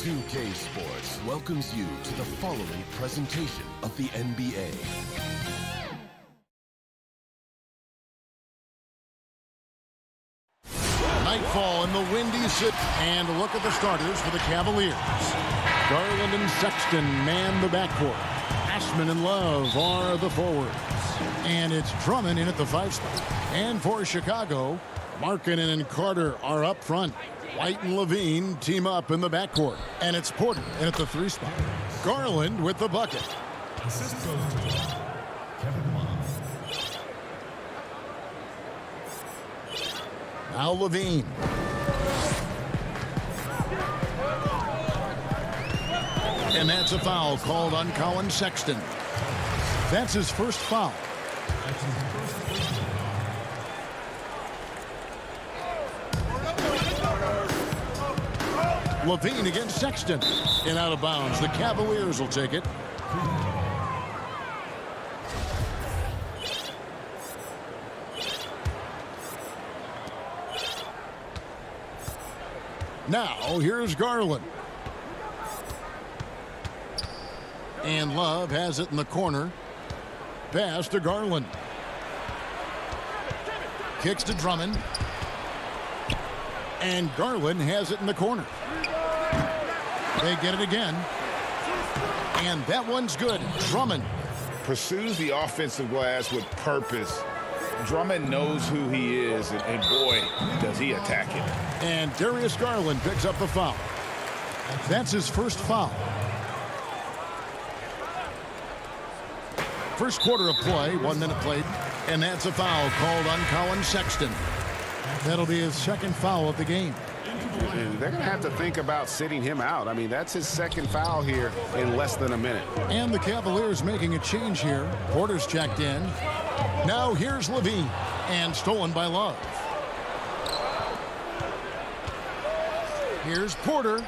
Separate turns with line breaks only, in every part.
2K Sports welcomes you to the following presentation of the NBA.
Nightfall in the windy city. And a look at the starters for the Cavaliers. Garland and Sexton man the backcourt. Ashman and Love are the forwards. And it's Drummond in at the 5 spot. And for Chicago, Markkanen and Carter are up front. White and Levine team up in the backcourt. And it's Porter in at the 3 spot. Garland with the bucket.
Assist goes to Kevin Love.
Now Levine. And that's a foul called on Colin Sexton. That's his first foul. Levine against Sexton. And out of bounds. The Cavaliers will take it. Now, here's Garland. And Love has it in the corner. Pass to Garland. Kicks to Drummond. And Garland has it in the corner. They get it again. And that one's good. Drummond
pursues the offensive glass with purpose. Drummond knows who he is, and boy, does he attack it.
And Darius Garland picks up the foul. That's his first foul. First quarter of play, 1 minute played, and that's a foul called on Colin Sexton. That'll be his second foul of the game.
And they're going to have to think about sitting him out. I mean, that's his second foul here in less than a minute.
And the Cavaliers making a change here. Porter's checked in. Now here's Levine, and stolen by Love. Here's Porter.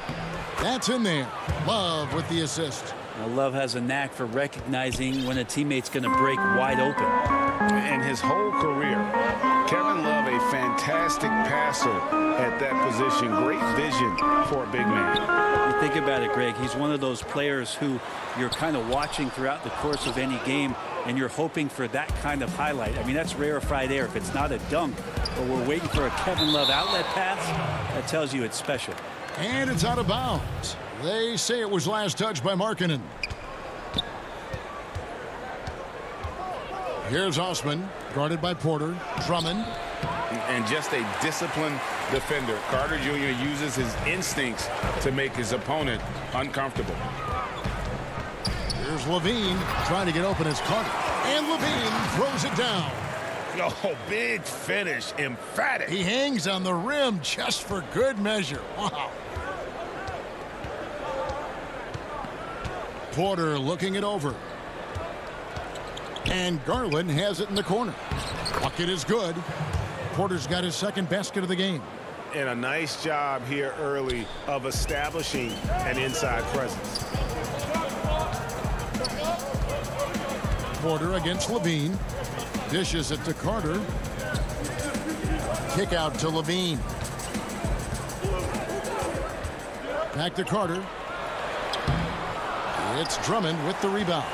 That's in there. Love with the assist.
Now, Love has a knack for recognizing when a teammate's going to break wide open.
And his whole career, Kevin Love, a fantastic passer at that position. Great vision for a big man.
You think about it, Greg, he's one of those players who you're kind of watching throughout the course of any game, and you're hoping for that kind of highlight. I mean, that's rarefied air. If it's not a dunk, but we're waiting for a Kevin Love outlet pass, that tells you it's special.
And it's out of bounds. They say it was last touched by Markkanen. Here's Osman, guarded by Porter. Drummond.
And just a disciplined defender. Carter Jr. uses his instincts to make his opponent uncomfortable.
Here's Levine trying to get open as Carter. And Levine throws it down.
Oh, big finish. Emphatic.
He hangs on the rim just for good measure. Wow. Porter looking it over. And Garland has it in the corner. Bucket is good. Porter's got his second basket of the game.
And a nice job here early of establishing an inside presence.
Porter against Levine. Dishes it to Carter. Kick out to Levine. Back to Carter. It's Drummond with the rebound.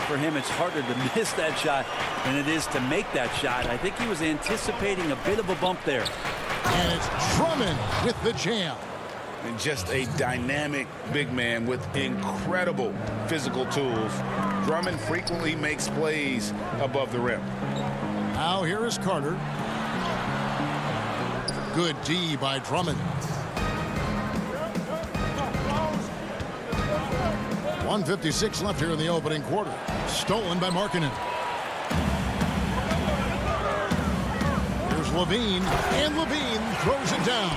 For him, it's harder to miss that shot than it is to make that shot. I think he was anticipating a bit of a bump there.
And it's Drummond with the jam.
And just a dynamic big man with incredible physical tools. Drummond frequently makes plays above the rim.
Now here is Carter. Good D by Drummond. 1:56 left here in the opening quarter. Stolen by Markkanen. Here's Levine, and Levine throws it down.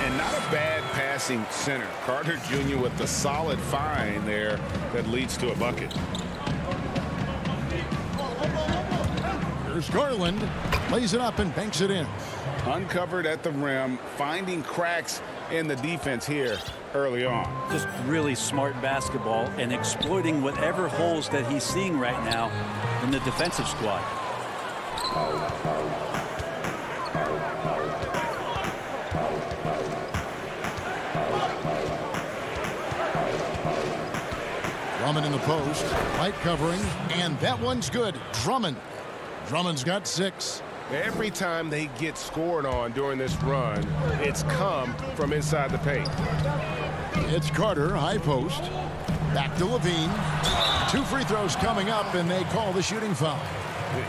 And not a bad passing center. Carter Jr. with the solid find there that leads to a bucket.
Here's Garland. Lays it up and banks it in.
Uncovered at the rim, finding cracks in the defense here early on.
Just really smart basketball and exploiting whatever holes that he's seeing right now in the defensive squad.
Drummond in the post. Light covering. And that one's good. Drummond's got 6.
Every time they get scored on during this run, it's come from inside the paint.
It's Carter, high post. Back to Levine. 2 free throws coming up, and they call the shooting foul.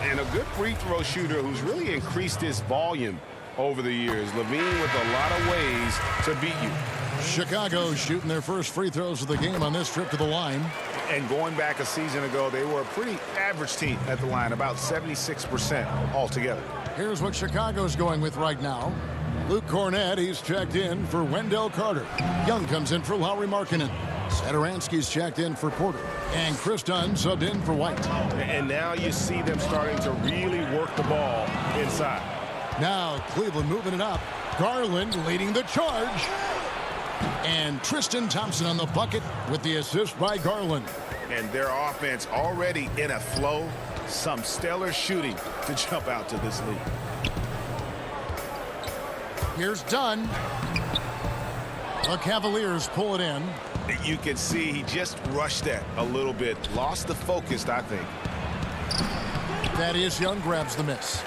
And a good free throw shooter who's really increased his volume over the years. Levine with a lot of ways to beat you.
Chicago shooting their first free throws of the game on this trip to the line.
And going back a season ago, they were a pretty average team at the line, about 76% altogether.
Here's what Chicago's going with right now. Luke Cornett, he's checked in for Wendell Carter. Young comes in for Lauri Markkanen. Satoransky's checked in for Porter. And Chris Dunn subbed in for White.
And now you see them starting to really work the ball inside.
Now Cleveland moving it up. Garland leading the charge. And Tristan Thompson on the bucket with the assist by Garland.
And their offense already in a flow. Some stellar shooting to jump out to this lead.
Here's Dunn. The Cavaliers pull it in.
You can see he just rushed that a little bit. Lost the focus, I think.
Thaddeus Young grabs the miss.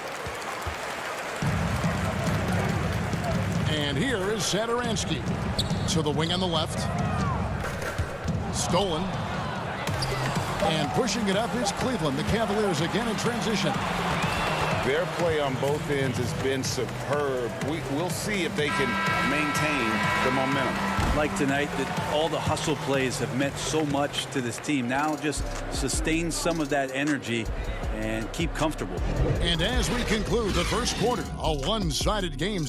And here is Satoransky. To the wing on the left. Stolen. And pushing it up is Cleveland. The Cavaliers again in transition.
Their play on both ends has been superb. We'll see if they can maintain the momentum.
Like tonight, that all the hustle plays have meant so much to this team. Now just sustain some of that energy and keep comfortable.
And as we conclude the first quarter, a one-sided game.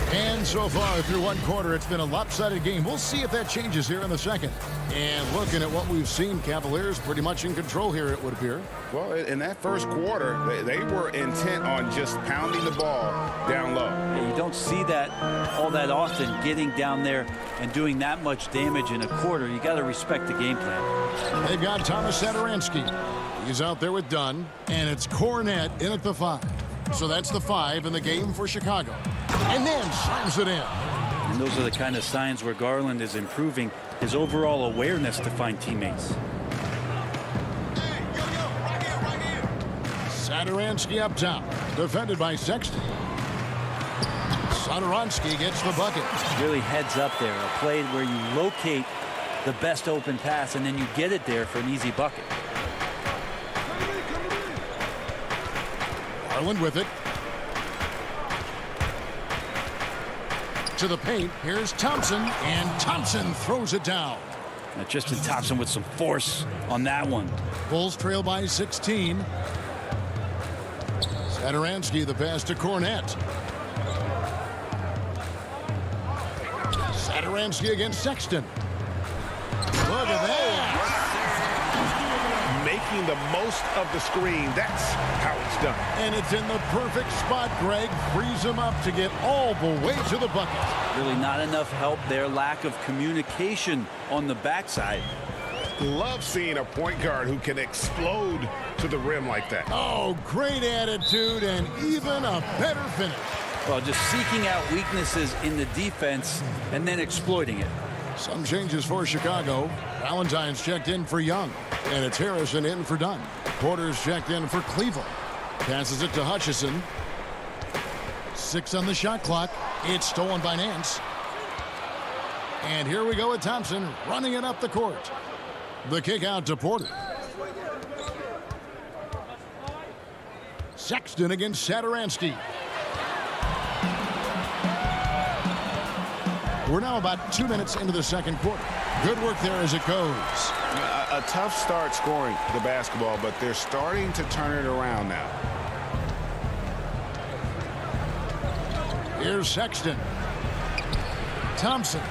And so far through one quarter, it's been a lopsided game. We'll see if that changes here in the second. And looking at what we've seen, Cavaliers pretty much in control here, it would appear.
Well, in that first quarter, they were intent on just pounding the ball down low.
You don't see that all that often, getting down there and doing that much damage in a quarter. You got to respect the game plan.
They've got Thomas Satoransky. He's out there with Dunn. And it's Cornett in at the 5. So that's the 5 in the game for Chicago. And then slams it in.
And those are the kind of signs where Garland is improving his overall awareness to find teammates.
Satoransky up top, defended by Sexton. Satoransky gets the bucket.
Really heads up there, a play where you locate the best open pass and then you get it there for an easy bucket.
Garland with it. To the paint, here's Thompson, and Thompson throws it down.
Now Tristan Thompson with some force on that one.
Bulls trail by 16. Satoransky, the pass to Cornett. Satoransky against Sexton. Look at that.
Making the most of the screen. That's how it's done.
And it's in the perfect spot. Greg frees him up to get all the way to the bucket.
Really not enough help there. Lack of communication on the backside.
Love seeing a point guard who can explode to the rim like that.
Oh, great attitude and even a better finish.
Well, just seeking out weaknesses in the defense and then exploiting it.
Some changes for Chicago. Valentine's checked in for Young. And it's Harrison in for Dunn. Porter's checked in for Cleveland. Passes it to Hutchison. 6 on the shot clock. It's stolen by Nance. And here we go with Thompson running it up the court. The kick out to Porter. Sexton against Satoransky. We're now about 2 minutes into the second quarter. Good work there as it goes.
A tough start scoring the basketball, but they're starting to turn it around now.
Here's Sexton. Thompson.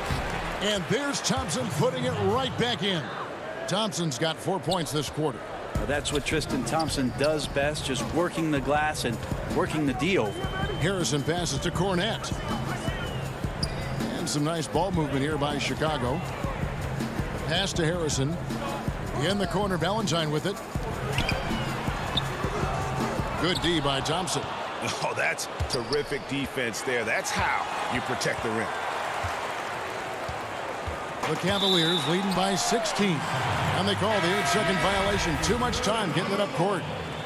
And there's Thompson putting it right back in. Thompson's got 4 points this quarter.
Well, that's what Tristan Thompson does best, just working the glass and working the D over.
Harrison passes to Cornett. And some nice ball movement here by Chicago. Pass to Harrison. In the corner, Valentine with it. Good D by Thompson.
Oh, that's terrific defense there. That's how you protect the rim.
The Cavaliers leading by 16. And they call the 8-second violation. Too much time getting it up court.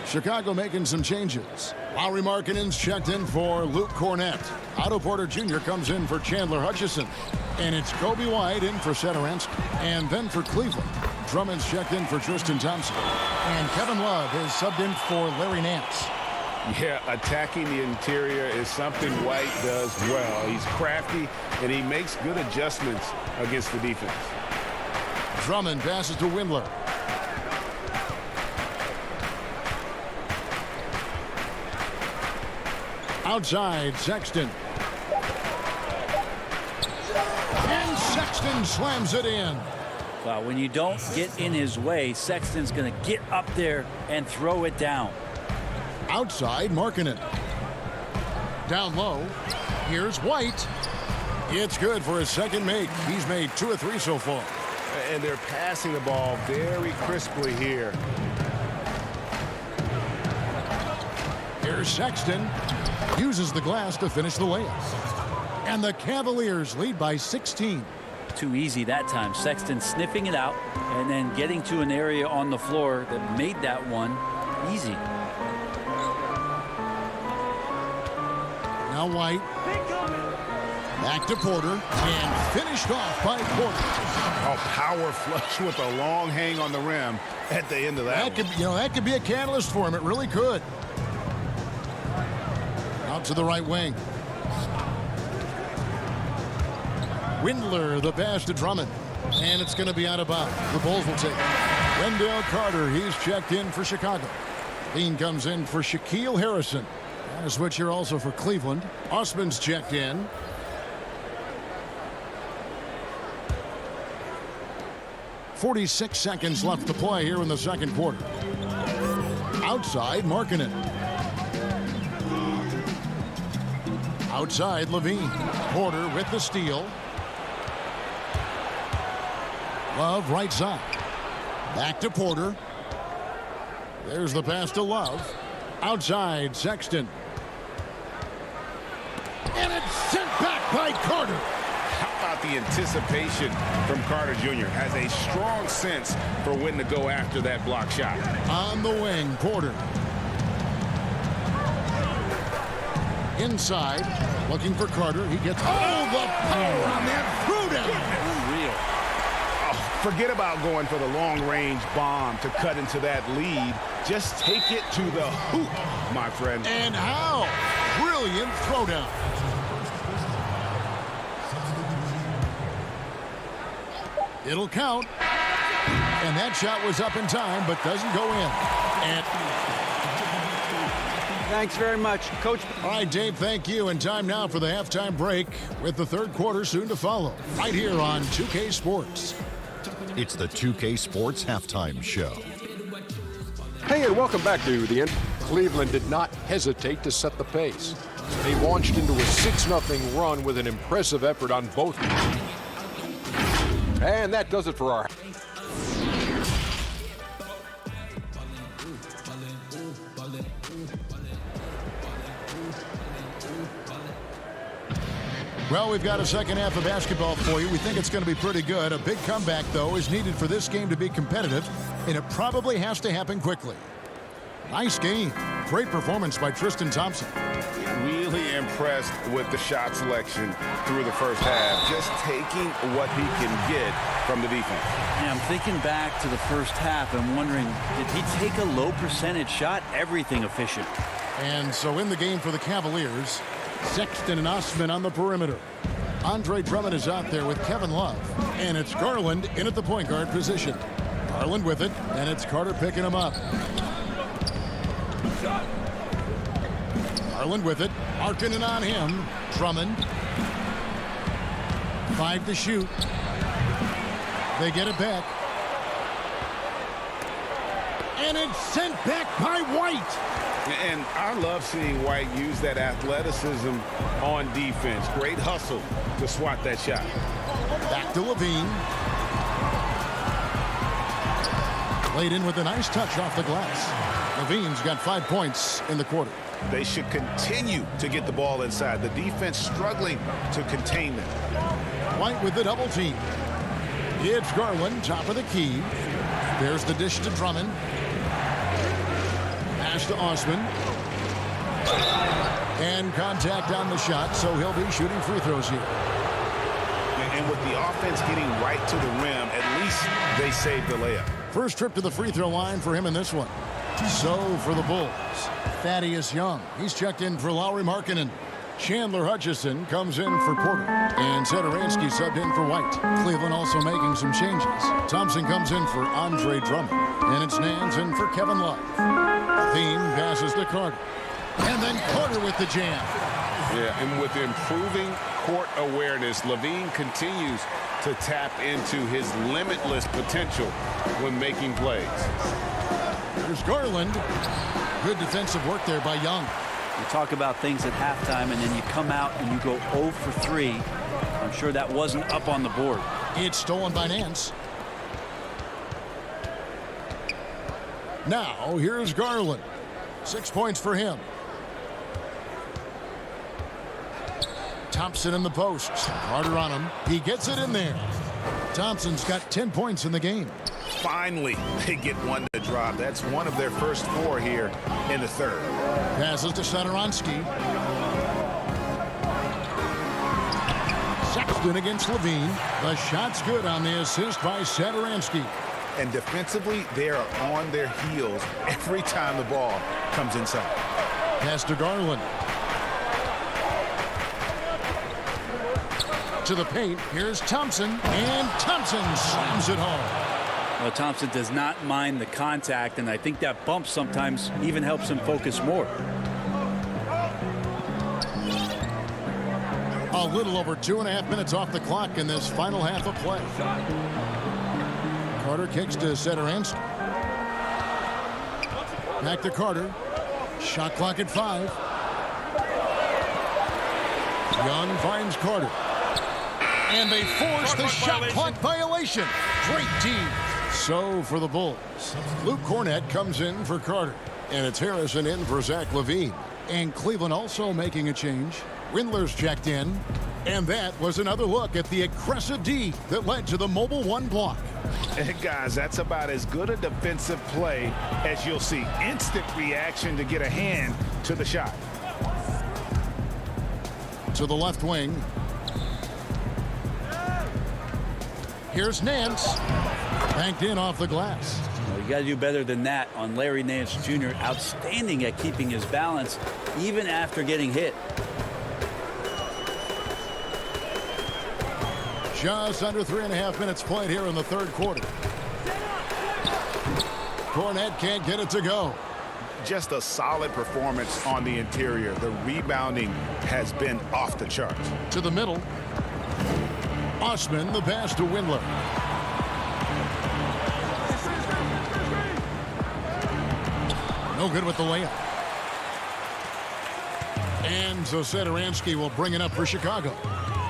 Chicago making some changes. Lauri Markkanen's checked in for Luke Cornett. Otto Porter Jr. comes in for Chandler Hutchison. And it's Kobe White in for Satoransky. And then for Cleveland, Drummond's checked in for Tristan Thompson. And Kevin Love is subbed in for Larry Nance.
Yeah, attacking the interior is something White does well. He's crafty, and he makes good adjustments against the defense.
Drummond passes to Windler. Outside, Sexton. And Sexton slams it in.
Well, when you don't get in his way, Sexton's going to get up there and throw it down.
Outside, Markkanen. Down low. Here's White. It's good for his second make. He's made 2 of 3 so far.
And they're passing the ball very crisply here.
Here's Sexton. Uses the glass to finish the layup. And the Cavaliers lead by 16.
Too easy that time. Sexton sniffing it out and then getting to an area on the floor that made that one easy.
Now White. Back to Porter. And finished off by Porter.
A power flush with a long hang on the rim at the end of that one.
That could be a catalyst for him. It really could. Out to the right wing. Windler, the pass to Drummond. And it's going to be out of bounds. The Bulls will take it. Wendell Carter, he's checked in for Chicago. Bean comes in for Shaquille Harrison. And a switch here also for Cleveland. Osman's checked in. .46 seconds left to play here in the second quarter. Outside, Markkanen. Outside, Levine. Porter with the steal. Love right side. Back to Porter. There's the pass to Love. Outside, Sexton. And it's sent back by Carter.
How about the anticipation from Carter Jr.? Has a strong sense for when to go after that block shot.
On the wing, Porter. Inside, looking for Carter. He gets, the power on that throwdown.
Unreal.
Forget about going for the long-range bomb to cut into that lead. Just take it to the hoop, my friend.
And how? Brilliant throwdown. It'll count. And that shot was up in time, but doesn't go in. And
thanks very much, Coach.
all right, Dave, thank you. And time now for the halftime break with the third quarter soon to follow. Right here on 2K Sports.
It's the 2K Sports Halftime Show.
Hey, and welcome back to the end. Cleveland did not hesitate to set the pace. They launched into a 6-0 run with an impressive effort on both. And that does it for our...
Well, we've got a second half of basketball for you. We think it's going to be pretty good. A big comeback, though, is needed for this game to be competitive, and it probably has to happen quickly. Nice game. Great performance by Tristan Thompson.
Really impressed with the shot selection through the first half. Just taking what he can get from the defense.
Yeah, I'm thinking back to the first half and wondering, did he take a low percentage shot? Everything efficient.
And so in the game for the Cavaliers, Sexton and Osman on the perimeter. Andre Drummond is out there with Kevin Love. And it's Garland in at the point guard position. Garland with it, and it's Carter picking him up. Garland with it. Markkanen on him. Drummond. 5 to shoot. They get it back. And it's sent back by White.
And I love seeing White use that athleticism on defense. Great hustle to swat that shot. Back
to Levine. Laid in with a nice touch off the glass. Levine's got 5 points in the quarter.
They should continue to get the ball inside. The defense struggling to contain them.
White with the double team. It's Garland, top of the key. There's the dish to Drummond. Pass to Osman. And contact on the shot, so he'll be shooting free throws here.
And with the offense getting right to the rim, at least they saved the layup.
First trip to the free throw line for him in this one. So for the Bulls, Thaddeus Young. He's checked in for Lauri Markkanen. Chandler Hutchison comes in for Porter. And Satoransky subbed in for White. Cleveland also making some changes. Thompson comes in for Andre Drummond. And it's Nance in for Kevin Love. Thiem passes to Carter. And then Carter with the jam.
Yeah, and with improving court awareness, Levine continues to tap into his limitless potential when making plays.
There's Garland. Good defensive work there by Young.
You talk about things at halftime, and then you come out and you go 0 for 3. I'm sure that wasn't up on the board.
It's stolen by Nance. Now, here's Garland. 6 points for him. Thompson in the post. Carter on him. He gets it in there. Thompson's got 10 points in the game.
Finally, they get one to drop. That's one of their first 4 here in the third.
Passes to Satoransky. Sexton against Levine. The shot's good on the assist by Satoransky.
And defensively, they are on their heels every time the ball comes inside.
Pass to Garland. To the paint. Here's Thompson. And Thompson slams it home.
Well, Thompson does not mind the contact, and I think that bump sometimes even helps him focus more.
A little over 2.5 minutes off the clock in this final half of play. Carter kicks to Satoransky. Back to Carter. Shot clock at 5. Young finds Carter. And they force the shot clock violation. Great team. So for the Bulls, Luke Cornett comes in for Carter. And it's Harrison in for Zach LaVine. And Cleveland also making a change. Rindler's checked in. And that was another look at the aggressive D that led to the Mobile One block.
And guys, that's about as good a defensive play as you'll see. Instant reaction to get a hand to the shot.
To the left wing. Here's Nance. Banked in off the glass.
Well, you got to do better than that on Larry Nance Jr. Outstanding at keeping his balance even after getting hit.
Just under 3.5 minutes played here in the third quarter. Cornett can't get it to go.
Just a solid performance on the interior. The rebounding has been off the charts.
To the middle. Osman, the pass to Windler. No good with the layup. And so Satoransky will bring it up for Chicago.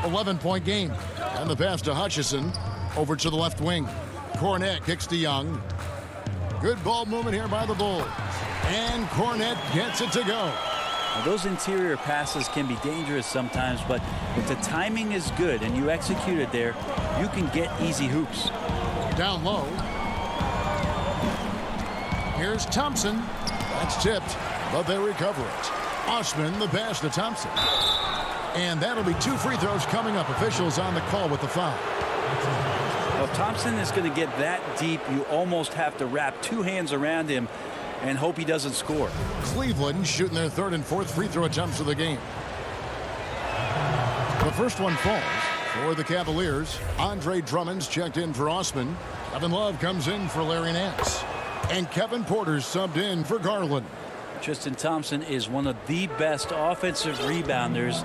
11-point game. And the pass to Hutchison. Over to the left wing. Cornett kicks to Young. Good ball movement here by the Bulls. And Cornett gets it to go.
Now, those interior passes can be dangerous sometimes, but if the timing is good and you execute it there, you can get easy hoops.
Down low. Here's Thompson. That's tipped, but they recover it. Osman, the pass to Thompson. And that'll be 2 free throws coming up. Officials on the call with the foul.
Well, if Thompson is going to get that deep, you almost have to wrap 2 hands around him and hope he doesn't score.
Cleveland shooting their 3rd and 4th free throw attempts of the game. The first one falls for the Cavaliers. Andre Drummond's checked in for Osman. Kevin Love comes in for Larry Nance. And Kevin Porter's subbed in for Garland.
Tristan Thompson is one of the best offensive rebounders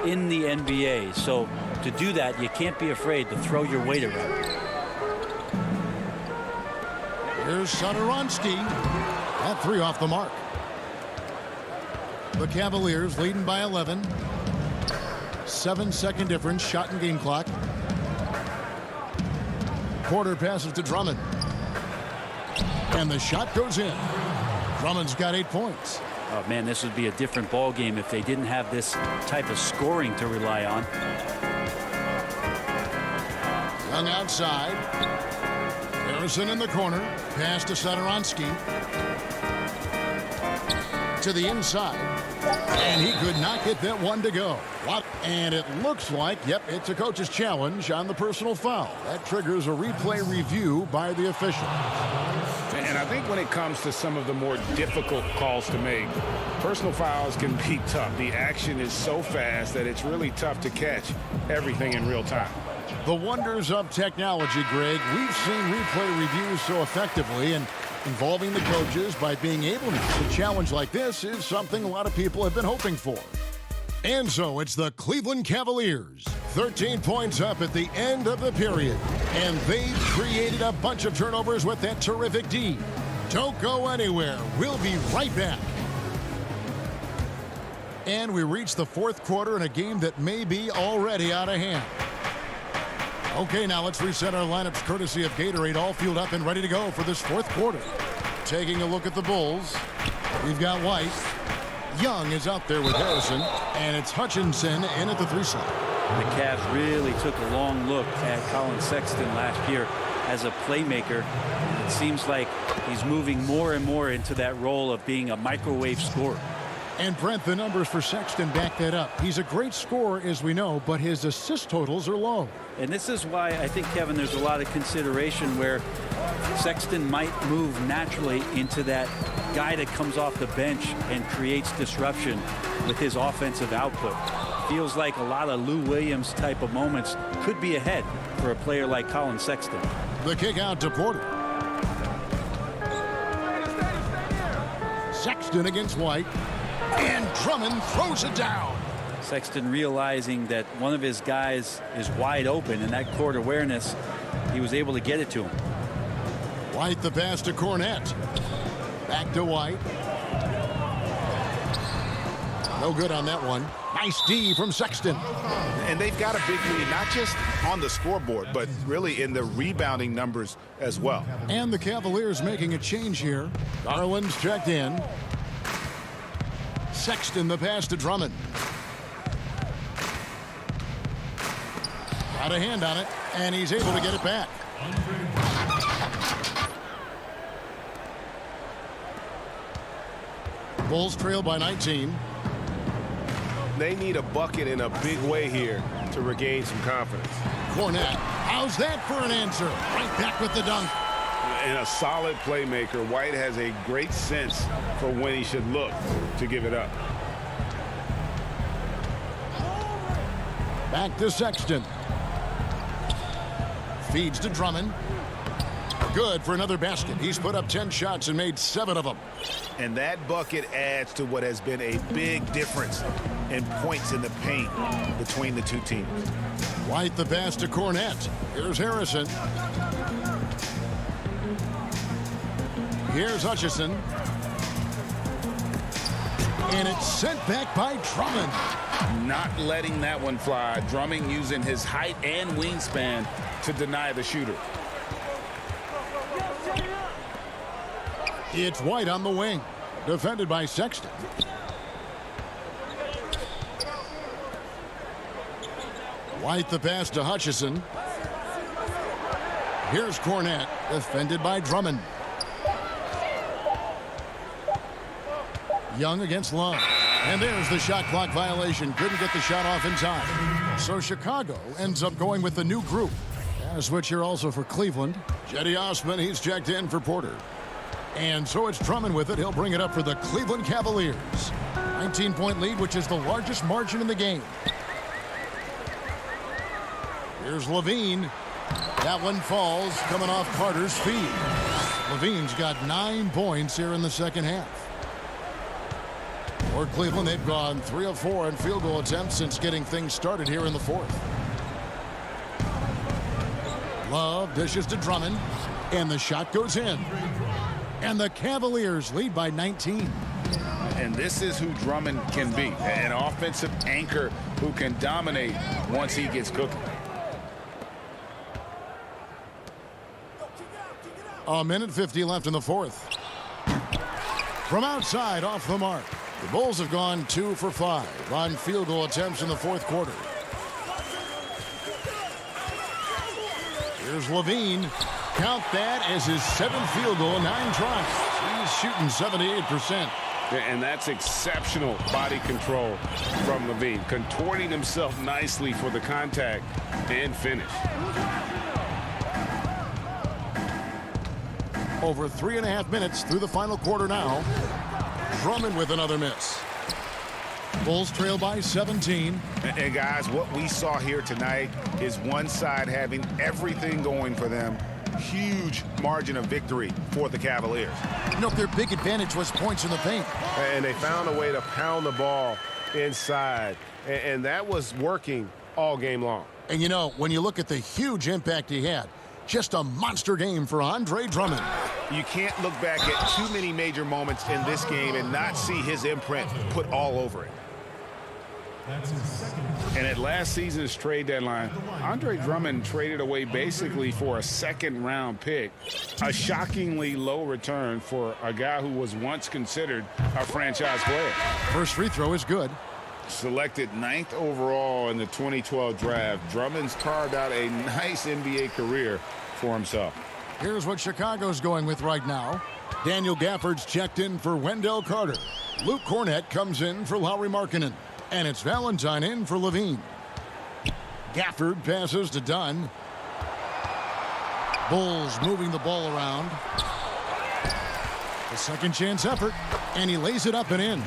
in the NBA. So to do that, you can't be afraid to throw your weight around.
Here's Satoransky. That 3 off the mark. The Cavaliers leading by 11. 7-second difference. Shot and game clock. Porter passes to Drummond. And the shot goes in. Drummond's got 8 points.
Oh, man, this would be a different ball game if they didn't have this type of scoring to rely on.
Young outside. Harrison in the corner. Pass to Satoransky. To the inside. And he could not get that one to go. And it looks like, yep, it's a coach's challenge on the personal foul. That triggers a replay review by the official.
And I think when it comes to some of the more difficult calls to make, personal fouls can be tough. The action is so fast that it's really tough to catch everything in real time.
The wonders of technology, Greg. We've seen replay reviews so effectively, and involving the coaches by being able to use a challenge like this is something a lot of people have been hoping for. And so it's the Cleveland Cavaliers, 13 points up at the end of the period. And they've created a bunch of turnovers with that terrific D. Don't go anywhere. We'll be right back. And we reach the fourth quarter in a game that may be already out of hand. Okay, now let's reset our lineups courtesy of Gatorade, all fueled up and ready to go for this fourth quarter. Taking a look at the Bulls, we've got White. Young is out there with Harrison, and it's Hutchinson in at the 3 slot.
The Cavs really took a long look at Colin Sexton last year as a playmaker. It seems like he's moving more and more into that role of being a microwave scorer.
And Brent, the numbers for Sexton back that up. He's a great scorer, as we know, but his assist totals are low.
And this is why I think, Kevin, there's a lot of consideration where Sexton might move naturally into that guy that comes off the bench and creates disruption with his offensive output. Feels like a lot of Lou Williams type of moments could be ahead for a player like Colin Sexton.
The kick out to Porter. Sexton against White. And Drummond throws it down.
Sexton realizing that one of his guys is wide open, and that court awareness, he was able to get it to him.
White the pass to Cornette. Back to White. No good on that one. Nice D from Sexton.
And they've got a big lead, not just on the scoreboard, but really in the rebounding numbers as well.
And the Cavaliers making a change here. Garland's checked in. Sexton the pass to Drummond. Got a hand on it, and he's able to get it back. Bulls trail by 19.
They need a bucket in a big way here to regain some confidence.
Cornette, how's that for an answer? Right back with the dunk.
And a solid playmaker, White has a great sense for when he should look to give it up.
Back to Sexton. Feeds to Drummond. Good for another basket. He's put up 10 shots and made 7 of them.
And that bucket adds to what has been a big difference in points in the paint between the two teams.
White the pass to Cornette. Here's Harrison. Here's Hutchison. And it's sent back by Drummond.
Not letting that one fly. Drummond using his height and wingspan to deny the shooter.
It's White on the wing. Defended by Sexton. White the pass to Hutchison. Here's Cornette. Defended by Drummond. Young against Love. And there's the shot clock violation. Couldn't get the shot off in time. So Chicago ends up going with the new group. And a switch here also for Cleveland. Cedi Osman, he's checked in for Porter. And so it's Drummond with it. He'll bring it up for the Cleveland Cavaliers. 19-point lead, which is the largest margin in the game. Here's Levine. That one falls, coming off Carter's feed. Levine's got 9 points here in the second half. For Cleveland, they've gone 3 of 4 in field goal attempts since getting things started here in the fourth. Love dishes to Drummond, and the shot goes in. And the Cavaliers lead by 19.
And this is who Drummond can be, an offensive anchor who can dominate once he gets cooking.
1:50 left in the fourth. From outside, off the mark. The Bulls have gone 2 for 5 on field goal attempts in the fourth quarter. Here's Levine. Count that as his 7th field goal, 9 tries. He's shooting 78%.
And that's exceptional body control from Levine, contorting himself nicely for the contact and finish.
Over 3.5 minutes through the final quarter now. Drummond with another miss. Bulls trail by 17.
And guys, what we saw here tonight is one side having everything going for them. Huge margin of victory for the Cavaliers.
You know, their big advantage was points in the paint.
And they found a way to pound the ball inside. And that was working all game long.
And you know, when you look at the huge impact he had, just a monster game for Andre Drummond.
You can't look back at too many major moments in this game and not see his imprint put all over it.
That's his second.
And at last season's trade deadline, Andre Drummond traded away basically for a second-round pick, a shockingly low return for a guy who was once considered a franchise player.
First free throw is good.
Selected 9th overall in the 2012 draft, Drummond's carved out a nice NBA career for himself.
Here's what Chicago's going with right now. Daniel Gafford's checked in for Wendell Carter. Luke Cornett comes in for Lauri Markkanen. And it's Valentine in for Levine. Gafford passes to Dunn. Bulls moving the ball around. A second chance effort. And he lays it up and in.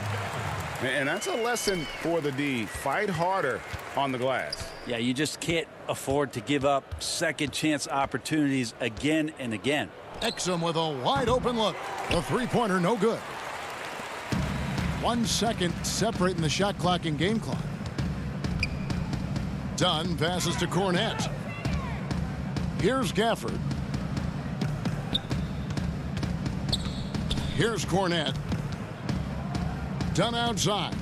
And that's a lesson for the D. Fight harder on the glass.
Yeah, you just can't afford to give up second chance opportunities again and again.
Exum with a wide open look. The three-pointer no good. 1 second separating the shot clock and game clock. Dunn passes to Cornett. Here's Gafford. Here's Cornett. Dunn outside.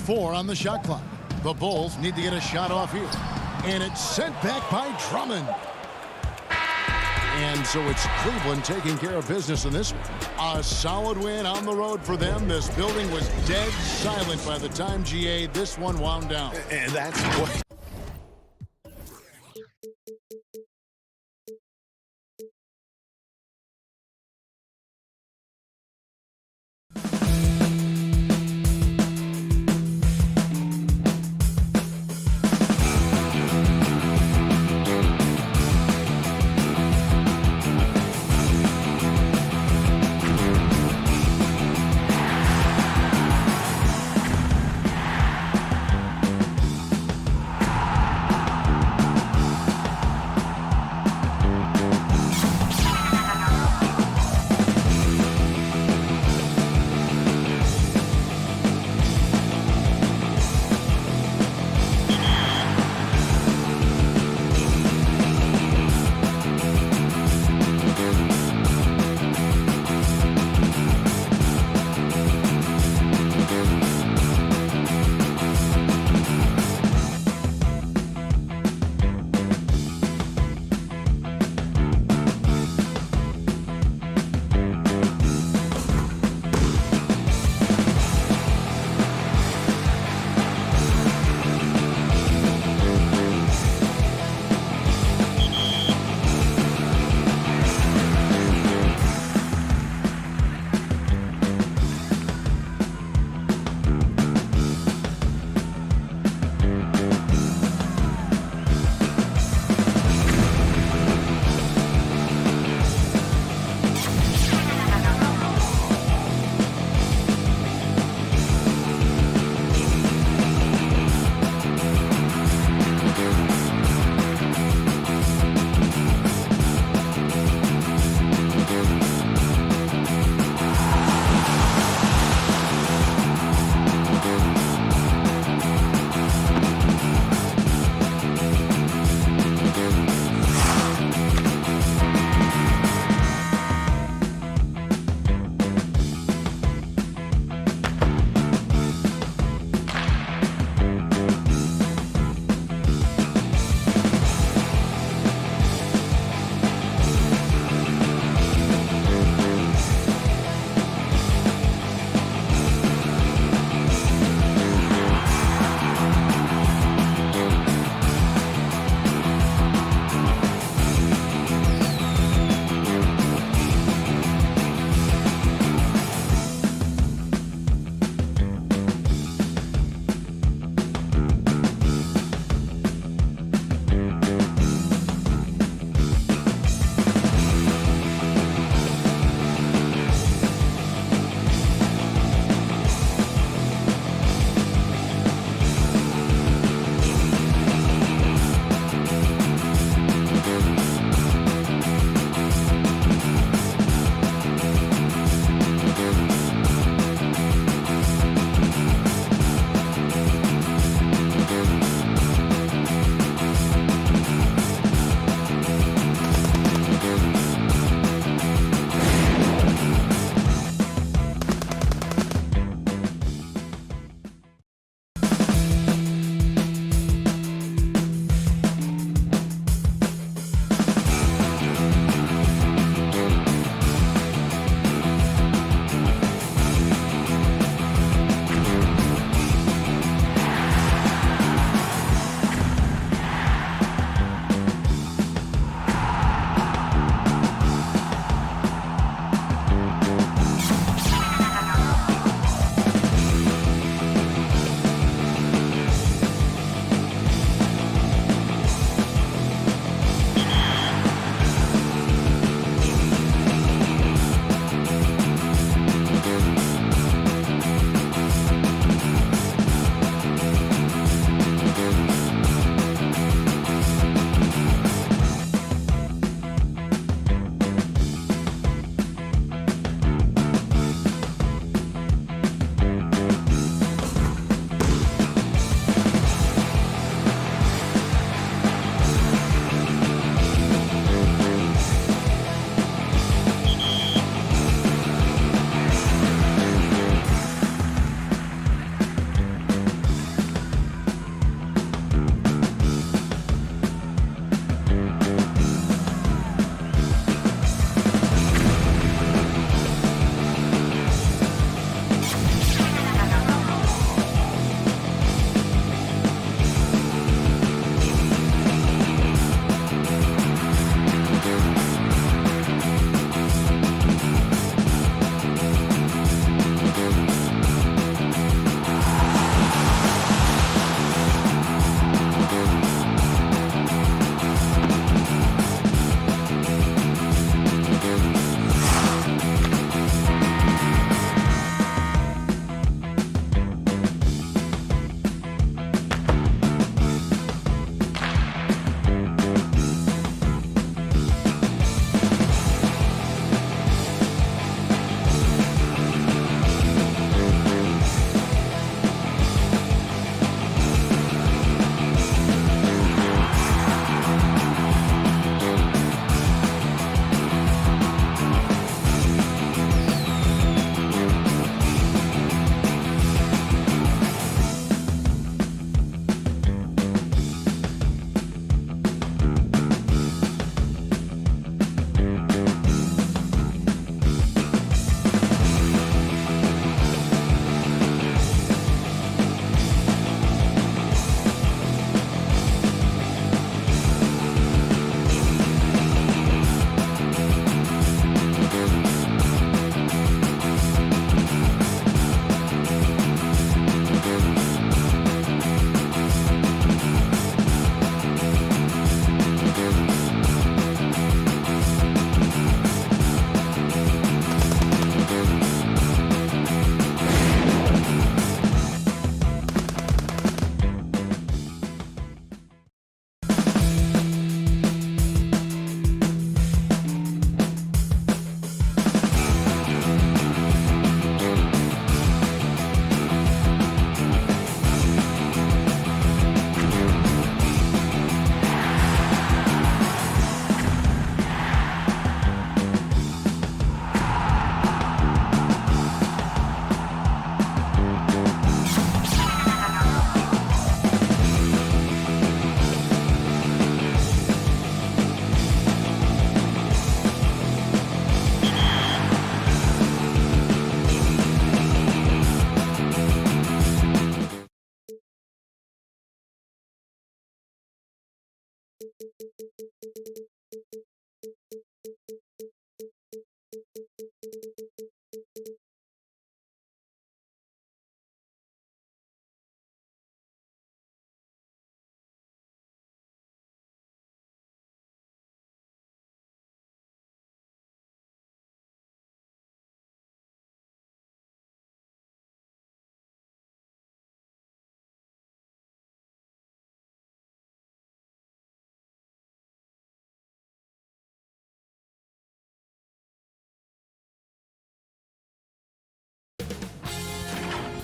4 on the shot clock. The Bulls need to get a shot off here. And it's sent back by Drummond. And so it's Cleveland taking care of business in this one. A solid win on the road for them. This building was dead silent by the time, GA, this one wound down.
And that's what...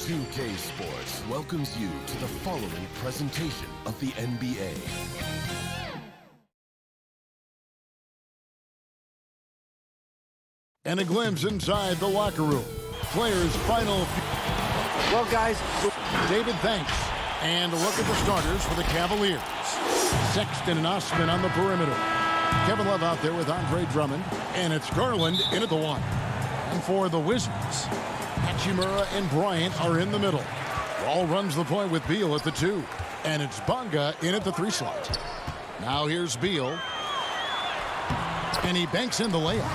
2K Sports welcomes you to the following presentation of the NBA.
And a glimpse inside the locker room. Players' final.
Well, guys,
David thanks. And a look at the starters for the Cavaliers. Sexton and Osman on the perimeter. Kevin Love out there with Andre Drummond. And it's Garland in at the 1. And for the Wizards, Hachimura and Bryant are in the middle. Wall runs the point with Beal at the 2. And it's Bonga in at the 3 slot. Now here's Beal. And he banks in the layup.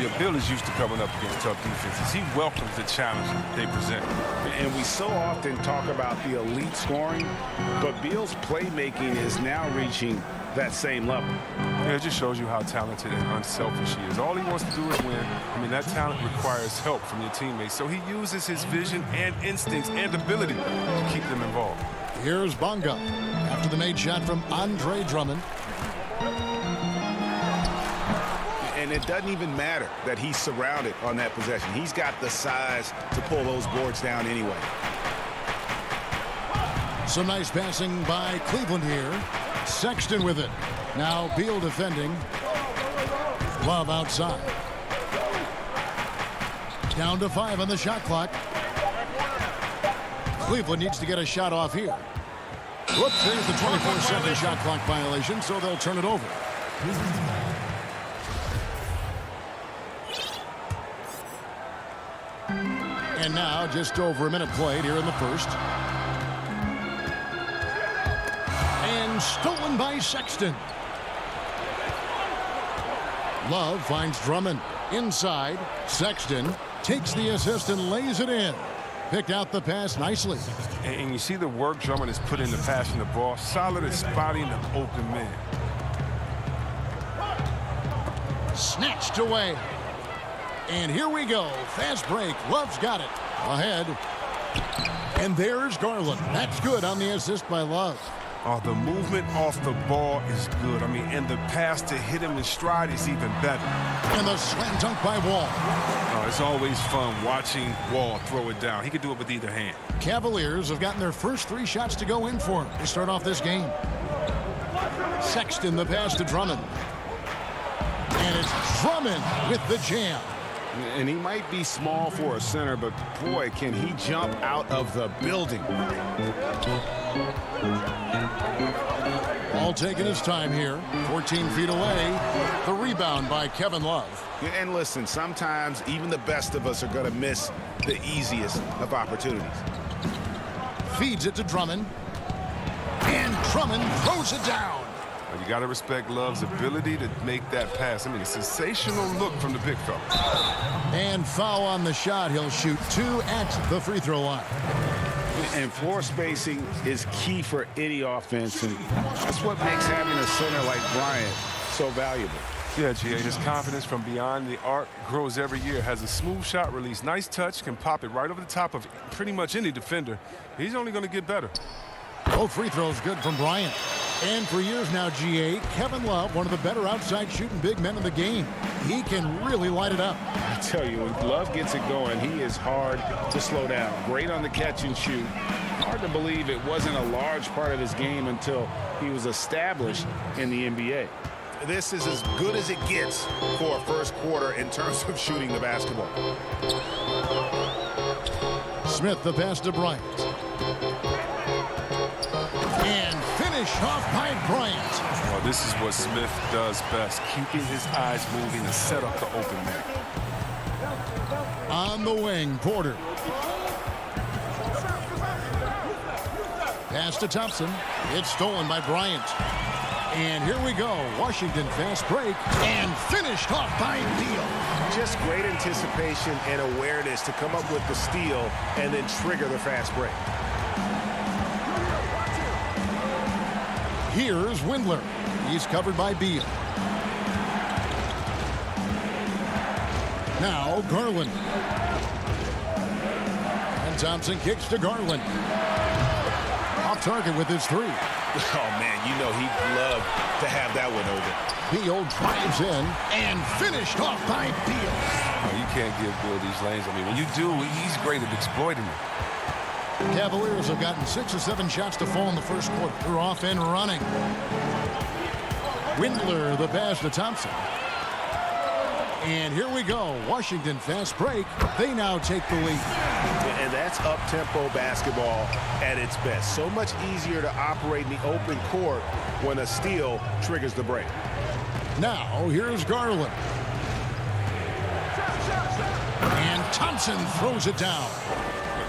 Yeah, Bill is used to coming up against tough defenses. He welcomes the challenge they present.
And we so often talk about the elite scoring, but Beal's playmaking is now reaching that same level.
Yeah, it just shows you how talented and unselfish he is. All he wants to do is win. I mean, that talent requires help from your teammates. So he uses his vision and instincts and ability to keep them involved.
Here's Bonga after the made shot from Andre Drummond.
And it doesn't even matter that he's surrounded on that possession. He's got the size to pull those boards down anyway.
Some nice passing by Cleveland here. Sexton with it. Now Beal defending. Love outside. Down to 5 on the shot clock. Cleveland needs to get a shot off here. Whoops, there's the 24-second shot clock violation, so they'll turn it over. And now just over a minute played here in the first. And stolen by Sexton. Love finds Drummond inside. Sexton takes the assist and lays it in. Picked out the pass nicely.
And you see the work Drummond has put into passing the ball. Solid at spotting the open man.
Snatched away. And here we go. Fast break. Love's got it. Ahead. And there's Garland. That's good on the assist by Love.
Oh, the movement off the ball is good. I mean, and the pass to hit him in stride is even better.
And the slam dunk by Wall.
It's always fun watching Wall throw it down. He could do it with either hand.
Cavaliers have gotten their first 3 shots to go in for him to start off this game. Sexton the pass to Drummond. And it's Drummond with the jam.
And he might be small for a center, but boy, can he jump out of the building.
All taking his time here. 14 feet away. The rebound by Kevin Love.
And listen, sometimes even the best of us are going to miss the easiest of opportunities.
Feeds it to Drummond. And Drummond throws it down.
You got to respect Love's ability to make that pass. I mean, a sensational look from the big fella.
And foul on the shot. He'll shoot 2 at the free throw line.
And floor spacing is key for any offense, and that's what makes having a center like Bryant so valuable.
Yeah, G.A., his confidence from beyond the arc grows every year. Has a smooth shot release, nice touch, can pop it right over the top of pretty much any defender. He's only going to get better.
Both free throws good from Bryant. And for years now, G.A., Kevin Love, one of the better outside shooting big men in the game. He can really light it up.
I tell you, when Love gets it going, he is hard to slow down. Great on the catch and shoot. Hard to believe it wasn't a large part of his game until he was established in the NBA. This is as good as it gets for a first quarter in terms of shooting the basketball.
Smith the pass to Bryant. And finish off by Bryant.
Well, this is what Smith does best, keeping his eyes moving to set up the open man.
On the wing, Porter. Pass to Thompson. It's stolen by Bryant. And here we go. Washington fast break and finished off by Beal.
Just great anticipation and awareness to come up with the steal and then trigger the fast break.
Here's Windler. He's covered by Beal. Now Garland. And Thompson kicks to Garland. Off target with his three.
Oh, man, you know he'd love to have that one over.
Beal drives in and finished off by Beal.
Oh, you can't give Beal these lanes. I mean, when you do, he's great at exploiting them.
Cavaliers have gotten 6 or 7 shots to fall in the first quarter. They're off and running. Windler the pass to Thompson. And here we go. Washington fast break. They now take the lead.
And that's up-tempo basketball at its best. So much easier to operate in the open court when a steal triggers the break.
Now, here's Garland. And Thompson throws it down.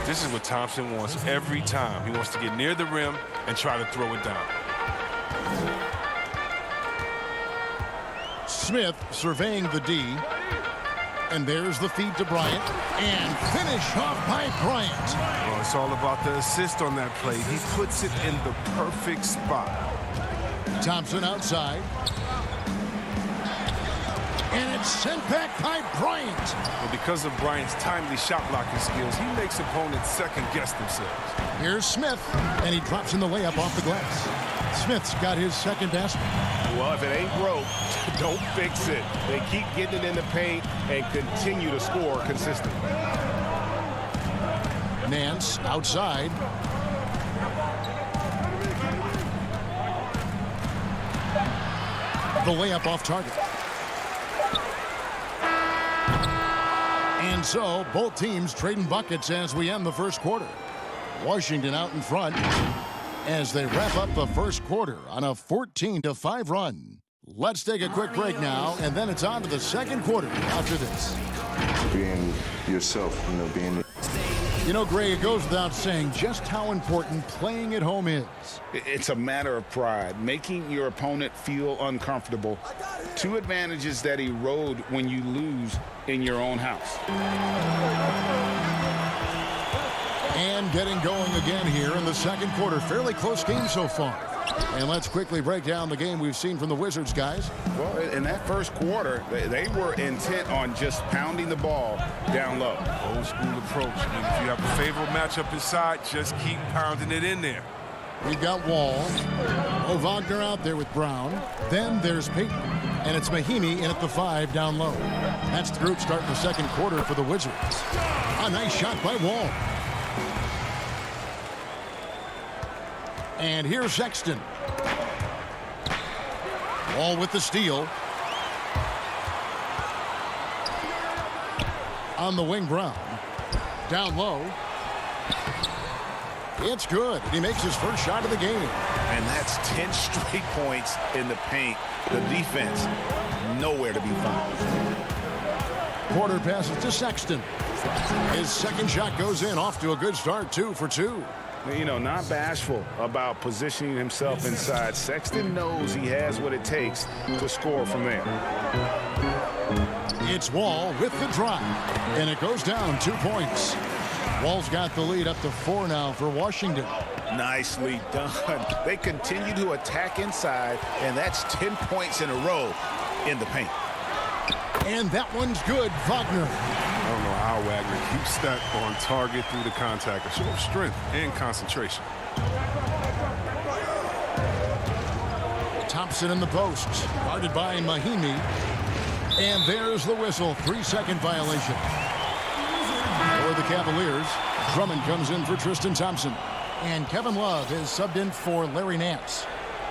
This is what Thompson wants every time. He wants to get near the rim and try to throw it down.
Smith surveying the D. And there's the feed to Bryant. And finish off by Bryant.
Well, it's all about the assist on that play. He puts it in the perfect spot.
Thompson outside. And it's sent back by Bryant.
Well, because of Bryant's timely shot blocking skills, he makes opponents second-guess themselves.
Here's Smith. And he drops in the layup off the glass. Smith's got his second basket.
Well, if it ain't broke, don't fix it. They keep getting it in the paint and continue to score consistently.
Nance outside. The layup off target. And so both teams trading buckets as we end the first quarter. Washington out in front as they wrap up the first quarter on a 14-5 run. Let's take a quick break now, and then it's on to the second quarter after this.
Being yourself, being...
You know, Gray, it goes without saying just how important playing at home is.
It's a matter of pride, making your opponent feel uncomfortable. 2 advantages that erode when you lose in your own house.
And getting going again here in the second quarter. Fairly close game so far. And let's quickly break down the game we've seen from the Wizards, guys.
Well, in that first quarter, they were intent on just pounding the ball down low.
Old school approach. I mean, if you have a favorable matchup inside, just keep pounding it in there.
We've got Wall. Wagner out there with Brown. Then there's Payton. And it's Mahimi in at the 5 down low. That's the group starting the second quarter for the Wizards. A nice shot by Wall. And here's Sexton. Wall with the steal. On the wing, Brown. Down low. It's good. He makes his first shot of the game.
And that's 10 straight points in the paint. The defense, nowhere to be found.
Porter passes to Sexton. His second shot goes in, off to a good start, 2 for 2.
You know, not bashful about positioning himself inside. Sexton knows he has what it takes to score from there.
It's Wall with the drive, and it goes down 2 points. Wall's got the lead up to 4 now for Washington.
Nicely done. They continue to attack inside, and that's 10 points in a row in the paint.
And that one's good, Wagner.
I don't know how Wagner keeps that on target through the contact. A show of strength and concentration.
Thompson in the post, guarded by Mahimi. And there's the whistle, 3-second violation. For the Cavaliers, Drummond comes in for Tristan Thompson. And Kevin Love is subbed in for Larry Nance.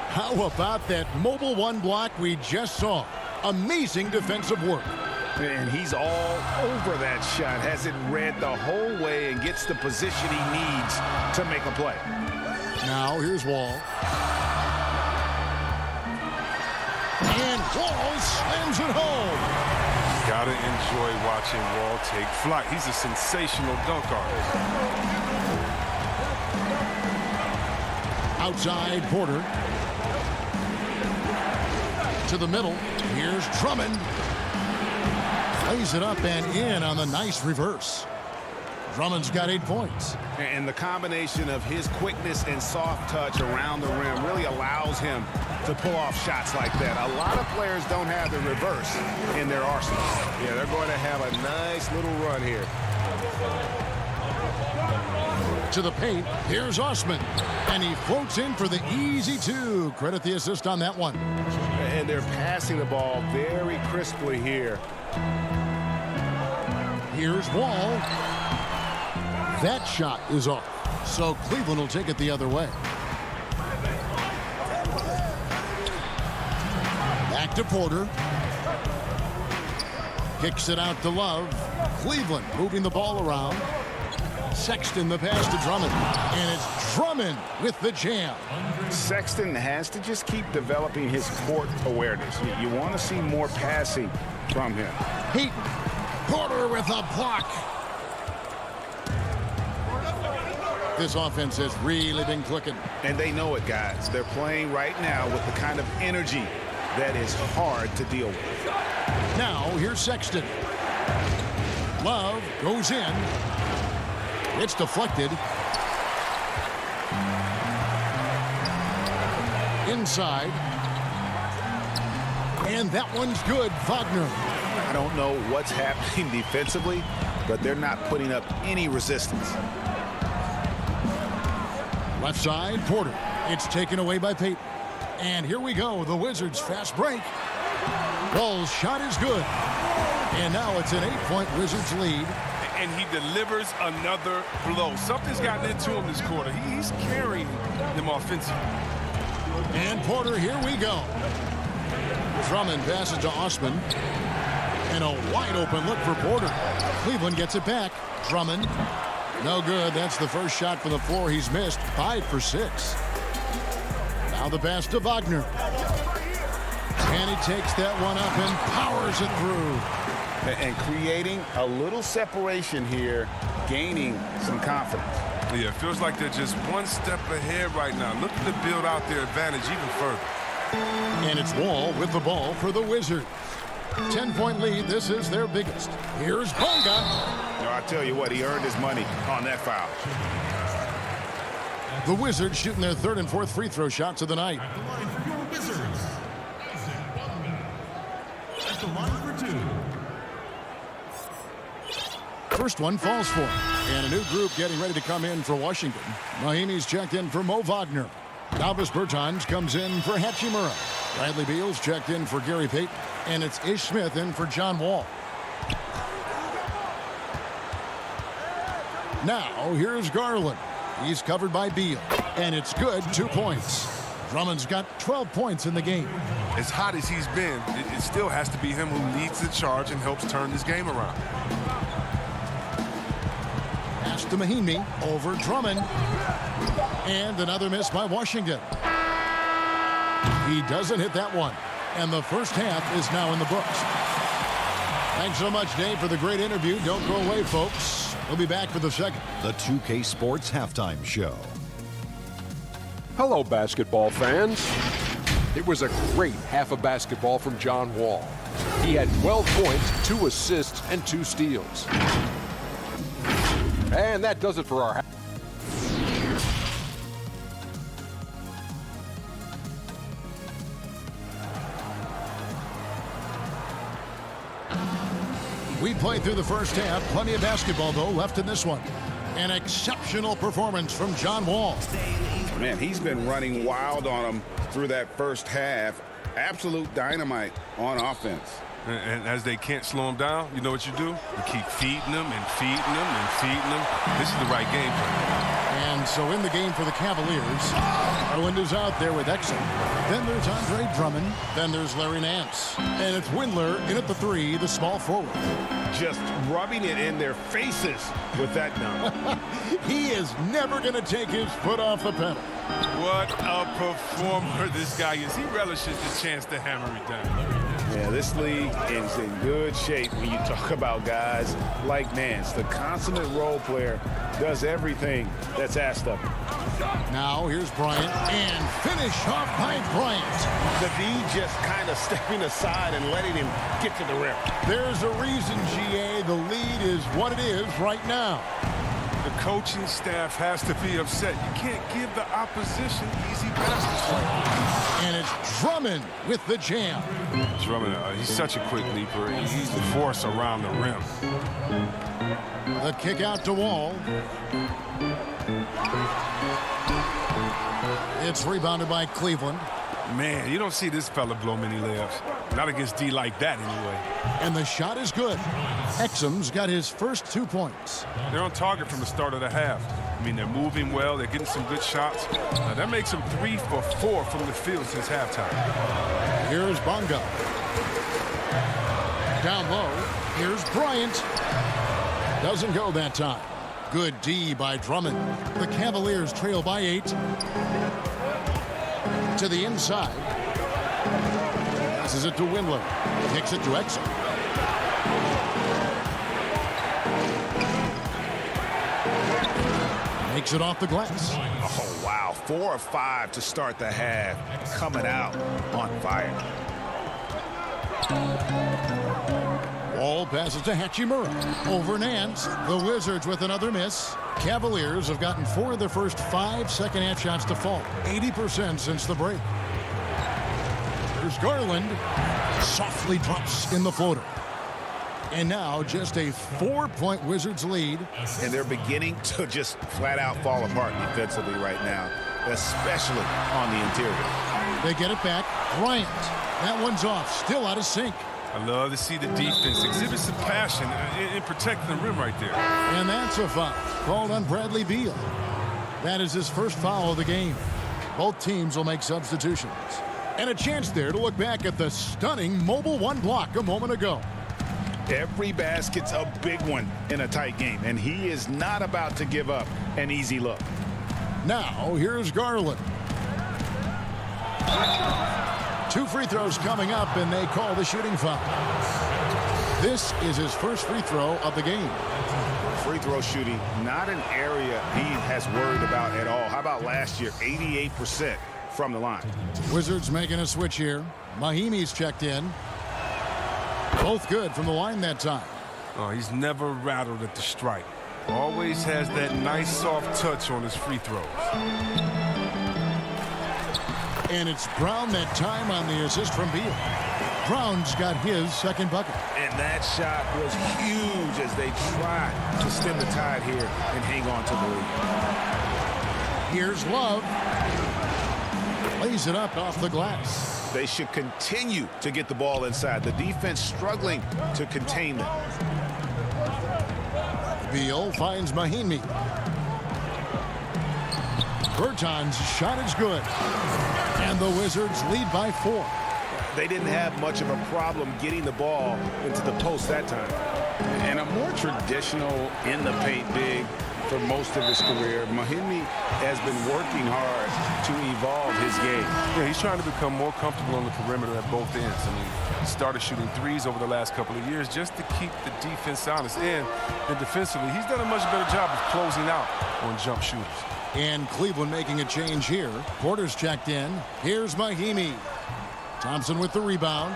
How about that mobile 1 block we just saw? Amazing defensive work.
And he's all over that shot, has it read the whole way and gets the position he needs to make a play.
Now here's Wall. And Wall slams it home.
Gotta enjoy watching Wall take flight. He's a sensational dunk artist.
Outside Porter. To the middle. Here's Drummond. Lays it up and in on the nice reverse. Drummond's got 8 points.
And the combination of his quickness and soft touch around the rim really allows him to pull off shots like that. A lot of players don't have the reverse in their arsenal.
Yeah, they're going to have a nice little run here.
To the paint. Here's Osman. And he floats in for the easy 2. Credit the assist on that one.
And they're passing the ball very crisply here.
Here's Wall. That shot is off. So Cleveland will take it the other way. Back to Porter. Kicks it out to Love. Cleveland moving the ball around. Sexton the pass to Drummond. And it's Drummond with the jam.
Sexton has to just keep developing his court awareness. You want to see more passing from him.
Heat. Porter with a block. This offense has really been clicking.
And they know it, guys. They're playing right now with the kind of energy that is hard to deal with.
Now, here's Sexton. Love goes in. It's deflected. Inside. And that one's good. Wagner.
I don't know what's happening defensively, but they're not putting up any resistance.
Left side, Porter. It's taken away by Payton. And here we go, the Wizards' fast break. Ball's shot is good. And now it's an 8-point Wizards lead.
And he delivers another blow. Something's gotten into him this quarter. He's carrying them offensively.
And Porter, here we go. Drummond passes to Osman. And a wide open look for Porter. Cleveland gets it back. Drummond. No good. That's the first shot from the floor he's missed. 5 for 6. Now the pass to Wagner. And he takes that one up and powers it through.
And creating a little separation here, gaining some confidence.
Yeah, it feels like they're just one step ahead right now, looking to build out their advantage even further.
And it's Wall with the ball for the Wizards. 10-point lead. This is their biggest. Here's Bonga.
No, I tell you what, he earned his money on that foul.
The Wizards shooting their 3rd and 4th free throw shots of the night.
At the line for your Wizards, at the line for 2.
First one falls for him. And a new group getting ready to come in for Washington. Mahimi's checked in for Mo Wagner. Davis Bertans comes in for Hachimura. Bradley Beal's checked in for Gary Payton. And it's Ish Smith in for John Wall. Now, here's Garland. He's covered by Beal. And it's good, 2 points. Drummond's got 12 points in the game.
As hot as he's been, it still has to be him who leads the charge and helps turn this game around.
Pass to Mahimi over Drummond. And another miss by Washington. He doesn't hit that one. And the first half is now in the books. Thanks so much, Dave, for the great interview. Don't go away, folks. We'll be back for the second.
The 2K Sports Halftime Show.
Hello, basketball fans. It was a great half of basketball from John Wall. He had 12 points, 2 assists, and 2 steals. And that does it for our half.
We played through the first half. Plenty of basketball, though, left in this one. An exceptional performance from John Wall.
Man, he's been running wild on them through that first half. Absolute dynamite on offense.
And as they can't slow him down, you know what you do? You keep feeding them and feeding them and feeding them. This is the right game plan.
And so in the game for the Cavaliers, Garland is out there with Exum. Then there's Andre Drummond. Then there's Larry Nance. And it's Windler in at the 3, the small forward.
Just rubbing it in their faces with that dunk.
He is never going to take his foot off the pedal.
What a performer this guy is. He relishes the chance to hammer it down.
Yeah, this league is in good shape when you talk about guys like Nance. The consummate role player does everything that's asked of him.
Now here's Bryant, and finish off by Bryant.
The D just kind of stepping aside and letting him get to the rim.
There's a reason, GA, the lead is what it is right now.
The coaching staff has to be upset. You can't give the opposition easy passes like this.
And it's Drummond with the jam.
Drummond, he's such a quick leaper. He's the force around the rim.
The kick out to Wall. It's rebounded by Cleveland.
Man, you don't see this fella blow many layups. Not against D like that, anyway.
And the shot is good. Exum's got his first 2 points.
They're on target from the start of the half. I mean, they're moving well. They're getting some good shots. That makes them 3 for 4 from the field since halftime.
Here's Bonga. Down low. Here's Bryant. Doesn't go that time. Good D by Drummond. The Cavaliers trail by 8. To the inside. Passes it to Windler. Kicks it to Exum. Makes it off the glass.
Oh, wow. 4 of 5 to start the half. Coming out on fire.
Wall passes to Hachimura. Over Nance. The Wizards with another miss. Cavaliers have gotten 4 of their first 5 second-half shots to fall. 80% since the break. Here's Garland. Softly drops in the floater. And now just a 4-point Wizards lead.
And they're beginning to just flat out fall apart defensively right now, especially on the interior.
They get it back. Bryant. That one's off. Still out of sync.
I love to see the defense exhibit some passion in protecting the rim right there.
And that's a foul called on Bradley Beal. That is his first foul of the game. Both teams will make substitutions. And a chance there to look back at the stunning Mobile One block a moment ago.
Every basket's a big one in a tight game, and he is not about to give up an easy look.
Now, here's Garland. 2 free throws coming up, and they call the shooting foul. This is his first free throw of the game.
Free throw shooting, not an area he has worried about at all. How about last year, 88% from the line.
Wizards making a switch here. Mahimi's checked in. Both good from the line that time.
Oh, he's never rattled at the strike. Always has that nice soft touch on his free throws.
And it's Brown that time on the assist from Beal. Brown's got his second bucket.
And that shot was huge as they try to stem the tide here and hang on to the lead.
Here's Love. Lays it up off the glass.
They should continue to get the ball inside. The defense struggling to contain them.
Beal finds Mahimi. Berton's shot is good. And the Wizards lead by 4.
They didn't have much of a problem getting the ball into the post that time. And a more traditional in-the-paint big for most of his career, Mahimi has been working hard to evolve his game.
Yeah, he's trying to become more comfortable on the perimeter at both ends. I mean, he started shooting threes over the last couple of years just to keep the defense honest. And defensively, he's done a much better job of closing out on jump shooters.
And Cleveland making a change here. Porter's checked in. Here's Mahimi. Thompson with the rebound.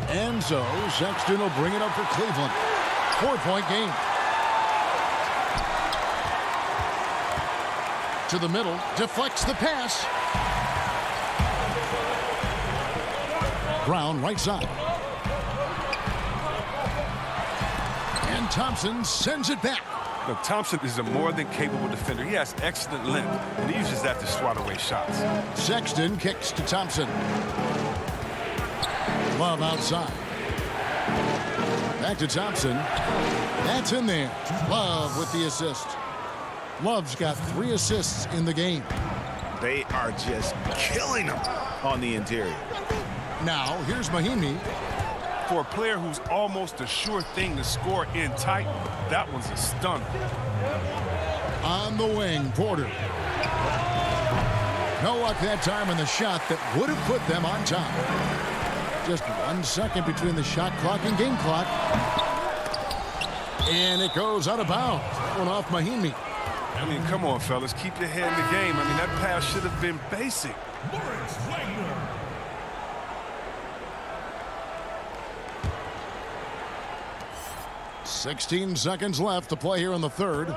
And so Sexton will bring it up for Cleveland. 4-point game. To the middle, deflects the pass. Brown right side. And Thompson sends it back.
Look, Thompson is a more than capable defender. He has excellent length, and he uses that to swat away shots.
Sexton kicks to Thompson. Love outside. Back to Thompson. That's in there. Love with the assist. Love's got 3 assists in the game.
They are just killing them on the interior.
Now, here's Mahimi.
For a player who's almost a sure thing to score in tight, that one's a stunner.
On the wing, Porter. No luck that time in the shot that would have put them on top. Just 1 second between the shot clock and game clock. And it goes out of bounds. One off Mahimi.
I mean, come on, fellas. Keep your head in the game. I mean, that pass should have been basic.
16 seconds left to play here in the third.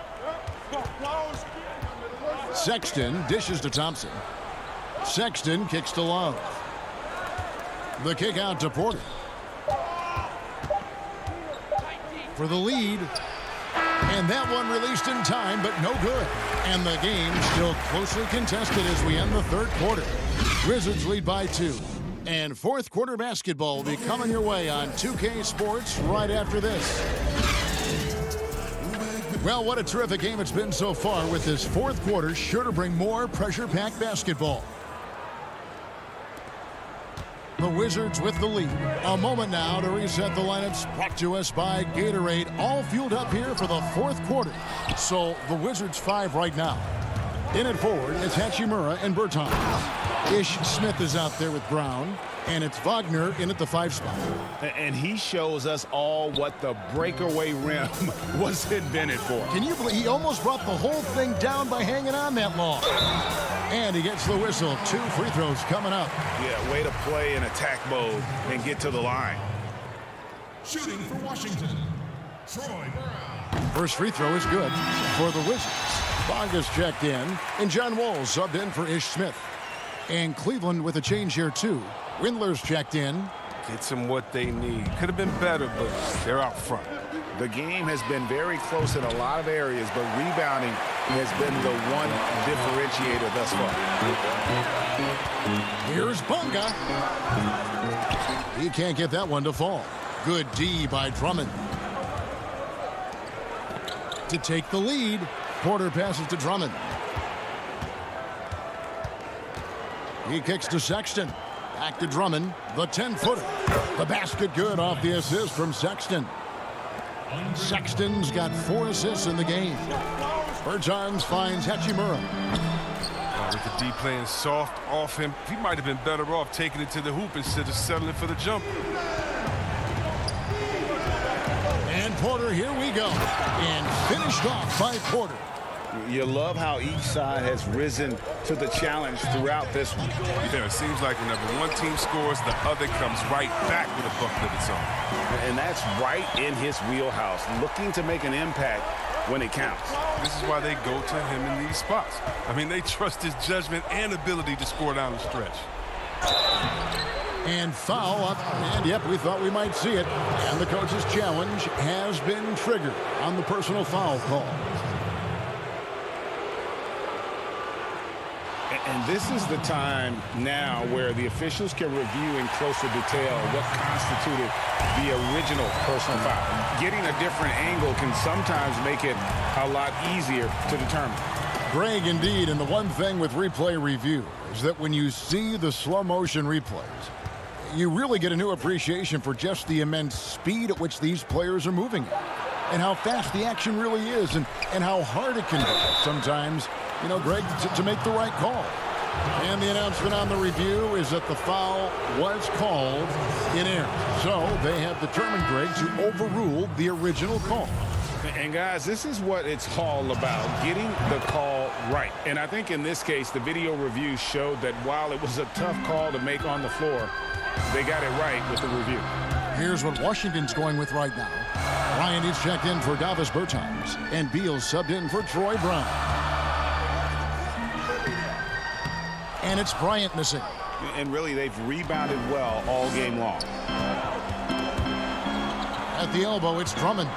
Sexton dishes to Thompson. Sexton kicks to Love. The kick out to Porter. For the lead. And that one released in time, but no good. And the game still closely contested as we end the third quarter. Wizards lead by 2. And fourth quarter basketball will be coming your way on 2K Sports right after this. Well, what a terrific game it's been so far, with this fourth quarter sure to bring more pressure-packed basketball. The Wizards with the lead. A moment now to reset the lineups, brought to us by Gatorade. All fueled up here for the fourth quarter. So the Wizards 5 right now. In at forward, it's Hachimura and Bertans. Ish Smith is out there with Brown. And it's Wagner in at the 5 spot.
And he shows us all what the breakaway rim was invented for.
Can you believe he almost brought the whole thing down by hanging on that long? And he gets the whistle. 2 free throws coming up.
Yeah, way to play in attack mode and get to the line.
Shooting for Washington, Troy Brown.
First free throw is good for the Wizards. Bonga's checked in, and John Wall subbed in for Ish Smith. And Cleveland with a change here, too. Windler's checked in.
Gets them what they need. Could have been better, but they're out front.
The game has been very close in a lot of areas, but rebounding has been the one differentiator thus far.
Here's Bonga. He can't get that one to fall. Good D by Drummond. To take the lead, Porter passes to Drummond. He kicks to Sexton. Back to Drummond, the 10-footer. The basket good off the assist from Sexton. Sexton's got 4 assists in the game. Bertans finds Hachimura.
With the D playing soft off him, he might have been better off taking it to the hoop instead of settling for the jump.
And Porter, here we go. And finished off by Porter.
You love how each side has risen to the challenge throughout this one.
Yeah, it seems like whenever one team scores, the other comes right back with a bucket of its own.
And that's right in his wheelhouse, looking to make an impact when it counts.
This is why they go to him in these spots. I mean, they trust his judgment and ability to score down the stretch.
And foul up, and yep, we thought we might see it. And the coach's challenge has been triggered on the personal foul call.
And this is the time now where the officials can review in closer detail what constituted the original personal foul. Getting a different angle can sometimes make it a lot easier to determine.
Greg, indeed, and the one thing with replay review is that when you see the slow motion replays, you really get a new appreciation for just the immense speed at which these players are moving and how fast the action really is and how hard it can be sometimes, you know, Greg, to make the right call. And the announcement on the review is that the foul was called in error. So they have determined, Greg, to overrule the original call.
And guys, this is what it's all about, getting the call right. And I think in this case, the video review showed that while it was a tough call to make on the floor, they got it right with the review.
Here's what Washington's going with right now. Ryan is checked in for Davis Bertans, and Beal subbed in for Troy Brown. And it's Bryant missing.
And really, they've rebounded well all game long.
At the elbow, it's Drummond.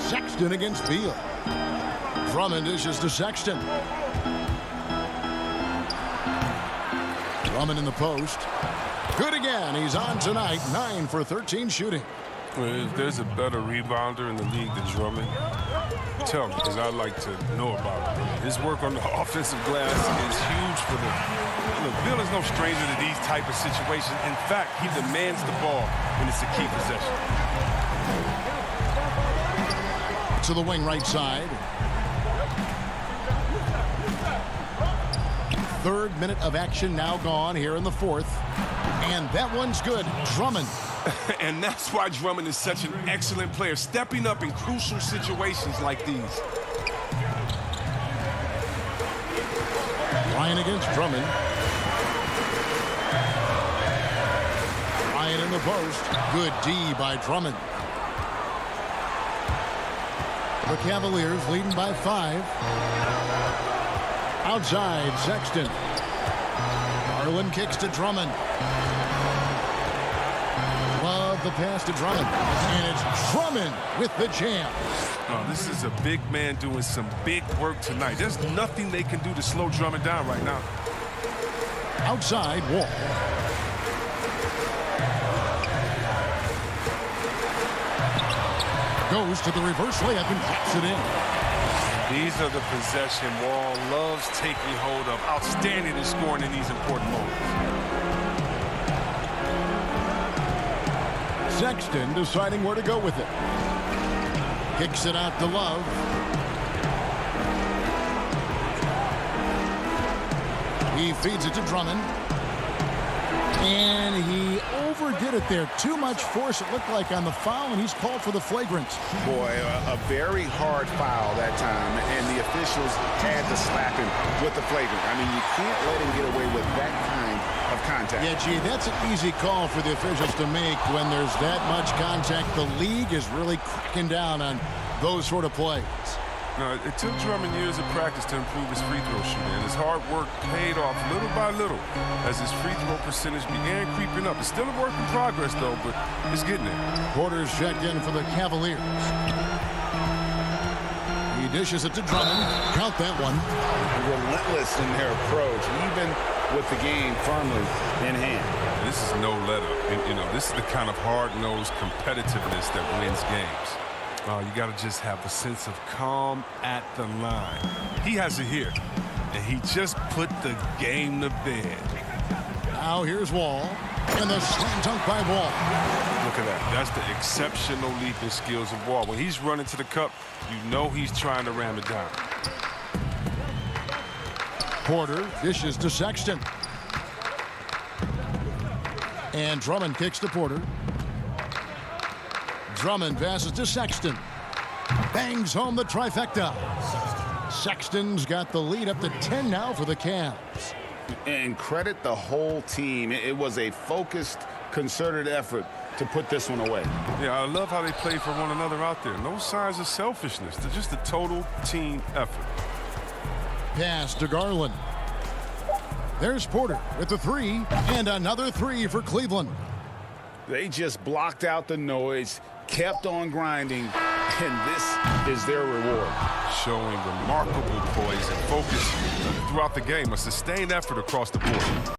Sexton against Beal. Drummond dishes to Sexton. Drummond in the post. Good again. He's on tonight. 9 for 13 shooting.
Well, if there's a better rebounder in the league than Drummond, tell me, because I'd like to know about it. His work on the offensive glass is huge for them. Look, Bill is no stranger to these type of situations. In fact, he demands the ball when it's a key possession.
To the wing right side. Third minute of action now gone here in the fourth. And that one's good. Drummond.
And that's why Drummond is such an excellent player, stepping up in crucial situations like these.
Ryan against Drummond. Ryan in the post. Good D by Drummond. The Cavaliers leading by 5. Outside, Sexton. Garland kicks to Drummond. Love the pass to Drummond. And it's Drummond with the jam.
Oh, this is a big man doing some big work tonight. There's nothing they can do to slow Drummond down right now.
Outside, Wall. Goes to the reverse layup and taps it in.
These are the possession Wall loves taking hold of. Outstanding in scoring in these important moments.
Sexton deciding where to go with it. Kicks it out to Love. He feeds it to Drummond. And he overdid it there. Too much force, it looked like, on the foul, and he's called for the flagrant.
Boy, a very hard foul that time, and the officials had to slap him with the flagrant. I mean, you can't let him get away with that kind of contact.
Yeah, gee, that's an easy call for the officials to make when there's that much contact. The league is really cracking down on those sort of plays.
No, it took Drummond years of practice to improve his free throw shooting, and his hard work paid off little by little as his free throw percentage began creeping up. It's still a work in progress, though, but it's getting there.
Porter's checked in for the Cavaliers. He dishes it to Drummond. Count that one.
Relentless in their approach, even with the game firmly in hand.
This is no let-up. And, you know, this is the kind of hard-nosed competitiveness that wins games. You got to just have a sense of calm at the line. He has it here, and he just put the game to bed.
Now here's Wall, and the slam dunk by Wall.
Look at that. That's the exceptional leaping skills of Wall. When he's running to the cup, you know he's trying to ram it down.
Porter dishes to Sexton. And Drummond kicks to Porter. Drummond passes to Sexton. Bangs home the trifecta. Sexton's got the lead up to 10 now for the Cavs.
And credit the whole team. It was a focused, concerted effort to put this one away.
Yeah, I love how they play for one another out there. No signs of selfishness. They're just a total team effort.
Pass to Garland. There's Porter with the 3, and another 3 for Cleveland.
They just blocked out the noise, kept on grinding, and this is their reward.
Showing remarkable poise and focus throughout the game. A sustained effort across the board.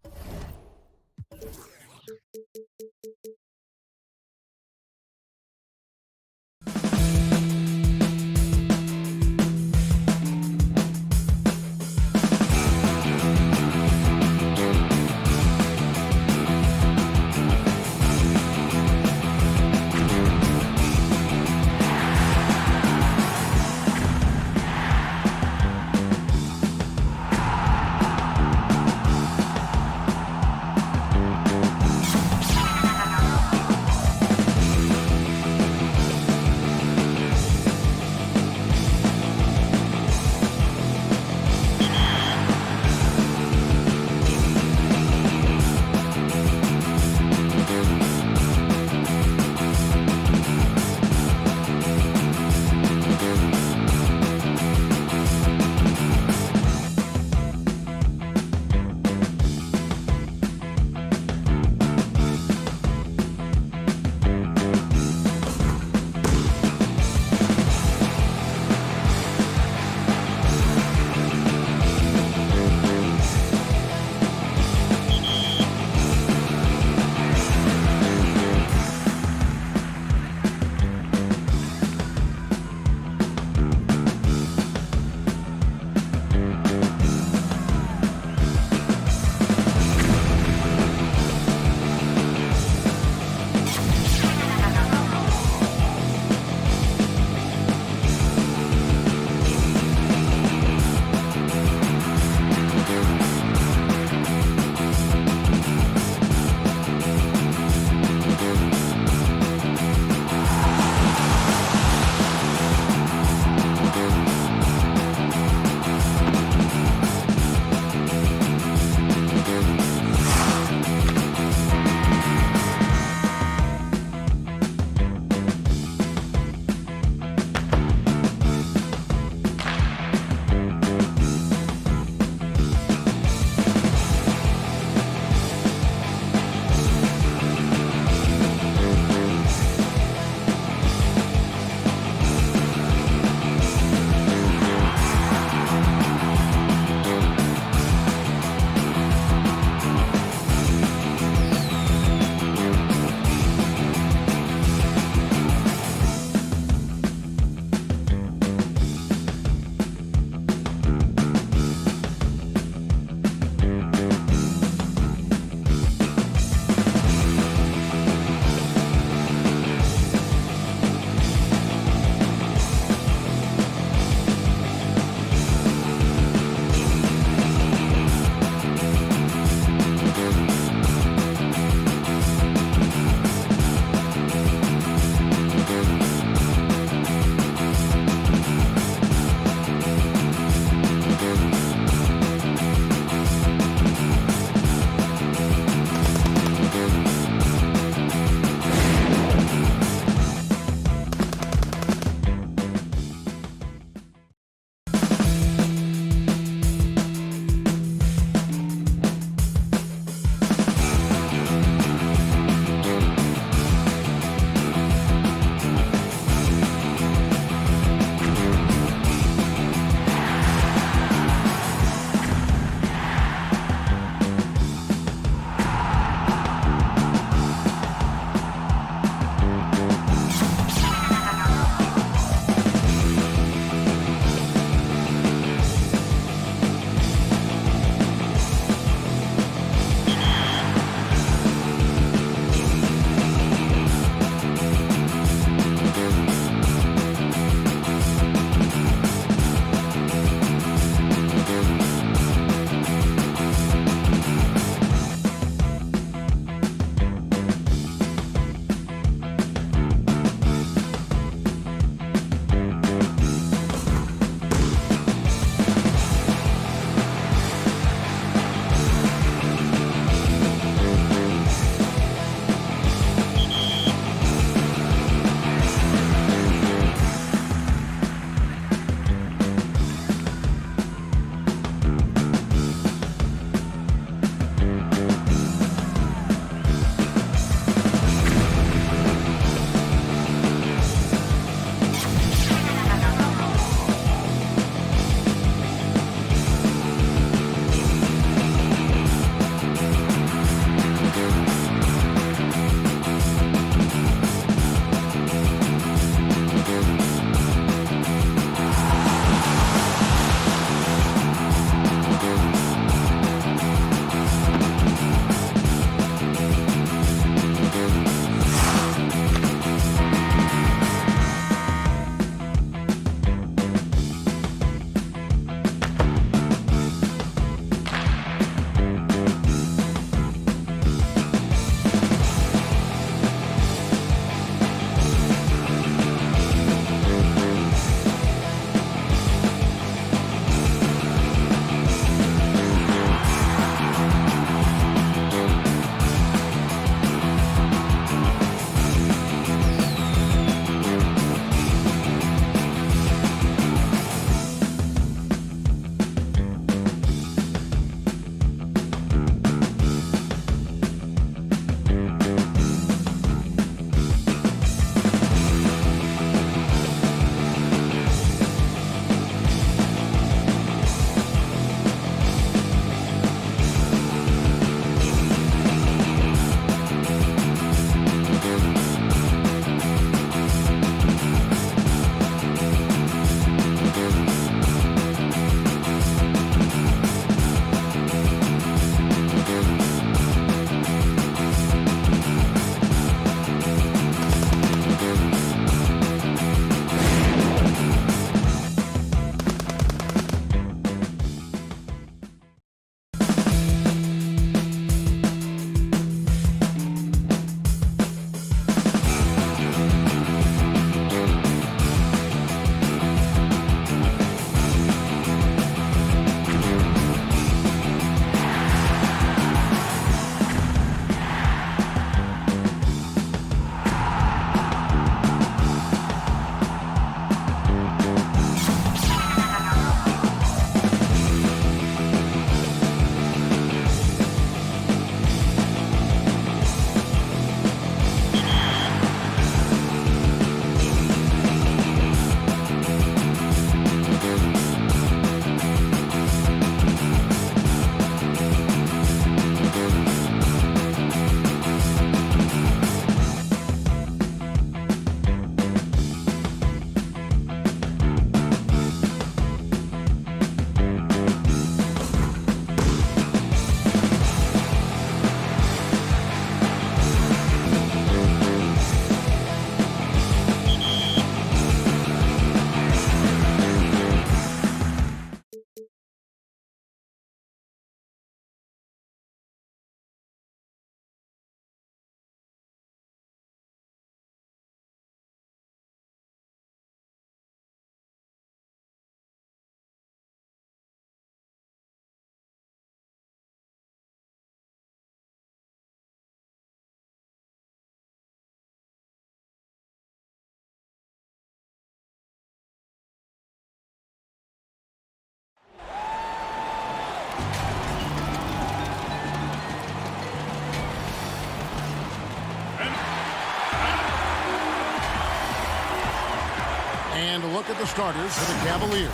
look at the starters for the Cavaliers.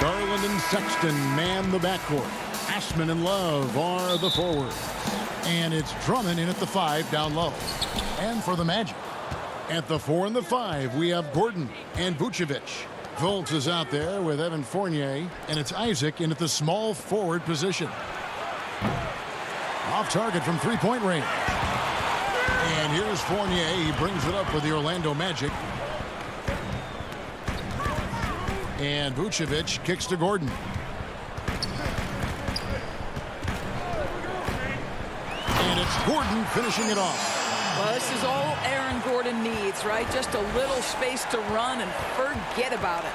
Garland and Sexton man the backcourt. Ashman and Love are the forwards. And it's Drummond in at the 5 down low. And for the Magic, at the 4 and the 5, we have Gordon and Vucevic. Fultz is out there with Evan Fournier, and it's Isaac in at the small forward position. Off target from three-point range. And here's Fournier. He brings it up for the Orlando Magic. And Vucevic kicks to Gordon. And it's Gordon finishing it off.
Well, this is all Aaron Gordon needs, right? Just a little space to run and forget about it.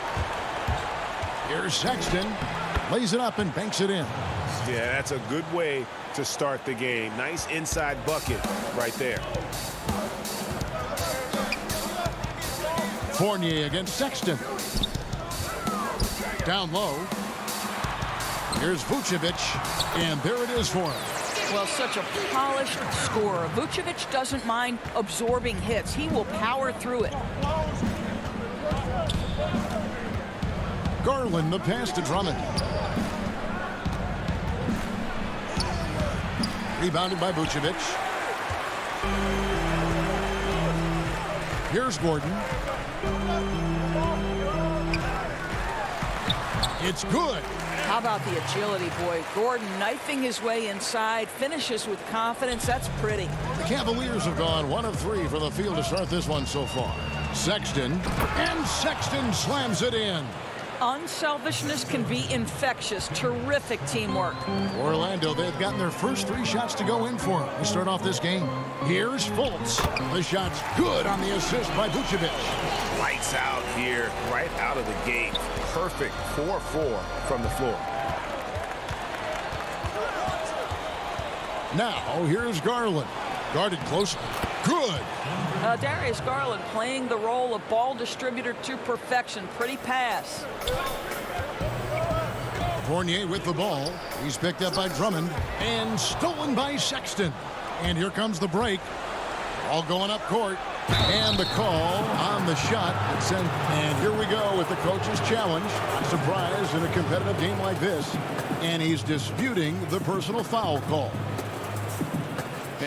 Here's Sexton. Lays it up and banks it in.
Yeah, that's a good way to start the game. Nice inside bucket right there.
Fournier against Sexton. Down low. Here's Vucevic. And there it is for him.
Well, such a polished scorer. Vucevic doesn't mind absorbing hits. He will power through it.
Garland, the pass to Drummond. Rebounded by Vucevic. Here's Gordon. It's good.
How about the agility, boy? Gordon knifing his way inside, finishes with confidence. That's pretty.
The Cavaliers have gone 1 of 3 for the field to start this one so far. Sexton, and Sexton slams it in.
Unselfishness can be infectious. Terrific teamwork.
Orlando, they've gotten their first 3 shots to go in for them to start off this game. Here's Fultz. The shot's good on the assist by Vucevic.
Lights out here, right out of the gate. Perfect 4-4 from the floor.
Now, here's Garland. Guarded closely. Good.
Darius Garland playing the role of ball distributor to perfection. Pretty pass.
Fournier with the ball. He's picked up by Drummond and stolen by Sexton. And here comes the break. All going up court. And the call on the shot. And here we go with the coach's challenge. Surprise in a competitive game like this. And he's disputing the personal foul call.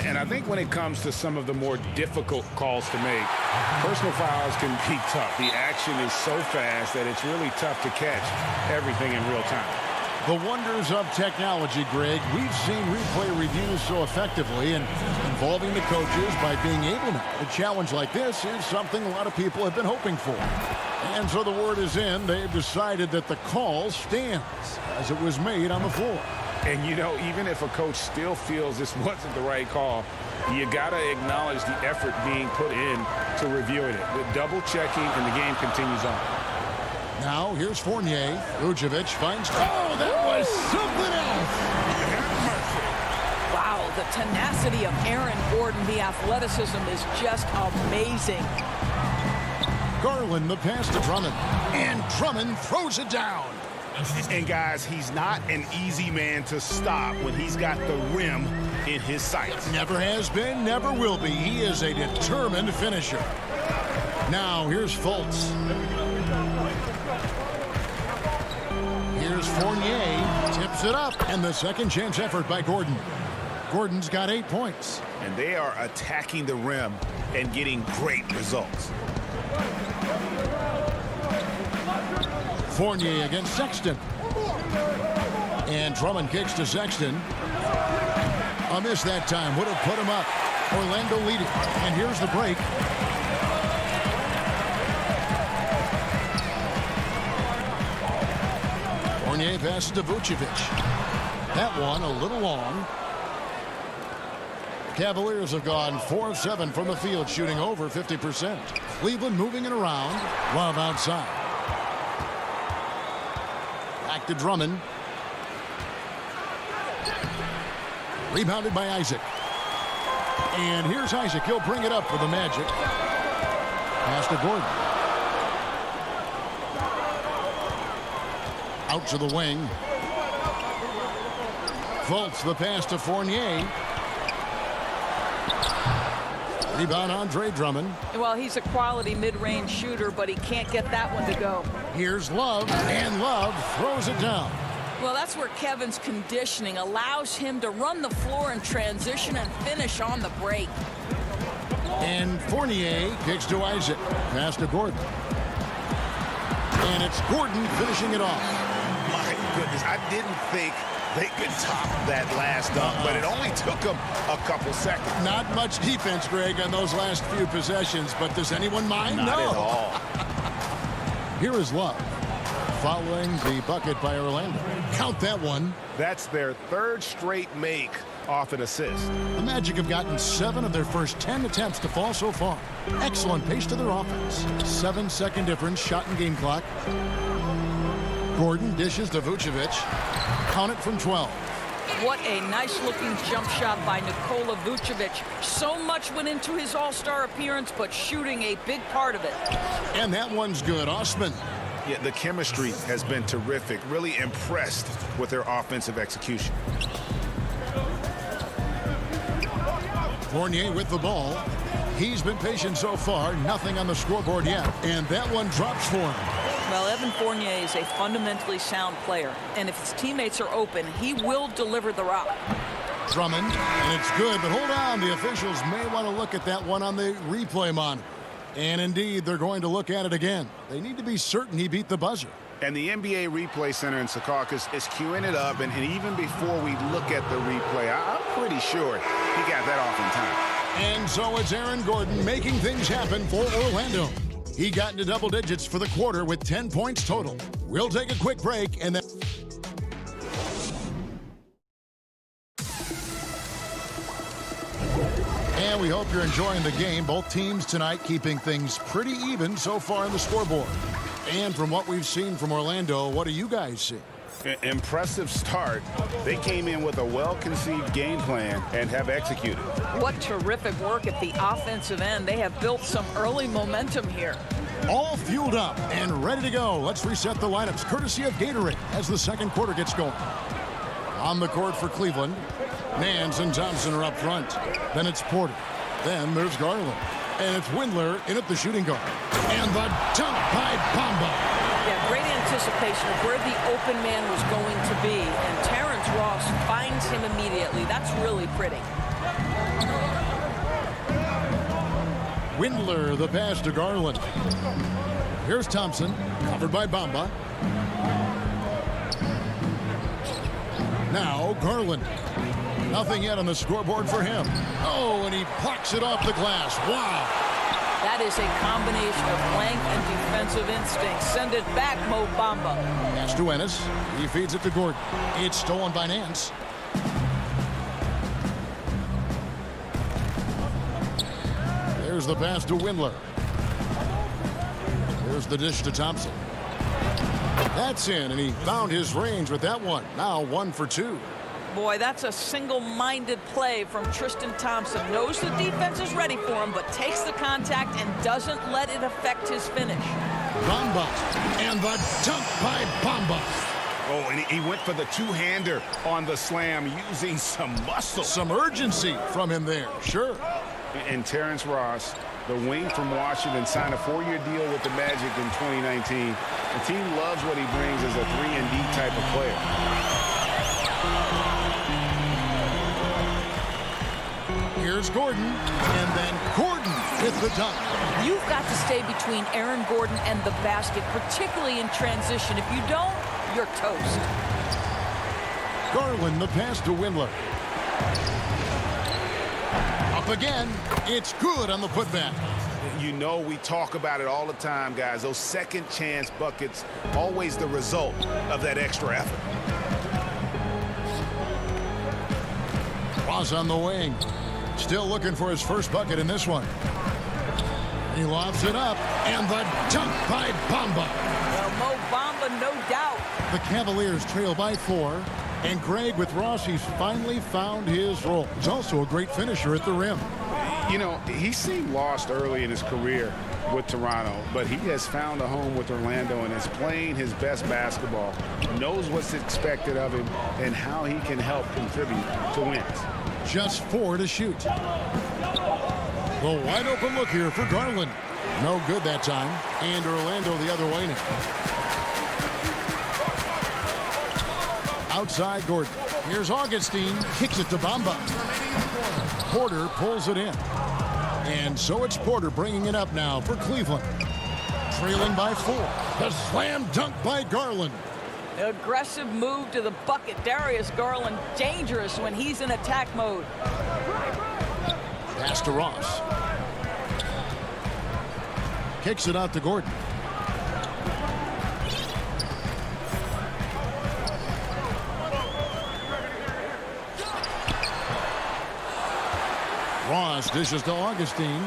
And I think when it comes to some of the more difficult calls to make, personal fouls can be tough. The action is so fast that it's really tough to catch everything in real time.
The wonders of technology, Greg. We've seen replay reviews so effectively, and involving the coaches by being able to. A challenge like this is something a lot of people have been hoping for. And so the word is in. They've decided that the call stands as it was made on the floor.
And, you know, even if a coach still feels this wasn't the right call, you got to acknowledge the effort being put in to reviewing it. The double checking, and the game continues on.
Now, here's Fournier. Vucevic finds... Oh, that was something else!
Wow, the tenacity of Aaron Gordon, the athleticism is just amazing.
Garland, the pass to Drummond. And Drummond throws it down.
And, guys, he's not an easy man to stop when he's got the rim in his sights.
Never has been, never will be. He is a determined finisher. Now, here's Fultz. Here's Fournier. Tips it up. And the second chance effort by Gordon. Gordon's got 8 points.
And they are attacking the rim and getting great results.
Fournier against Sexton. And Drummond kicks to Sexton. A miss that time. Would have put him up. Orlando leading. And here's the break. Fournier passes to Vucevic. That one a little long. Cavaliers have gone 4 of 7 from the field, shooting over 50%. Cleveland moving it around. Love outside. Back to Drummond. Rebounded by Isaac. And here's Isaac. He'll bring it up for the Magic. Pass to Gordon. Out to the wing. Fultz, the pass to Fournier. Rebound, Andre Drummond.
Well, he's a quality mid-range shooter, but he can't get that one to go.
Here's Love, and Love throws it down.
Well, that's where Kevin's conditioning allows him to run the floor in transition and finish on the break.
And Fournier kicks to Isaac. Pass to Gordon. And it's Gordon finishing it off.
My goodness, I didn't think they could top that last dunk, but it only took them a couple seconds.
Not much defense, Greg, on those last few possessions, but does anyone mind?
Not
no.
at all.
Here is Love, following the bucket by Orlando. Count that one.
That's their third straight make off an assist.
The Magic have gotten 7 of their first 10 attempts to fall so far. Excellent pace to their offense. 7-second difference, shot and game clock. Gordon dishes to Vucevic. Count it from 12.
What a nice-looking jump shot by Nikola Vucevic. So much went into his all-star appearance, but shooting a big part of it.
And that one's good. Osman.
Yeah, the chemistry has been terrific. Really impressed with their offensive execution.
Fournier with the ball. He's been patient so far. Nothing on the scoreboard yet. And that one drops for him.
Well, Evan Fournier is a fundamentally sound player. And if his teammates are open, he will deliver the rock.
Drummond, and it's good, but hold on. The officials may want to look at that one on the replay monitor. And indeed, they're going to look at it again. They need to be certain he beat the buzzer.
And the NBA Replay Center in Secaucus is queuing it up. And even before we look at the replay, I'm pretty sure he got that off in time.
And so it's Aaron Gordon making things happen for Orlando. He got into double digits for the quarter with 10 points total. We'll take a quick break and then... And we hope you're enjoying the game. Both teams tonight keeping things pretty even so far in the scoreboard. And from what we've seen from Orlando, what do you guys see?
Impressive start. They came in with a well-conceived game plan and have executed.
What terrific work at the offensive end. They have built some early momentum here.
All fueled up and ready to go. Let's reset the lineups courtesy of Gatorade as the second quarter gets going. On the court for Cleveland, Nance and Thompson are up front. Then it's Porter. Then there's Garland. And it's Windler in at the shooting guard. And the dunk by Bamba.
Yeah, great anticipation of where the open man was going to be. And Terrence Ross finds him immediately. That's really pretty.
Windler, the pass to Garland. Here's Thompson, covered by Bamba. Now Garland. Nothing yet on the scoreboard for him. Oh, and he plucks it off the glass. Wow.
That is a combination of length and defensive instinct. Send it back, Mo Bamba.
Pass to Ennis. He feeds it to Gordon. It's stolen by Nance. There's the pass to Windler. There's the dish to Thompson. That's in, and he found his range with that one. Now 1 for 2.
Boy, that's a single-minded play from Tristan Thompson. Knows the defense is ready for him, but takes the contact and doesn't let it affect his finish.
Bamba, and the dunk by Bamba.
Oh, and he went for the two-hander on the slam using some muscle.
Some urgency from him there, sure.
And Terrence Ross, the wing from Washington, signed a 4-year deal with the Magic in 2019. The team loves what he brings as a 3-and-D type of player.
Here's Gordon, and then Gordon with the dunk.
You've got to stay between Aaron Gordon and the basket, particularly in transition. If you don't, you're toast.
Garland, the pass to Windler. Up again. It's good on the putback.
You know, we talk about it all the time, guys. Those second chance buckets, always the result of that extra effort.
Ross on the wing. Still looking for his first bucket in this one. He lobs it up, and the dunk by Bamba.
Well, Mo Bamba, no doubt.
The Cavaliers trail by 4, and Greg, with Ross, he's finally found his role. He's also a great finisher at the rim.
You know, he seemed lost early in his career with Toronto, but he has found a home with Orlando and is playing his best basketball, knows what's expected of him, and how he can help contribute to wins.
Just 4 to shoot. The wide open look here for Garland. No good that time. And Orlando the other way now. Outside Gordon. Here's Augustine. Kicks it to Bamba. Porter pulls it in. And so it's Porter bringing it up now for Cleveland. Trailing by 4. The slam dunk by Garland.
Aggressive move to the bucket. Darius Garland dangerous when he's in attack mode.
Pass to Ross. Kicks it out to Gordon. Ross dishes to Augustine.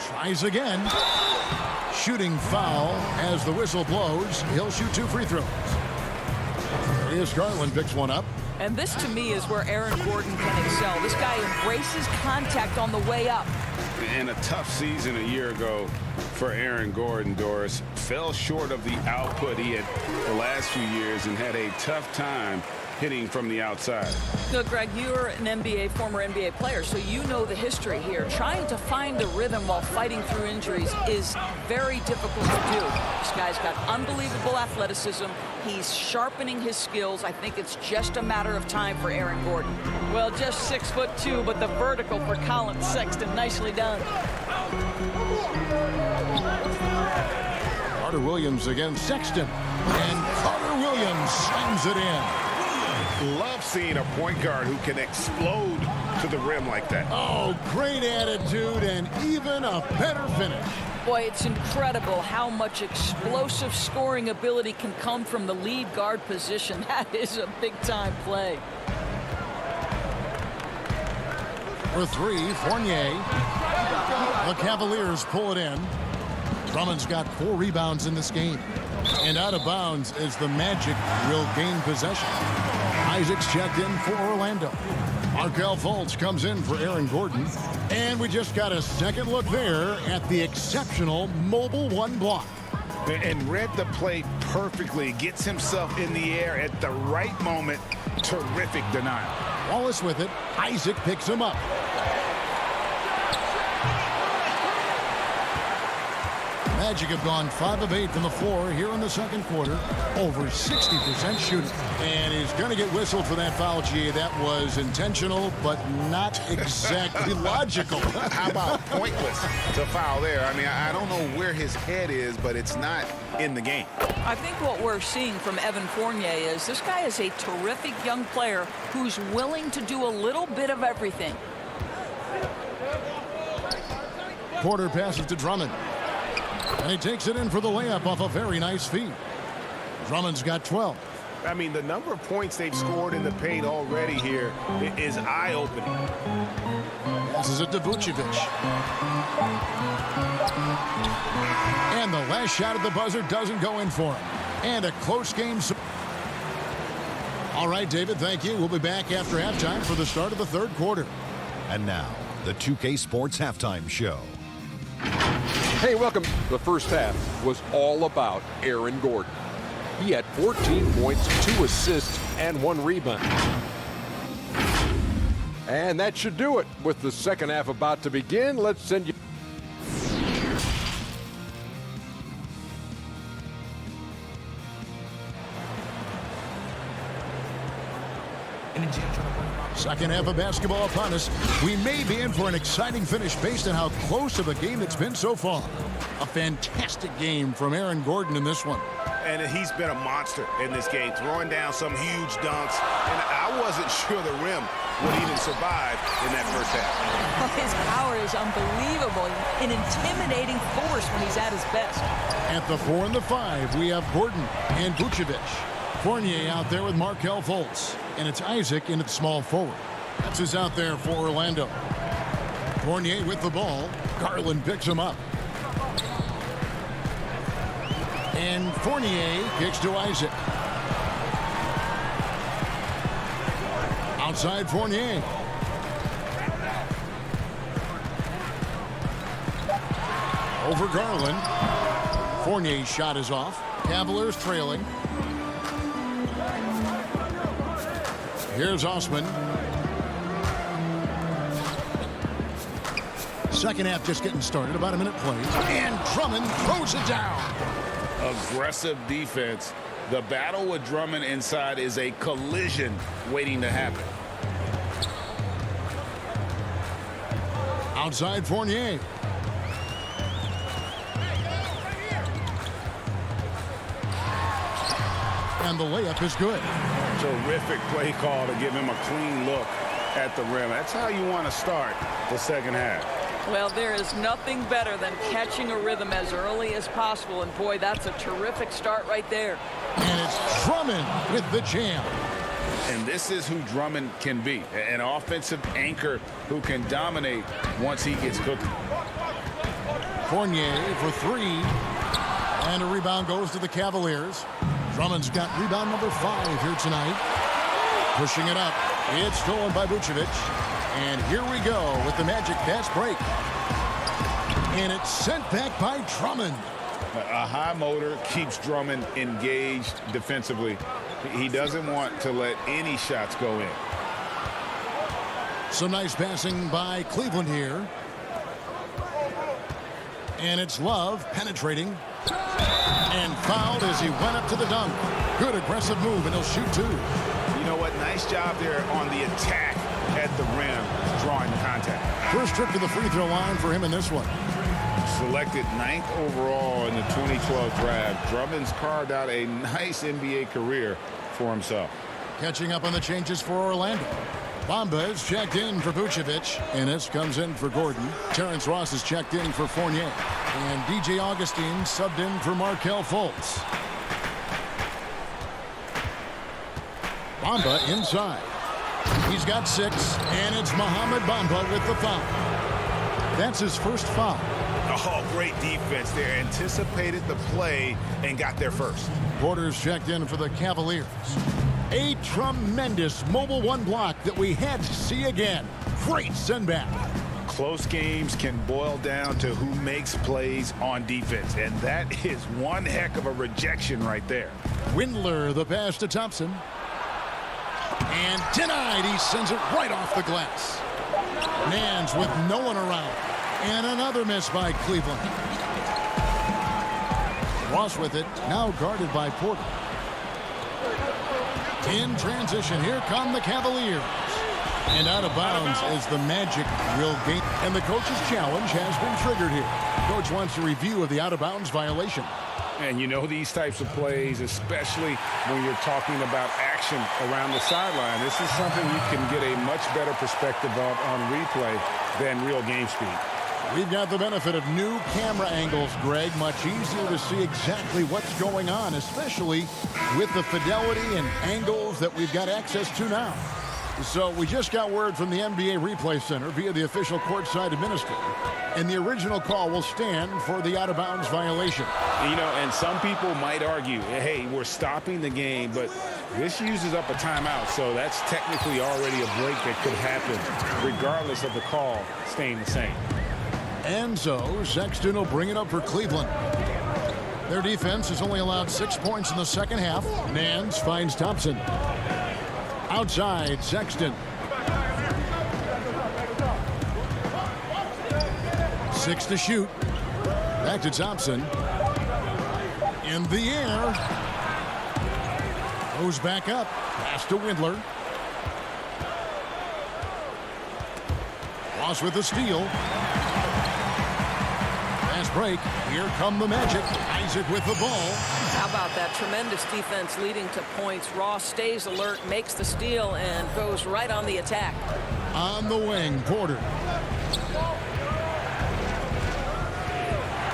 Tries again. Shooting foul as the whistle blows. He'll shoot 2 free throws. Darius Garland picks one up.
And this to me is where Aaron Gordon can excel. This guy embraces contact on the way up.
And a tough season a year ago for Aaron Gordon, Doris. Fell short of the output he had the last few years and had a tough time hitting from the outside.
Look, Greg, you're an former NBA player, so you know the history here. Trying to find the rhythm while fighting through injuries is very difficult to do. This guy's got unbelievable athleticism. He's sharpening his skills. I think it's just a matter of time for Aaron Gordon. Well, just 6'2", but the vertical for Colin Sexton. Nicely done.
Carter Williams against Sexton. And Carter Williams slams it in.
Love seeing a point guard who can explode to the rim like that.
Oh, great attitude and even a better finish.
Boy, it's incredible how much explosive scoring ability can come from the lead guard position. That is a big-time play.
For 3, Fournier. The Cavaliers pull it in. Drummond's got 4 rebounds in this game. And out of bounds as the Magic will gain possession. Isaac's checked in for Orlando. Markelle Fultz comes in for Aaron Gordon. And we just got a second look there at the exceptional mobile 1 block.
And read the play perfectly. Gets himself in the air at the right moment. Terrific denial.
Wallace with it. Isaac picks him up. Magic have gone 5 of 8 from the floor here in the second quarter. Over 60% shooting. And he's going to get whistled for that foul, G. That was intentional, but not exactly logical.
How about pointless to foul there? I mean, I don't know where his head is, but it's not in the game.
I think what we're seeing from Evan Fournier is this guy is a terrific young player who's willing to do a little bit of everything.
Porter passes to Drummond. And he takes it in for the layup off a very nice feed. Drummond's got 12.
I mean, the number of points they've scored in the paint already here is eye-opening.
Passes it to Vucevic. And the last shot at the buzzer doesn't go in for him. And a close game. All right, David, thank you. We'll be back after halftime for the start of the third quarter.
And now, the 2K Sports Halftime Show.
Hey, welcome. The first half was all about Aaron Gordon. He had 14 points, 2 assists, and 1 rebound. And that should do it. With the second half about to begin, let's send you...
Second half of basketball upon us. We may be in for an exciting finish based on how close of a game it's been so far. A fantastic game from Aaron Gordon in this one.
And he's been a monster in this game, throwing down some huge dunks. And I wasn't sure the rim would even survive in that first half.
His power is unbelievable. An intimidating force when he's at his best.
At the 4 and the 5, we have Gordon and Vucevic. Fournier out there with Markelle Fultz. And it's Isaac in at small forward. That's who's out there for Orlando. Fournier with the ball. Garland picks him up. And Fournier kicks to Isaac. Outside Fournier. Over Garland. Fournier's shot is off. Cavaliers trailing. Here's Osman. Second half just getting started. About a minute played. And Drummond throws it down.
Aggressive defense. The battle with Drummond inside is a collision waiting to happen.
Outside Fournier. And the layup is good.
Terrific play call to give him a clean look at the rim. That's how you want to start the second half.
Well, there is nothing better than catching a rhythm as early as possible. And, boy, that's a terrific start right there.
And it's Drummond with the jam.
And this is who Drummond can be, an offensive anchor who can dominate once he gets cooking.
Fournier for three. And a rebound goes to the Cavaliers. Drummond's got rebound number 5 here tonight. Pushing it up. It's stolen by Vucevic. And here we go with the Magic fast break. And it's sent back by Drummond.
A high motor keeps Drummond engaged defensively. He doesn't want to let any shots go in.
Some nice passing by Cleveland here. And it's Love penetrating. And fouled as he went up to the dunk. Good aggressive move, and he'll shoot 2.
You know what? Nice job there on the attack at the rim, drawing contact.
First trip to the free throw line for him in this one.
Selected 9th overall in the 2012 draft, Drummond's carved out a nice NBA career for himself.
Catching up on the changes for Orlando. Bamba is checked in for Vucevic. Ennis comes in for Gordon. Terrence Ross is checked in for Fournier. And DJ Augustine subbed in for Markelle Fultz. Bamba inside. He's got 6, and it's Mohamed Bamba with the foul. That's his first foul.
Oh, great defense there. Anticipated the play and got there first.
Porter's checked in for the Cavaliers. A tremendous mobile 1 block that we had to see again. Great send back.
Close games can boil down to who makes plays on defense, and that is one heck of a rejection right there.
Windler, the pass to Thompson. And denied. He sends it right off the glass. Nance with no one around. And another miss by Cleveland. Ross with it, now guarded by Porter. In transition, here come the Cavaliers. And out of bounds as the Magic will gain. And the coach's challenge has been triggered here. Coach wants a review of the out-of-bounds violation.
And you know these types of plays, especially when you're talking about action around the sideline, this is something you can get a much better perspective of on replay than real game speed.
We've got the benefit of new camera angles, Greg. Much easier to see exactly what's going on, especially with the fidelity and angles that we've got access to now. So we just got word from the NBA Replay Center via the official courtside administrator, and the original call will stand for the out-of-bounds violation.
You know, and some people might argue, hey, we're stopping the game, but this uses up a timeout, so that's technically already a break that could happen, regardless of the call staying the same.
And so Sexton will bring it up for Cleveland. Their defense has only allowed 6 points in the second half. Nance finds Thompson. Outside, Sexton. 6 to shoot. Back to Thompson. In the air. Goes back up. Pass to Windler. Ross with the steal. Fast break. Here come the Magic. Isaac with the ball.
How about that tremendous defense leading to points? Ross stays alert, makes the steal, and goes right on the attack.
On the wing, Porter.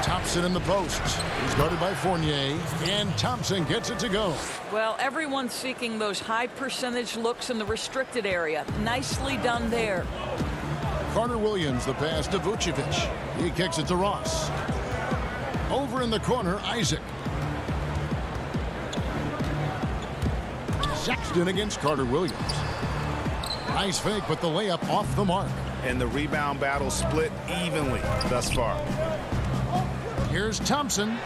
Thompson in the post. He's guarded by Fournier, and Thompson gets it to go.
Well, everyone's seeking those high percentage looks in the restricted area. Nicely done there.
Carter Williams, the pass to Vucevic. He kicks it to Ross. Over in the corner, Isaac. Sexton against Carter Williams. Nice fake, but the layup off the mark.
And the rebound battle split evenly thus far.
Here's Thompson.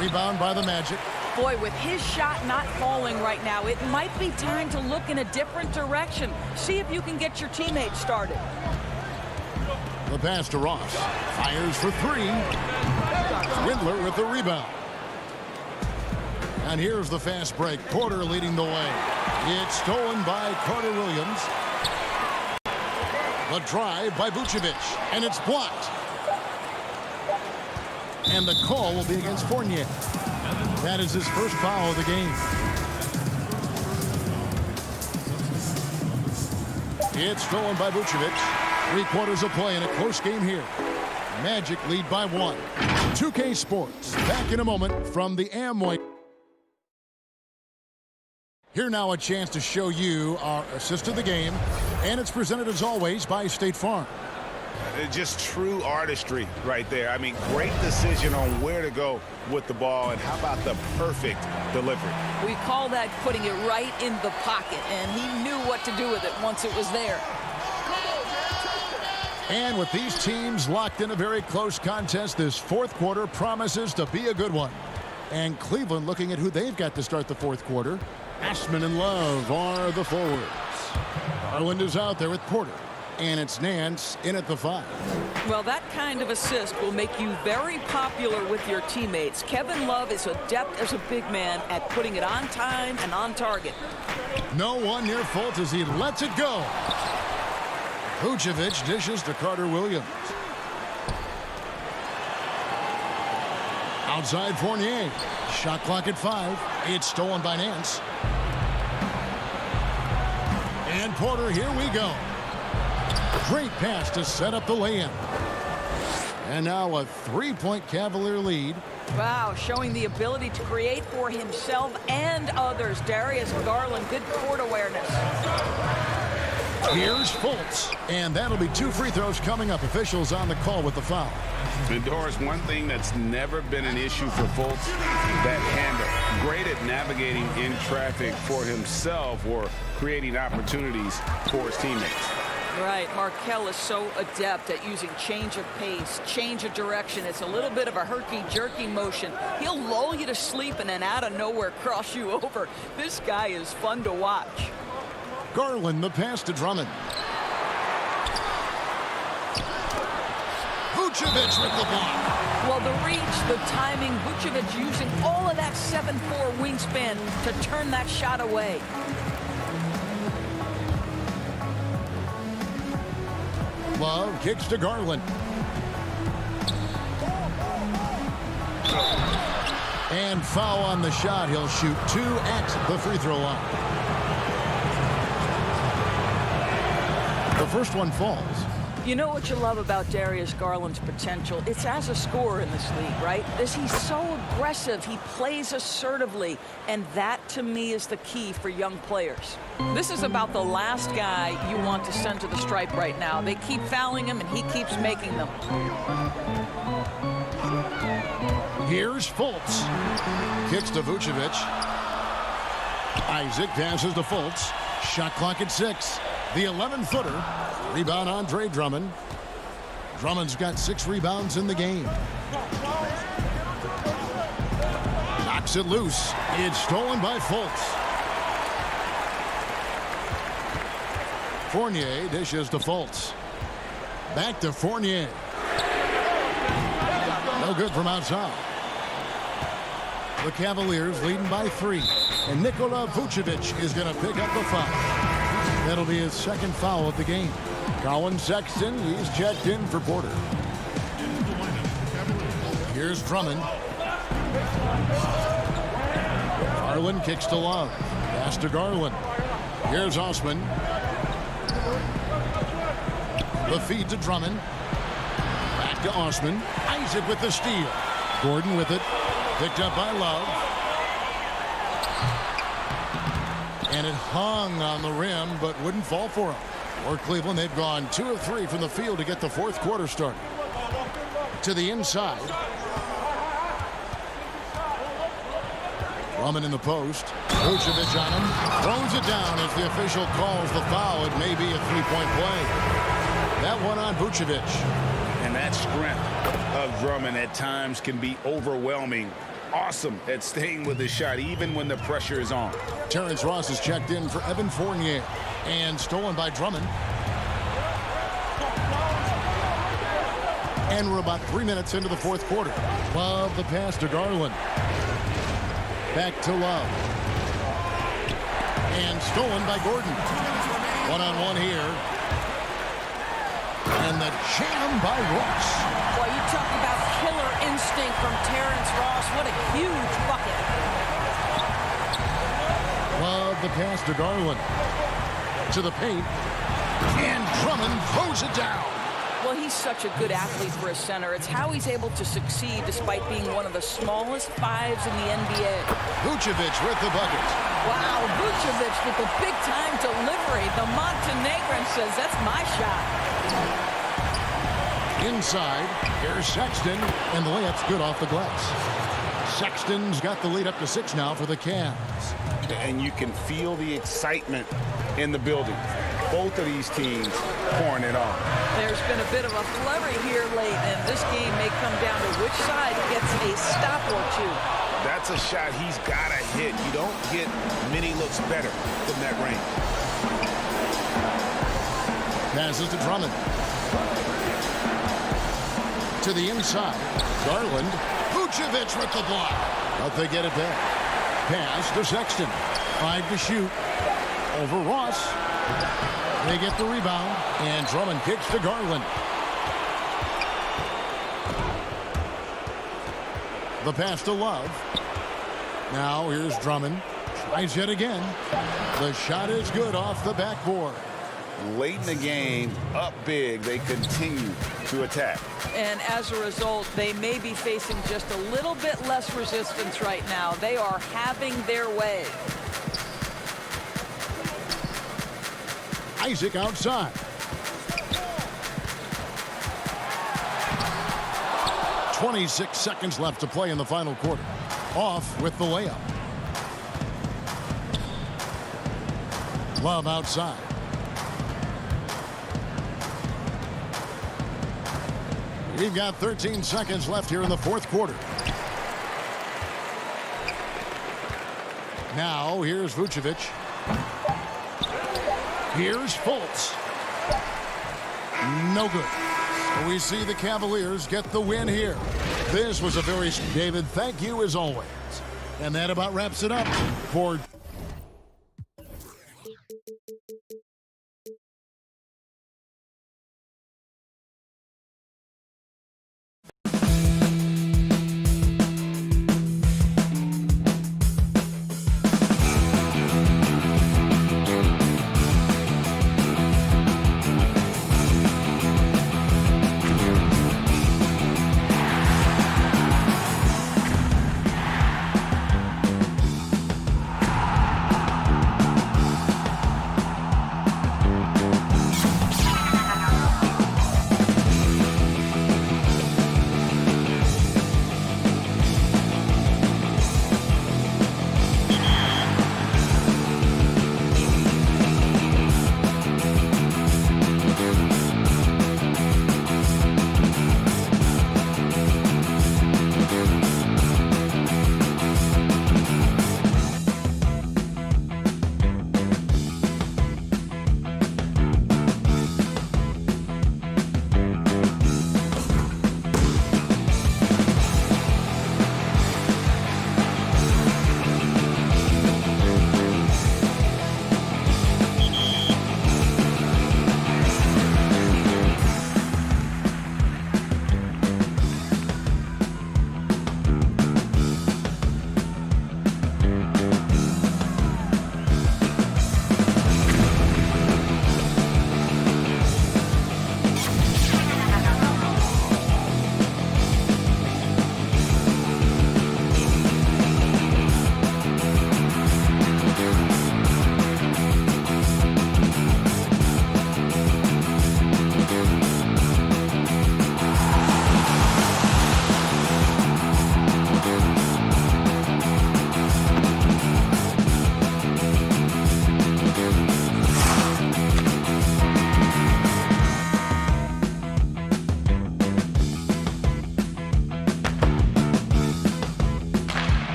Rebound by the Magic.
Boy, with his shot not falling right now, it might be time to look in a different direction. See if you can get your teammates started.
The pass to Ross. Fires for three. Windler with the rebound. And here's the fast break. Porter leading the way. It's stolen by Carter Williams. The drive by Vucevic. And it's blocked. And the call will be against Fournier. That is his first foul of the game. It's stolen by Vucevic. 3/4 of play in a close game here. Magic lead by 1. 2K Sports. Back in a moment from the Amway. Here now a chance to show you our assist of the game. And it's presented as always by State Farm.
Just true artistry right there. I mean, great decision on where to go with the ball, and how about the perfect delivery?
We call that putting it right in the pocket, and he knew what to do with it once it was there.
And with these teams locked in a very close contest, this fourth quarter promises to be a good one. And Cleveland looking at who they've got to start the fourth quarter. Ashman and Love are the forwards. Garland is out there with Porter. And it's Nance in at the 5.
Well, that kind of assist will make you very popular with your teammates. Kevin Love is adept as a big man at putting it on time and on target.
No one near fault as he lets it go. Vucevic dishes to Carter Williams. Outside Fournier. Shot clock at 5. It's stolen by Nance. And Porter, here we go. Great pass to set up the lay-in. And now a 3-point Cavalier lead.
Wow, showing the ability to create for himself and others. Darius Garland, good court awareness.
Here's Fultz. And that'll be 2 free throws coming up. Officials on the call with the foul.
And Doris, one thing that's never been an issue for Fultz, that handle. Great at navigating in traffic for himself or creating opportunities for his teammates.
Right, Markelle is so adept at using change of pace, change of direction. It's a little bit of a herky-jerky motion. He'll lull you to sleep and then out of nowhere cross you over. This guy is fun to watch.
Garland, the pass to Drummond. Vucevic with the block.
Well, the reach, the timing, Vucevic using all of that 7'4" wingspan to turn that shot away.
Love kicks to Garland. And foul on the shot. He'll shoot 2 at the free throw line. The first one falls.
You know what you love about Darius Garland's potential? It's as a scorer in this league, right? He's so aggressive. He plays assertively. And that, to me, is the key for young players. This is about the last guy you want to send to the stripe right now. They keep fouling him, and he keeps making them.
Here's Fultz. Kicks to Vucevic. Isaac passes to Fultz. Shot clock at 6. The 11-footer. Rebound Andre Drummond. Drummond's got 6 rebounds in the game. Knocks it loose. It's stolen by Fultz. Fournier dishes to Fultz. Back to Fournier. No good from outside. The Cavaliers leading by 3. And Nikola Vucevic is going to pick up the foul. That'll be his second foul of the game. Colin Sexton, he's checked in for Porter. Here's Drummond. Garland kicks to Love. Pass to Garland. Here's Osman. The feed to Drummond. Back to Osman. Isaac with the steal. Gordon with it. Picked up by Love. And it hung on the rim, but wouldn't fall for him. For Cleveland, they've gone 2 of 3 from the field to get the fourth quarter started. To the inside. Drummond in the post. Vucevic on him. Throws it down as the official calls the foul. It may be a 3-point play. That one on Vucevic.
And that strength of Drummond at times can be overwhelming. Awesome at staying with his shot, even when the pressure is on.
Terrence Ross is checked in for Evan Fournier. And stolen by Drummond. And we're about 3 minutes into the fourth quarter. Love the pass to Garland. Back to Love. And stolen by Gordon. One-on-one here. And the jam by Ross.
Boy, you talk about killer instinct from Terrence Ross. What a huge bucket.
Love the pass to Garland. To the paint. And Drummond throws it down.
Well, he's such a good athlete for a center. It's how he's able to succeed despite being one of the smallest fives in the NBA.
Vucevic with the bucket.
Wow, Vucevic with the big-time delivery. The Montenegrin says, that's my shot.
Inside, here's Sexton, and the layup's good off the glass. Sexton's got the lead up to 6 now for the Cavs.
And you can feel the excitement in the building. Both of these teams pouring it on.
There's been a bit of a flurry here late, and this game may come down to which side gets a stop or two.
That's a shot he's got to hit. You don't get many looks better from that range.
Passes to Drummond. To the inside. Garland. Vucevic with the block. But they get it back. Pass to Sexton. 5 to shoot. Over Ross. They get the rebound. And Drummond kicks to Garland. The pass to Love. Now here's Drummond. Tries yet again. The shot is good off the backboard.
Late in the game, up big, they continue to attack.
And as a result, they may be facing just a little bit less resistance right now. They are having their way.
Isaac outside. .26 seconds left to play in the final quarter. Off with the layup. Love outside. We've got 13 seconds left here in the fourth quarter. Now, here's Vucevic. Here's Fultz. No good. We see the Cavaliers get the win here. This was a very... David, thank you as always. And that about wraps it up for...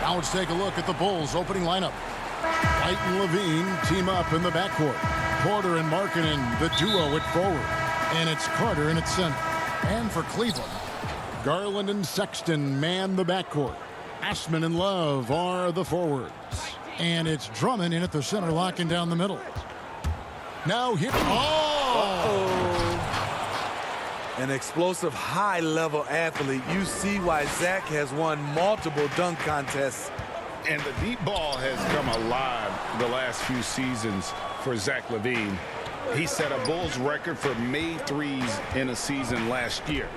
Now let's take a look at the Bulls' opening lineup. White and Levine team up in the backcourt. Porter and Markkanen, the duo at forward. And it's Carter in at center. And for Cleveland, Garland and Sexton man the backcourt. Ashman and Love are the forwards. And it's Drummond in at the center, locking down the middle. Now here.
An explosive, high-level athlete. You see why Zach has won multiple dunk contests.
And the deep ball has come alive the last few seasons for Zach LaVine. He set a Bulls record for made threes in a season last year.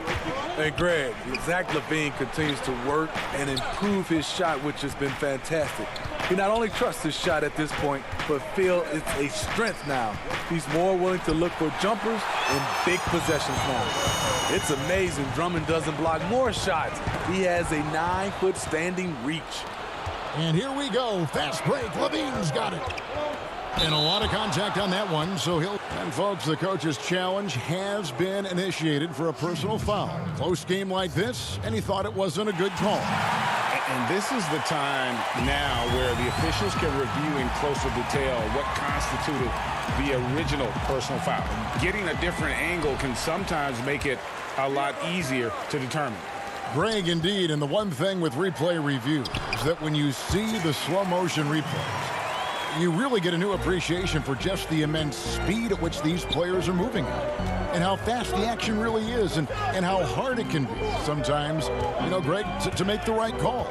Hey, Greg, Zach LaVine continues to work and improve his shot, which has been fantastic. He not only trusts his shot at this point, but feels it's a strength now. He's more willing to look for jumpers and big possessions now. It's amazing Drummond doesn't block more shots. He has a 9-foot standing reach.
And here we go. Fast break. Levine's got it. And a lot of contact on that one, so he'll... And folks, the coach's challenge has been initiated for a personal foul. Close game like this, and he thought it wasn't a good call.
And this is the time now where the officials can review in closer detail what constituted the original personal foul. Getting a different angle can sometimes make it a lot easier to determine.
Greg, indeed, and the one thing with replay review is that when you see the slow motion replays, you really get a new appreciation for just the immense speed at which these players are moving at, and how fast the action really is, and how hard it can be sometimes, you know, Greg, to make the right call.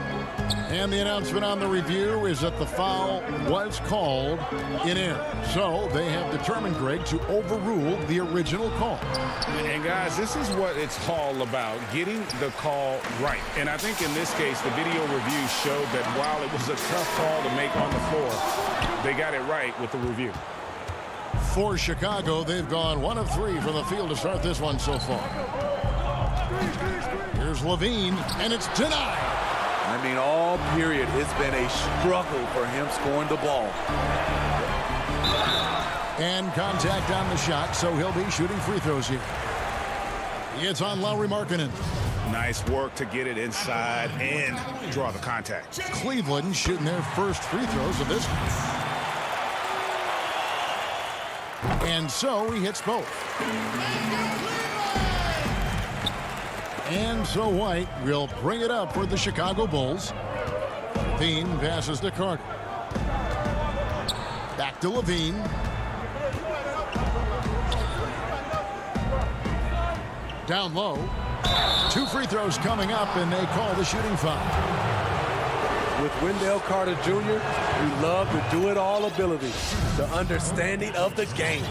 And the announcement on the review is that the foul was called in error. So they have determined, Greg, to overrule the original call.
And guys, this is what it's all about, getting the call right. And I think in this case, the video review showed that while it was a tough call to make on the floor, they got it right with the review.
For Chicago, they've gone 1 of 3 from the field to start this one so far. Here's Levine, and it's denied.
I mean, all period, it's been a struggle for him scoring the ball.
And contact on the shot, so he'll be shooting free throws here. It's on Lauri Markkanen.
Nice work to get it inside and draw the contact.
Cleveland shooting their first free throws of this one. And so he hits both. And so White will bring it up for the Chicago Bulls. Levine passes to Carter. Back to Levine. Down low. 2 free throws coming up, and they call the shooting foul.
With Wendell Carter Jr., we love the do-it-all ability, the understanding of the game.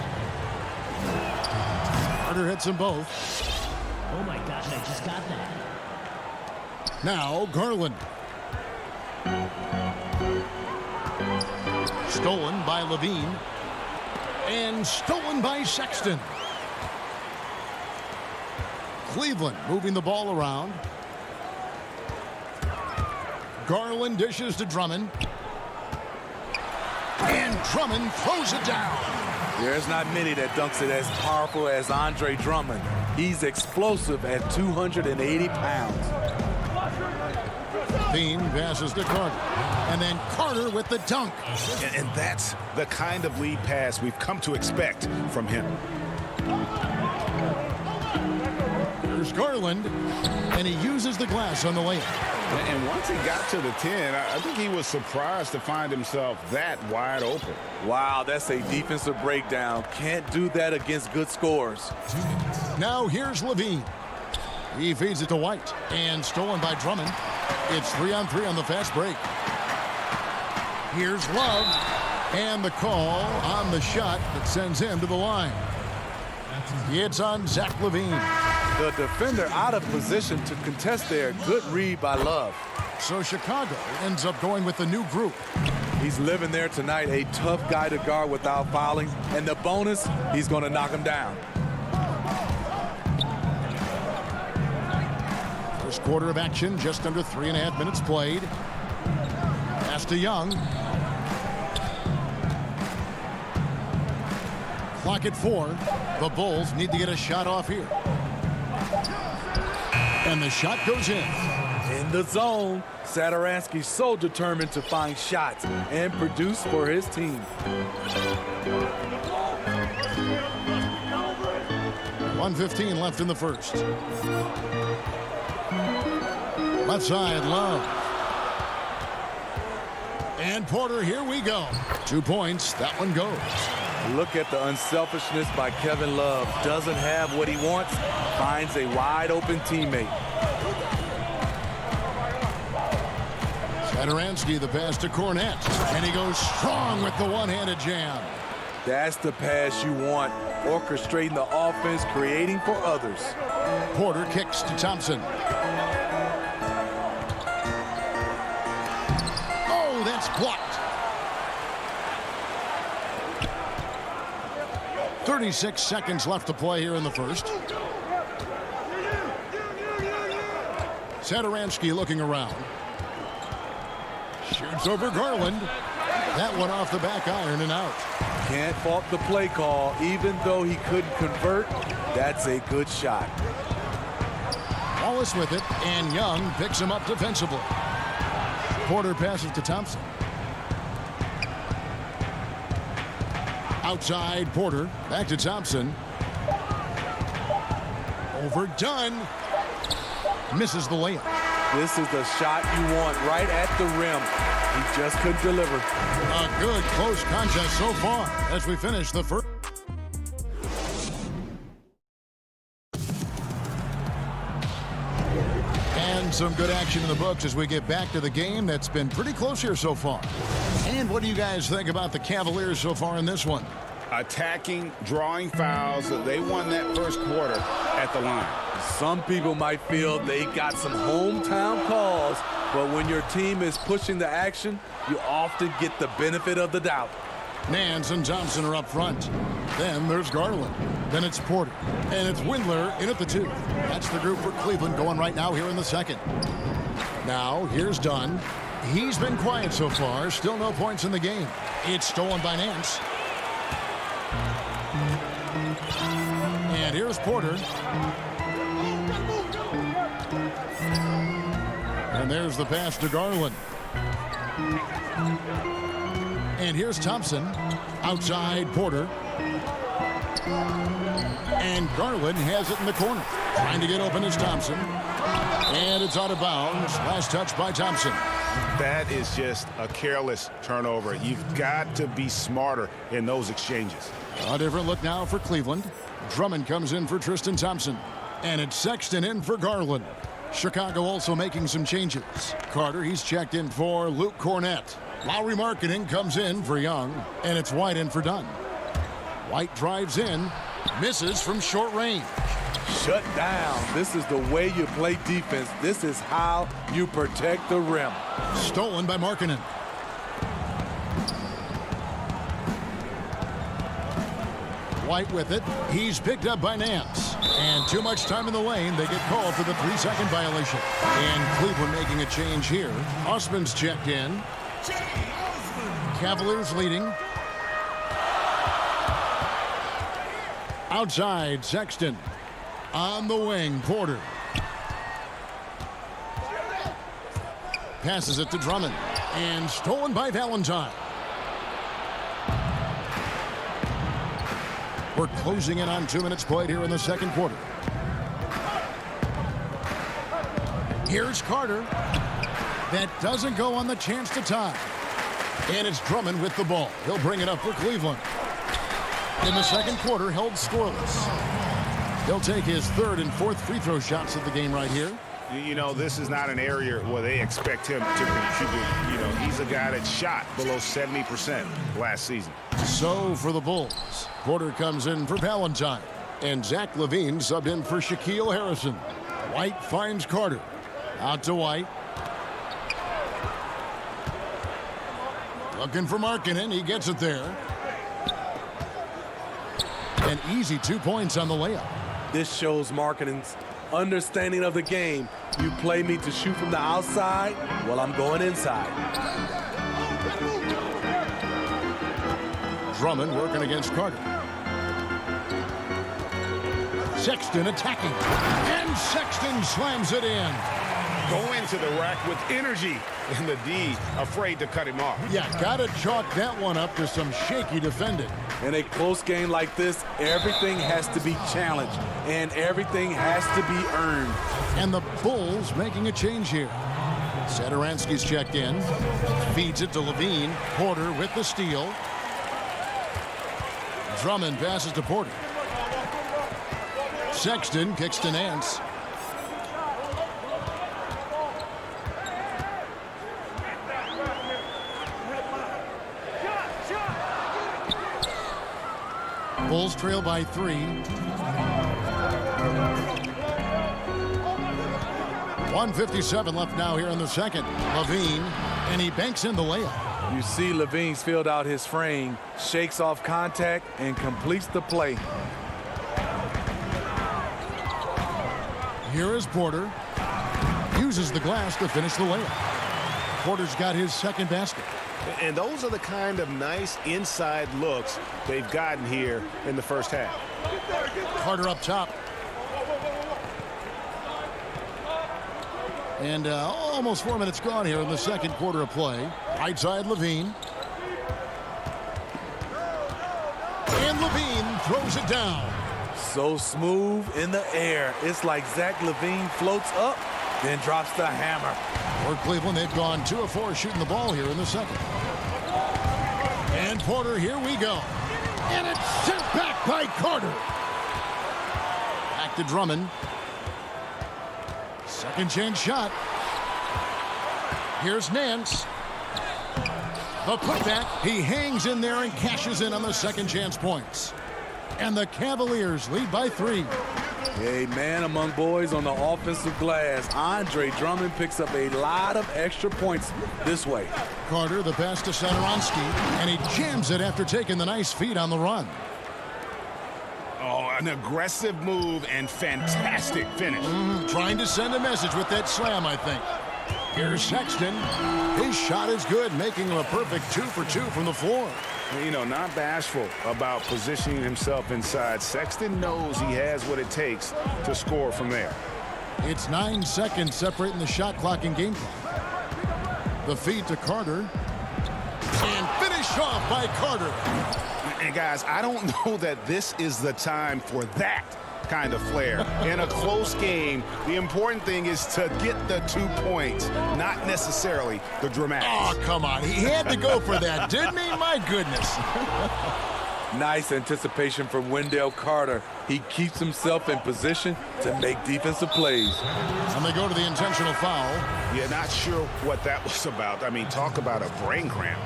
Carter hits them both.
Oh my gosh, I just got that.
Now Garland. Stolen by Levine. And stolen by Sexton. Cleveland moving the ball around. Garland dishes to Drummond. And Drummond throws it down.
There's not many that dunks it as powerful as Andre Drummond. He's explosive at 280 pounds.
Levine passes to Carter. And then Carter with the dunk.
And that's the kind of lead pass we've come to expect from him.
Here's Garland. And he uses the glass on the layup.
And once he got to the 10, I think he was surprised to find himself that wide open.
Wow, that's a defensive breakdown. Can't do that against good scores.
Now here's Levine. He feeds it to White. And stolen by Drummond. It's 3-on-3 on the fast break. Here's Love. And the call on the shot that sends him to the line. It's on Zach LaVine.
The defender out of position to contest there. Good read by Love.
So Chicago ends up going with the new group.
He's living there tonight, a tough guy to guard without fouling. And the bonus, he's going to knock him down.
First quarter of action, just under 3.5 minutes played. Pass to Young. Clock at 4. The Bulls need to get a shot off here. And the shot goes in.
And In the zone, Satoransky's so determined to find shots and produce for his team.
1:15 left in the first. Left side, Love. And Porter, here we go. 2 points, that one goes.
Look at the unselfishness by Kevin Love. Doesn't have what he wants, finds a wide open teammate.
Satoransky, the pass to Cornette. And he goes strong with the one-handed jam.
That's the pass you want. Orchestrating the offense, creating for others.
Porter kicks to Thompson. Oh, that's blocked. 36 seconds left to play here in the first. Satoransky looking around. Shoots over Garland. That one off the back iron and out.
Can't fault the play call. Even though he couldn't convert, that's a good shot.
Wallace with it, and Young picks him up defensively. Porter passes to Thompson. Outside Porter, back to Thompson. Overdone. Misses the layup.
This is the shot you want right at the rim. He just couldn't deliver.
A good close contest so far as we finish the first. And some good action in the books as we get back to the game that's been pretty close here so far. And what do you guys think about the Cavaliers so far in this one?
Attacking, drawing fouls. They won that first quarter at the line.
Some people might feel they got some hometown calls, but when your team is pushing the action, you often get the benefit of the doubt.
Nance and Thompson are up front. Then there's Garland. Then it's Porter. And it's Windler in at the 2. That's the group for Cleveland going right now here in the second. Now, here's Dunn. He's been quiet so far. Still no points in the game. It's stolen by Nance. And here's Porter. And there's the pass to Garland. And here's Thompson. Outside Porter. And Garland has it in the corner. Trying to get open is Thompson. And it's out of bounds. Last touch by Thompson.
That is just a careless turnover. You've got to be smarter in those exchanges.
A different look now for Cleveland. Drummond comes in for Tristan Thompson. And it's Sexton in for Garland. Chicago also making some changes. Carter, he's checked in for Luke Cornette. Lowry Marketing comes in for Young. And it's White in for Dunn. White drives in. Misses from short range.
Shut down. This is the way you play defense. This is how you protect the rim.
Stolen by Markkanen. White with it. He's picked up by Nance. And too much time in the lane. They get called for the 3-second violation. And Cleveland making a change here. Osman's checked in. Cavaliers leading. Outside, Sexton. On the wing, Porter. Passes it to Drummond. And stolen by Valentine. We're closing in on 2 minutes played here in the second quarter. Here's Carter. That doesn't go on the chance to tie. And it's Drummond with the ball. He'll bring it up for Cleveland. In the second quarter, held scoreless. He'll take his 3rd and 4th free throw shots of the game right here.
You know, this is not an area where they expect him to contribute. You know, he's a guy that shot below 70% last season.
So for the Bulls, Porter comes in for Valentine. And Zach LaVine subbed in for Shaquille Harrison. White finds Carter. Out to White. Looking for Markkanen. He gets it there. An easy 2 points on the layup.
This shows Markkanen's understanding of the game. You play me to shoot from the outside, well, I'm going inside.
Drummond working against Carter. Sexton attacking. And Sexton slams it in.
go into the rack with energy, and the D afraid to cut him off.
Yeah, got to chalk that one up to some shaky defending.
In a close game like this, everything has to be challenged, and everything has to be earned.
And the Bulls making a change here. Satoransky's checked in. Feeds it to Levine. Porter with the steal. Drummond passes to Porter. Sexton kicks to Nance. Bulls trail by 3. 1:57 left now here in the second. Levine, and he banks in the layup.
You see Levine's filled out his frame, shakes off contact, and completes the play.
Here is Porter. Uses the glass to finish the layup. Porter's got his second basket.
And those are the kind of nice inside looks they've gotten here in the first half.
Carter up top. And almost 4 minutes gone here in the second quarter of play. Right side Levine. And Levine throws it down.
So smooth in the air. It's like Zach Levine floats up, then drops the hammer.
For Cleveland, they've gone 2 of 4 shooting the ball here in the second. And Porter, here we go. And it's sent back by Carter. Back to Drummond. Second chance shot. Here's Nance. The putback. He hangs in there and cashes in on the second chance points. And the Cavaliers lead by 3.
A man among boys on the offensive glass. Andre Drummond picks up a lot of extra points this way.
Carter, the pass to Satoransky, and he jams it after taking the nice feed on the run.
Oh, an aggressive move and fantastic finish.
Trying to send a message with that slam, I think. Here's Sexton. His shot is good, making him a perfect 2 for 2 from the floor.
You know, not bashful about positioning himself inside. Sexton knows he has what it takes to score from there.
It's 9 seconds separating the shot clock and game clock. The feed to Carter. And finished off by Carter.
And guys, I don't know that this is the time for that kind of flair. In a close game, the important thing is to get the 2 points, not necessarily the dramatics.
Oh, come on. He had to go for that, didn't he? My goodness.
Nice anticipation from Wendell Carter. He keeps himself in position to make defensive plays.
And they go to the intentional foul.
Yeah, not sure what that was about. I mean, talk about a brain cramp.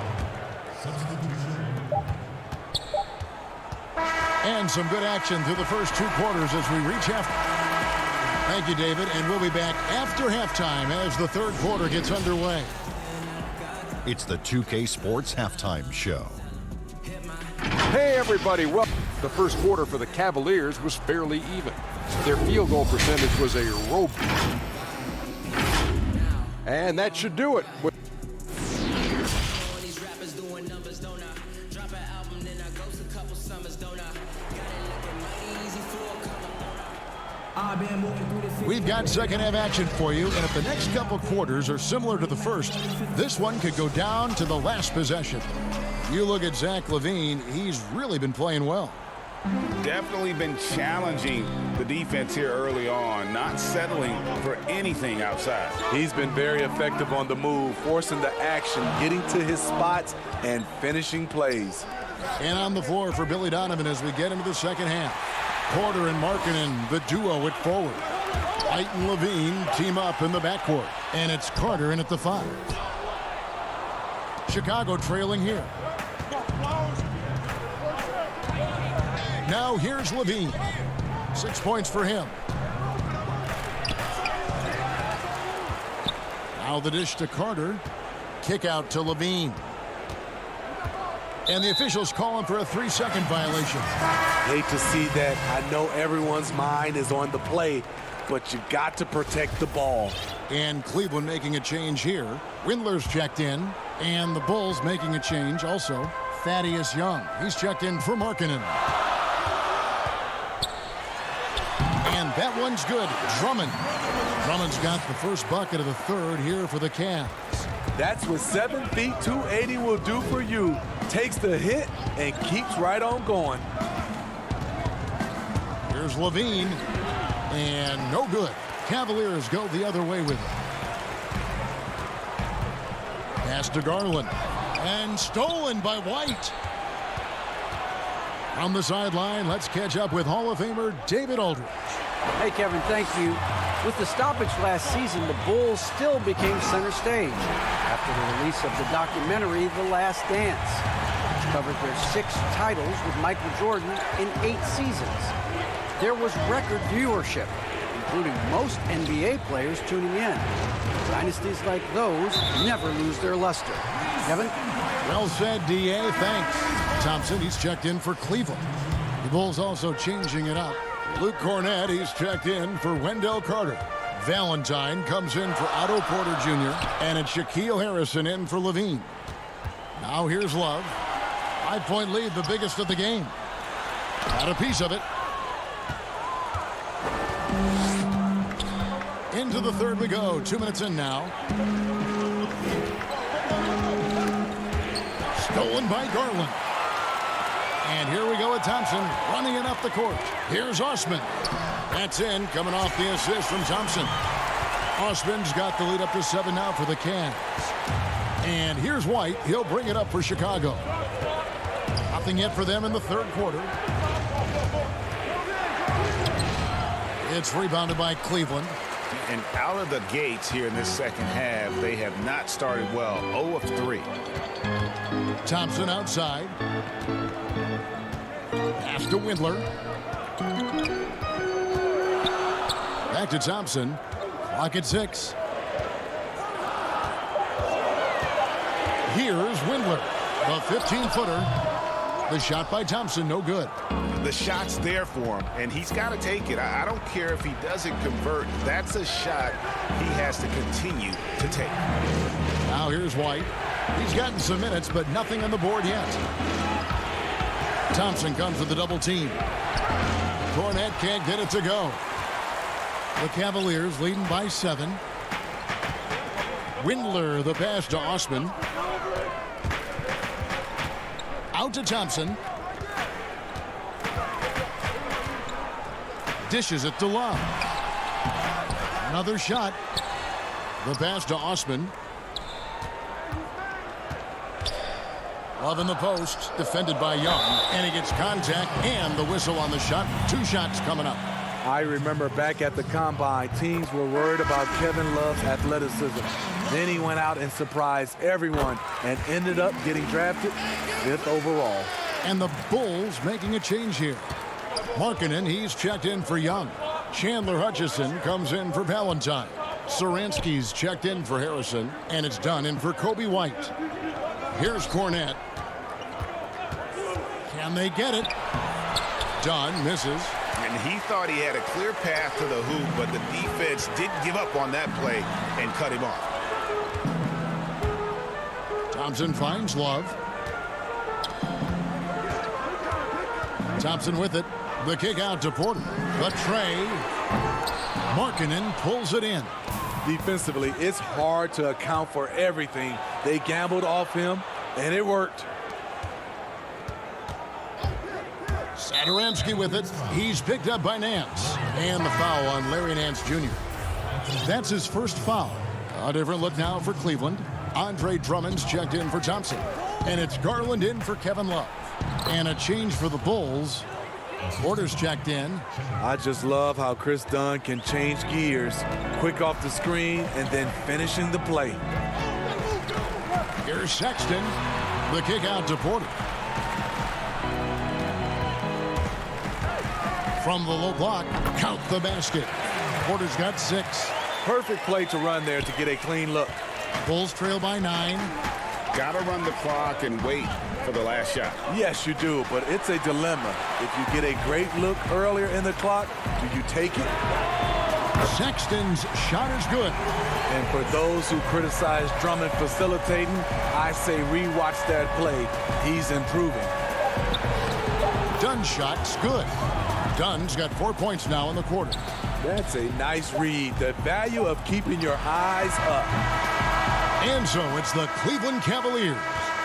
And some good action through the first 2 quarters as we reach half. Thank you, David. And we'll be back after halftime as the third quarter gets underway.
It's the 2K Sports Halftime Show.
Hey, everybody. Well, the first quarter for the Cavaliers was fairly even. Their field goal percentage was a rope. And that should do it.
We've got second half action for you, and if the next couple quarters are similar to the first, this one could go down to the last possession. You look at Zach Levine, he's really been playing well.
Definitely been challenging the defense here early on, not settling for anything outside.
He's been very effective on the move, forcing the action, getting to his spots, and finishing plays.
And on the floor for Billy Donovan as we get into the second half. Porter and Markkanen, the duo at forward. White and Levine team up in the backcourt. And it's Carter in at the 5. Chicago trailing here. Now here's Levine. 6 points for him. Now the dish to Carter. Kick out to Levine. And the officials calling for a 3-second violation.
Hate to see that. I know everyone's mind is on the play, but you got to protect the ball.
And Cleveland making a change here. Windler's checked in, and the Bulls making a change also. Thaddeus Young, he's checked in for Markkanen. And that one's good. Drummond. Drummond's got the first bucket of the third here for the Cavs.
That's what 7 feet 280 will do for you. Takes the hit and keeps right on going.
Here's Levine, and no good. Cavaliers go the other way with it. Pass to Garland, and stolen by White. On the sideline, let's catch up with Hall of Famer David Aldridge.
Hey, Kevin, thank you. With the stoppage last season, the Bulls still became center stage after the release of the documentary The Last Dance, which covered their 6 titles with Michael Jordan in 8 seasons. There was record viewership, including most NBA players tuning in. Dynasties like those never lose their luster. Kevin?
Well said, D.A. Thanks. Thompson, he's checked in for Cleveland. The Bulls also changing it up. Luke Cornett, he's checked in for Wendell Carter. Valentine comes in for Otto Porter Jr. And it's Shaquille Harrison in for Levine. Now here's Love. 5-point lead, the biggest of the game. Got a piece of it. Into the third we go. 2 minutes in now. Stolen by Garland. And here we go with Thompson running it up the court. Here's Osman. That's in, coming off the assist from Thompson. Osman's got the lead up to 7 now for the Cavs. And here's White. He'll bring it up for Chicago. Nothing yet for them in the third quarter. It's rebounded by Cleveland.
And out of the gates here in this second half, they have not started well. 0 of 3.
Thompson outside. Pass to Windler. Back to Thompson. Clock at 6. Here's Windler. The 15-footer. The shot by Thompson, no good.
The shot's there for him, and he's got to take it. I don't care if he doesn't convert. That's a shot he has to continue to take.
Now here's White. He's gotten some minutes, but nothing on the board yet. Thompson comes with the double team. Cornett can't get it to go. The Cavaliers leading by 7. Windler, the pass to Osman. Out to Thompson. Dishes it to Love. Another shot. The pass to Osman. Love in the post, defended by Young, and he gets contact and the whistle on the shot. 2 shots coming up.
I remember back at the Combine, teams were worried about Kevin Love's athleticism. Then he went out and surprised everyone and ended up getting drafted 5th overall.
And the Bulls making a change here. Markkanen, he's checked in for Young. Chandler Hutchison comes in for Valentine. Saransky's checked in for Harrison, and it's done in for Kobe White. Here's Cornett. Can they get it? Dunn misses.
And he thought he had a clear path to the hoop, but the defense didn't give up on that play and cut him off.
Thompson finds Love. Thompson with it. The kick out to Porter. The tray. Markkanen pulls it in.
Defensively, it's hard to account for everything. They gambled off him, and it worked.
Satoransky with it. He's picked up by Nance. And the foul on Larry Nance Jr. That's his first foul. A different look now for Cleveland. Andre Drummond's checked in for Thompson. And it's Garland in for Kevin Love. And a change for the Bulls. Porter's checked in.
I just love how Chris Dunn can change gears. Quick off the screen and then finishing the play.
Here's Sexton. The kick out to Porter. From the low block, count the basket. Porter's got 6.
Perfect play to run there to get a clean look.
Bulls trail by 9.
Got to run the clock and wait for the last shot.
Yes, you do, but it's a dilemma. If you get a great look earlier in the clock, do you take it?
Sexton's shot is good.
And for those who criticize Drummond facilitating, I say rewatch that play. He's improving.
Dunn's shot's good. Dunn's got 4 points now in the quarter.
That's a nice read. The value of keeping your eyes up.
And so it's the Cleveland Cavaliers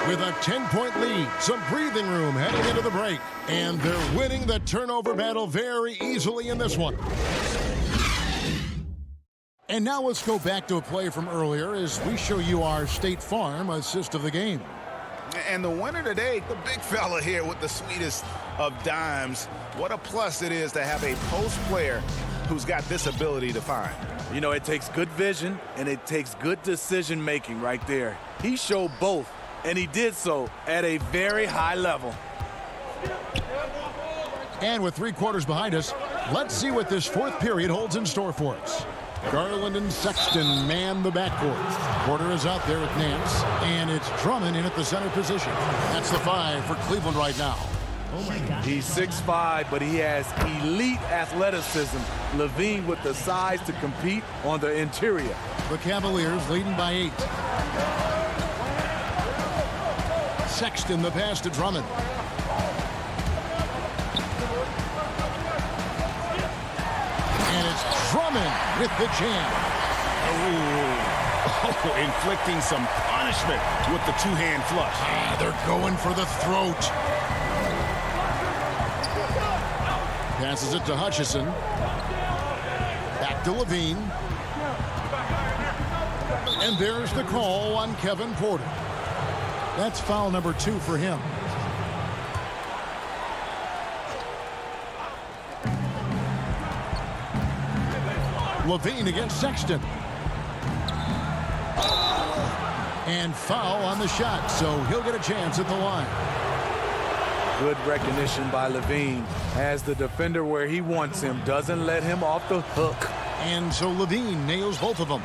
with a 10-point lead. Some breathing room heading into the break. And they're winning the turnover battle very easily in this one. And now let's go back to a play from earlier as we show you our State Farm assist of the game.
And the winner today, the big fella here with the sweetest of dimes. What a plus it is to have a post player who's got this ability to find.
You know, it takes good vision and it takes good decision making right there. He showed both, and he did so at a very high level.
And with 3 quarters behind us, let's see what this fourth period holds in store for us. Garland and Sexton man the backcourt. Porter is out there at Nance, and it's Drummond in at the center position. That's the 5 for Cleveland right now.
Oh my God.
He's 6'5", but he has elite athleticism. Levine with the size to compete on the interior.
The Cavaliers leading by 8. Sexton the pass to Drummond. And it's Drummond with the jam.
Oh, inflicting some punishment with the two-hand flush.
They're going for the throat. Passes it to Hutchison. Back to Levine. And there's the call on Kevin Porter. That's foul number 2 for him. Levine against Sexton. And foul on the shot, so he'll get a chance at the line.
Good recognition by Levine. Has the defender where he wants him. Doesn't let him off the hook.
And so Levine nails both of them.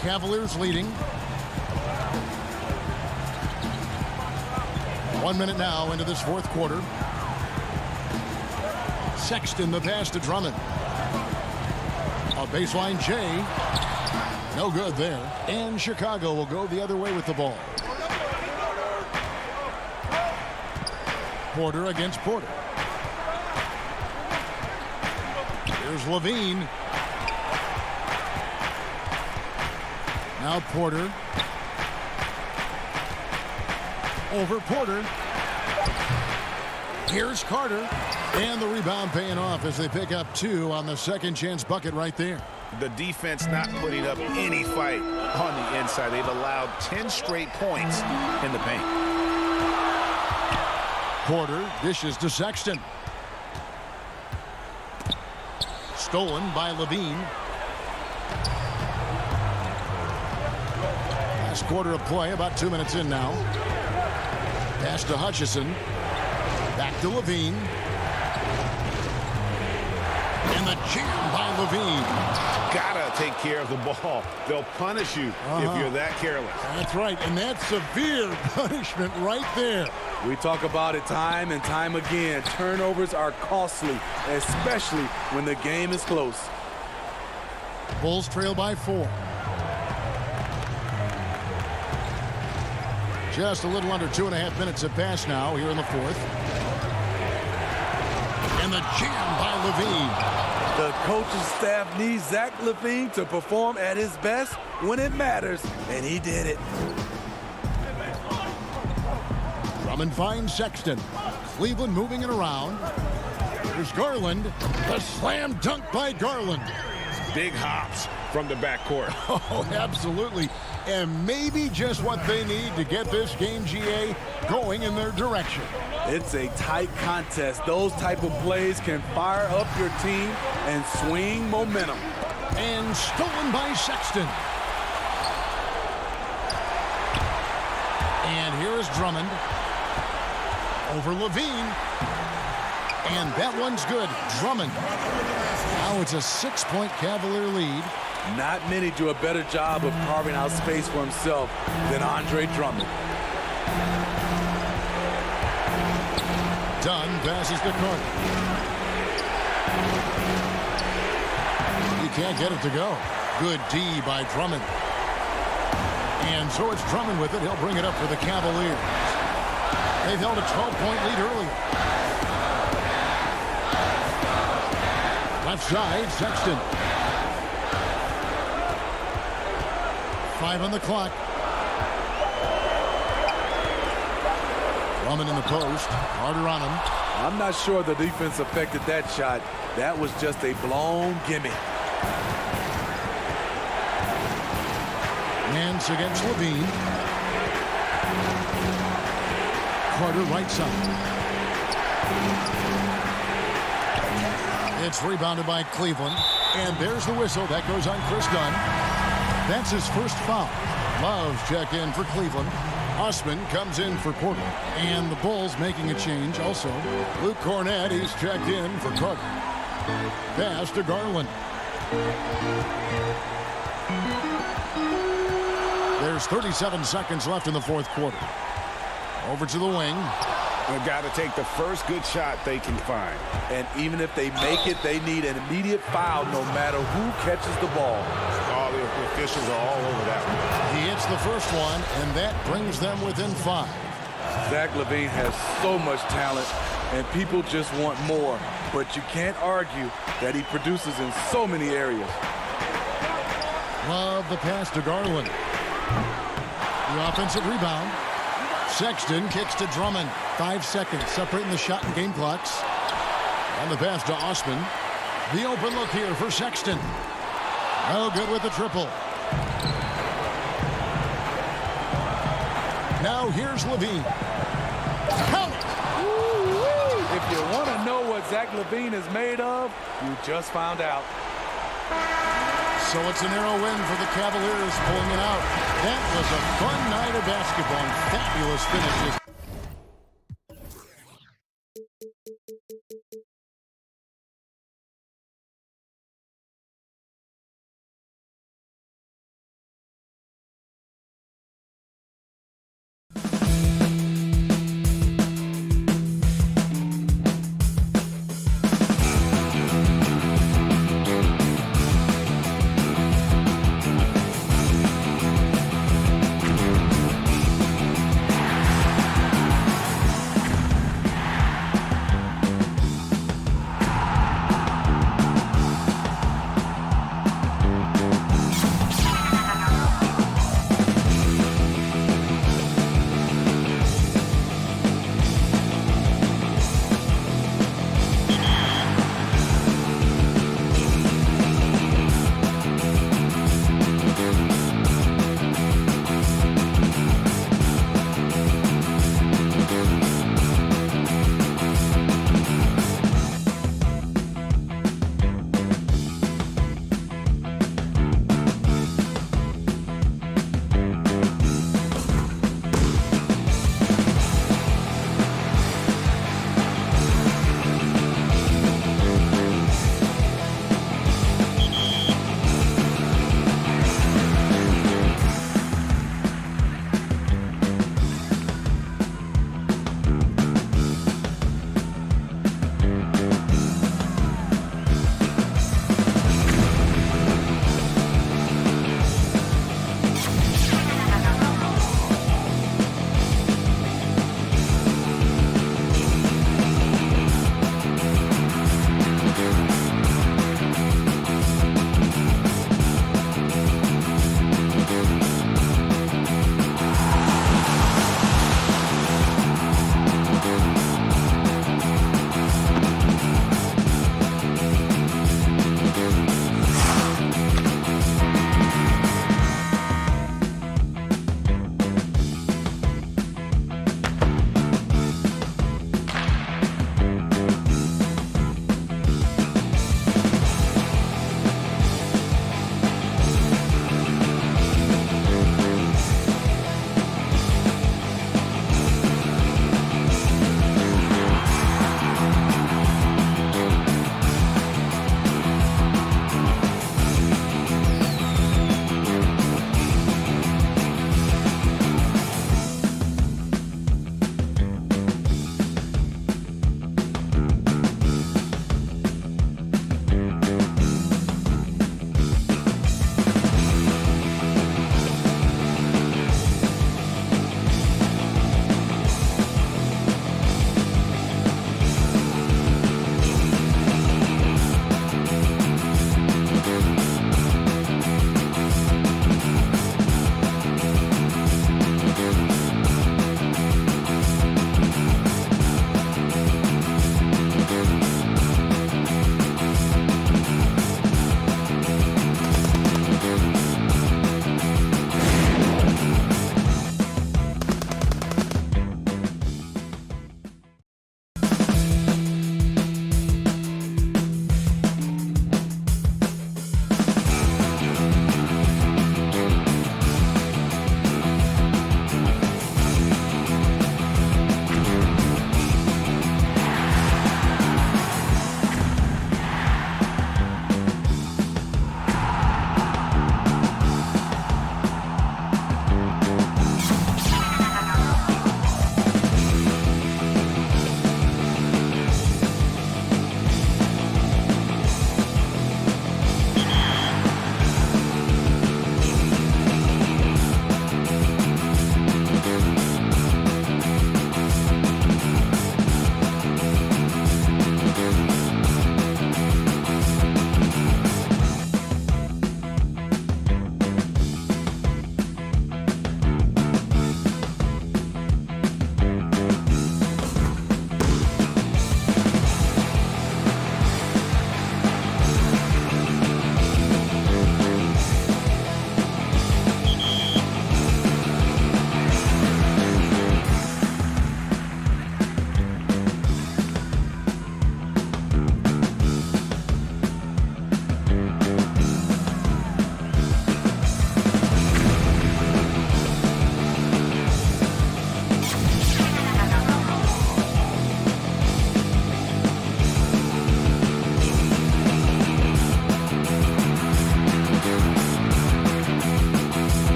Cavaliers leading. 1 minute now into this fourth quarter. Sexton the pass to Drummond. A baseline J. No good there. And Chicago will go the other way with the ball. Porter against Porter. Here's Levine. Now Porter. Over Porter. Here's Carter. And the rebound paying off as they pick up 2 on the second chance bucket right there.
The defense not putting up any fight on the inside. They've allowed 10 straight points in the paint.
Porter dishes to Sexton. Stolen by Levine. Last quarter of play, about 2 minutes in now. Pass to Hutchison. Back to Levine. And the jam by Levine.
Gotta take care of the ball. They'll punish you if you're that careless.
That's right, and that's severe punishment right there.
We talk about it time and time again. Turnovers are costly, especially when the game is close.
Bulls trail by 4. Just a little under 2.5 minutes have passed now here in the fourth. And the jam by Levine.
The coaching staff needs Zach Levine to perform at his best when it matters, and he did it.
Drummond finds Sexton. Cleveland moving it around. There's Garland. The slam dunk by Garland.
Big hops from the backcourt.
Oh, absolutely. And maybe just what they need to get this game, GA, going in their direction.
It's a tight contest. Those type of plays can fire up your team and swing momentum.
And stolen by Sexton. And here is Drummond. Over Levine. And that one's good. Drummond. Now it's a 6-point Cavalier lead.
Not many do a better job of carving out space for himself than Andre Drummond.
Dunn passes the Carter. He can't get it to go. Good D by Drummond. And so it's Drummond with it. He'll bring it up for the Cavaliers. They've held a 12-point lead earlier. Left side, Sexton. 5 on the clock. Drummond in the post. Carter on him.
I'm not sure the defense affected that shot. That was just a blown gimme.
Nance against Levine. Carter right side. It's rebounded by Cleveland. And there's the whistle. That goes on Chris Dunn. That's his first foul. Love's check in for Cleveland. Osman comes in for Porter. And the Bulls making a change also. Luke Cornett, he's checked in for Carter. Pass to Garland. There's 37 seconds left in the fourth quarter. Over to the wing.
They've got to take the first good shot they can find.
And even if they make it, they need an immediate foul no matter who catches the ball.
All the officials are all over that one.
He hits the first one, and that brings them within 5.
Zach LaVine has so much talent, and people just want more. But you can't argue that he produces in so many areas.
Love the pass to Garland. The offensive rebound. Sexton kicks to Drummond. 5 seconds separating the shot and game clocks. And the pass to Osman. The open look here for Sexton. No good with the triple. Now here's Levine. Count it!
If you want to know what Zach LaVine is made of, you just found out.
So it's a narrow win for the Cavaliers, pulling it out. That was a fun night of basketball and fabulous finishes.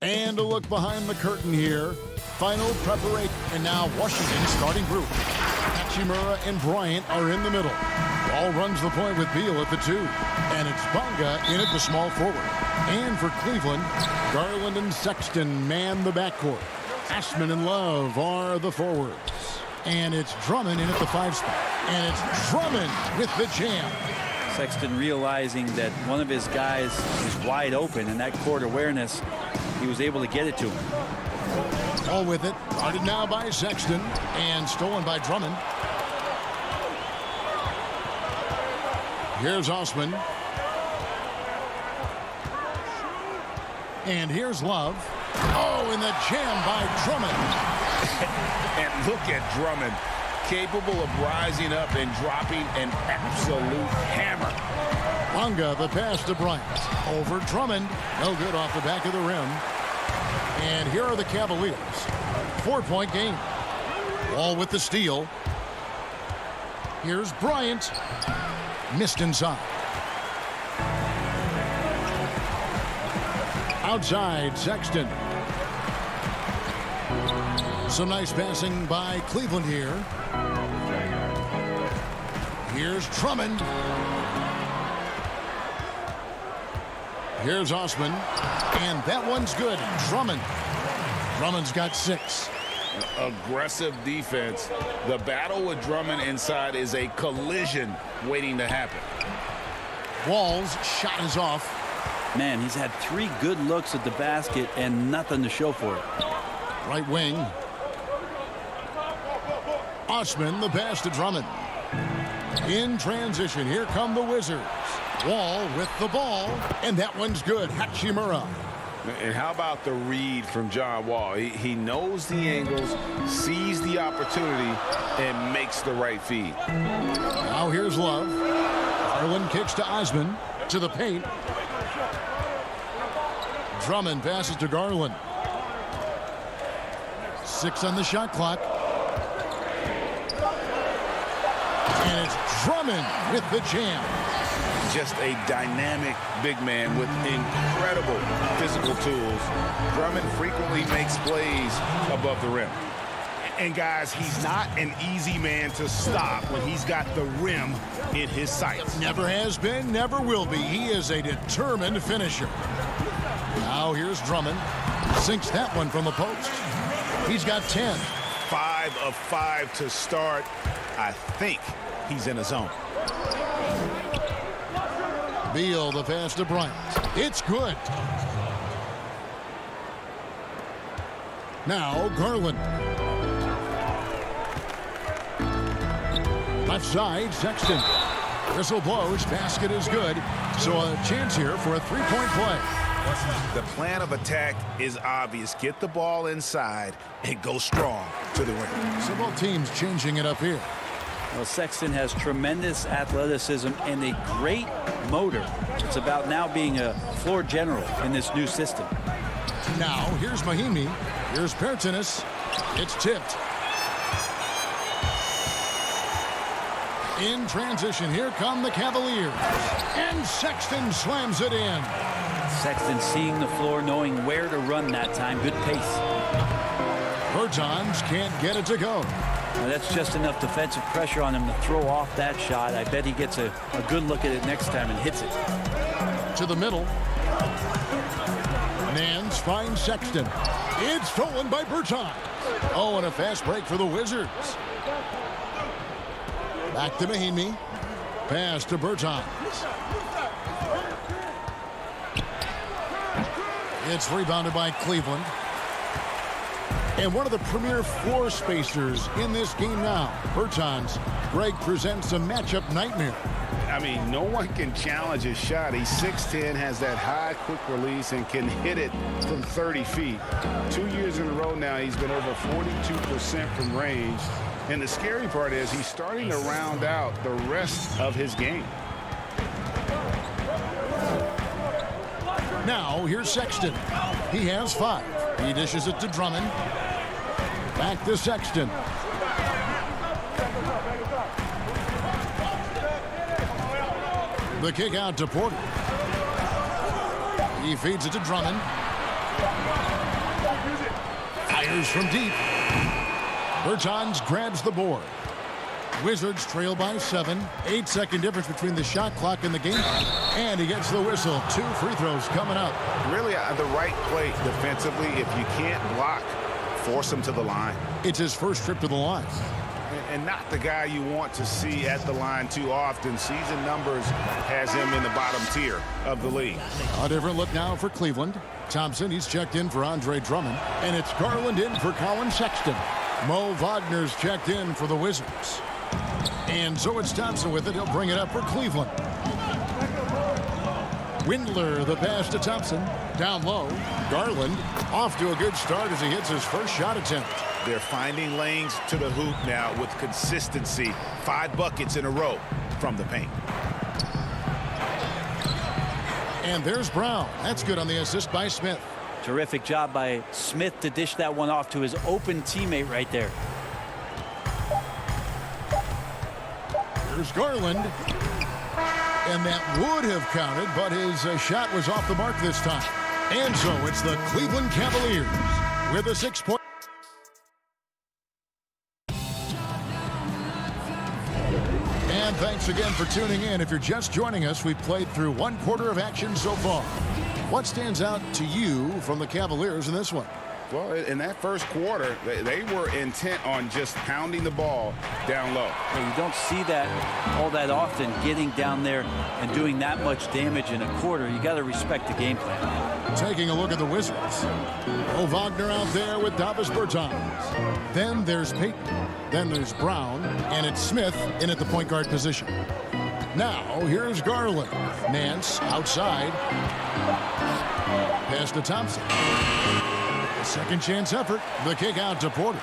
And a look behind the curtain here. Final preparation. And now Washington's starting group. Hachimura and Bryant are in the middle. Ball runs the point with Beal at the 2. And it's Bonga in at the small forward. And for Cleveland, Garland and Sexton man the backcourt. Ashman and Love are the forwards. And it's Drummond in at the 5 spot. And it's Drummond with the jam.
Sexton realizing that one of his guys is wide open, and that court awareness, he was able to get it to him.
All with it. Guarded now by Sexton. And stolen by Drummond. Here's Osman. And here's Love. Oh, and the jam by Drummond.
And look at Drummond, capable of rising up and dropping an absolute hammer.
Bonga, the pass to Bryant. Over Drummond. No good off the back of the rim. And here are the Cavaliers. 4-point game. Ball with the steal. Here's Bryant. Missed inside. Outside, Sexton. Some nice passing by Cleveland here. Here's Drummond. Here's Osman. And that one's good. Drummond. Drummond's got 6.
Aggressive defense. The battle with Drummond inside is a collision waiting to happen.
Wall's shot is off.
Man, he's had 3 good looks at the basket and nothing to show for it.
Right wing. Osman, the pass to Drummond. In transition, here come the Wizards. Wall with the ball, and that one's good. Hachimura.
And how about the read from John Wall? He knows the angles, sees the opportunity, and makes the right feed.
Now here's Love. Garland kicks to Osman. To the paint. Drummond passes to Garland. 6 on the shot clock. And it's Drummond with the jam.
Just a dynamic big man with incredible physical tools. Drummond frequently makes plays above the rim. And guys, he's not an easy man to stop when he's got the rim in his sights.
Never has been, never will be. He is a determined finisher. Now here's Drummond. Sinks that one from the post. He's got 10.
5 of 5 to start. I think he's in a zone.
Beal, the pass to Bryant. It's good. Now Garland. Left side, Sexton. Whistle blows, basket is good. So a chance here for a 3-point play.
The plan of attack is obvious. Get the ball inside and go strong to the rim.
So both teams changing it up here.
Well, Sexton has tremendous athleticism and a great motor. It's about now being a floor general in this new system.
Now, here's Mahimi. Here's Pertinis. It's tipped. In transition, here come the Cavaliers. And Sexton slams it in.
Sexton seeing the floor, knowing where to run that time. Good pace.
Bertans can't get it to go.
Now that's just enough defensive pressure on him to throw off that shot. I bet he gets a good look at it next time and hits it.
To the middle. Nance finds Sexton. It's stolen by Bertans. Oh, and a fast break for the Wizards. Back to Mahimi. Pass to Bertans. It's rebounded by Cleveland. And one of the premier floor spacers in this game now, Bertans. Greg presents a matchup nightmare.
I mean, no one can challenge his shot. He's 6'10", has that high quick release, and can hit it from 30 feet. 2 years in a row now, he's been over 42% from range. And the scary part is he's starting to round out the rest of his game.
Now, here's Sexton. He has 5. He dishes it to Drummond. Back to Sexton. The kick out to Porter. He feeds it to Drummond. Fires from deep. Bertans grabs the board. Wizards trail by 7. 8-second difference between the shot clock and the game. And he gets the whistle. 2 free throws coming up.
Really the right play defensively. If you can't block, force him to the line.
It's his first trip to the line.
And not the guy you want to see at the line too often. Season numbers has him in the bottom tier of the league.
A different look now for Cleveland. Thompson, he's checked in for Andre Drummond. And it's Garland in for Colin Sexton. Mo Wagner's checked in for the Wizards. And so it's Thompson with it. He'll bring it up for Cleveland. Windler, the pass to Thompson. Down low. Garland off to a good start as he hits his first shot attempt.
They're finding lanes to the hoop now with consistency. 5 buckets in a row from the paint.
And there's Brown. That's good on the assist by Smith.
Terrific job by Smith to dish that one off to his open teammate right there.
Here's Garland. And that would have counted, but his shot was off the mark this time. And so it's the Cleveland Cavaliers with a 6-point. And thanks again for tuning in. If you're just joining us, we've played through 1 quarter of action so far. What stands out to you from the Cavaliers in this one?
Well, in that first quarter, they were intent on just pounding the ball down low.
You don't see that all that often, getting down there and doing that much damage in a quarter. You got to respect the game plan.
Taking a look at the Wizards. Wagner out there with Davis Bertans. Then there's Payton. Then there's Brown. And it's Smith in at the point guard position. Now, here's Garland. Nance outside. Pass to Thompson. Second chance effort. The kick out to Porter.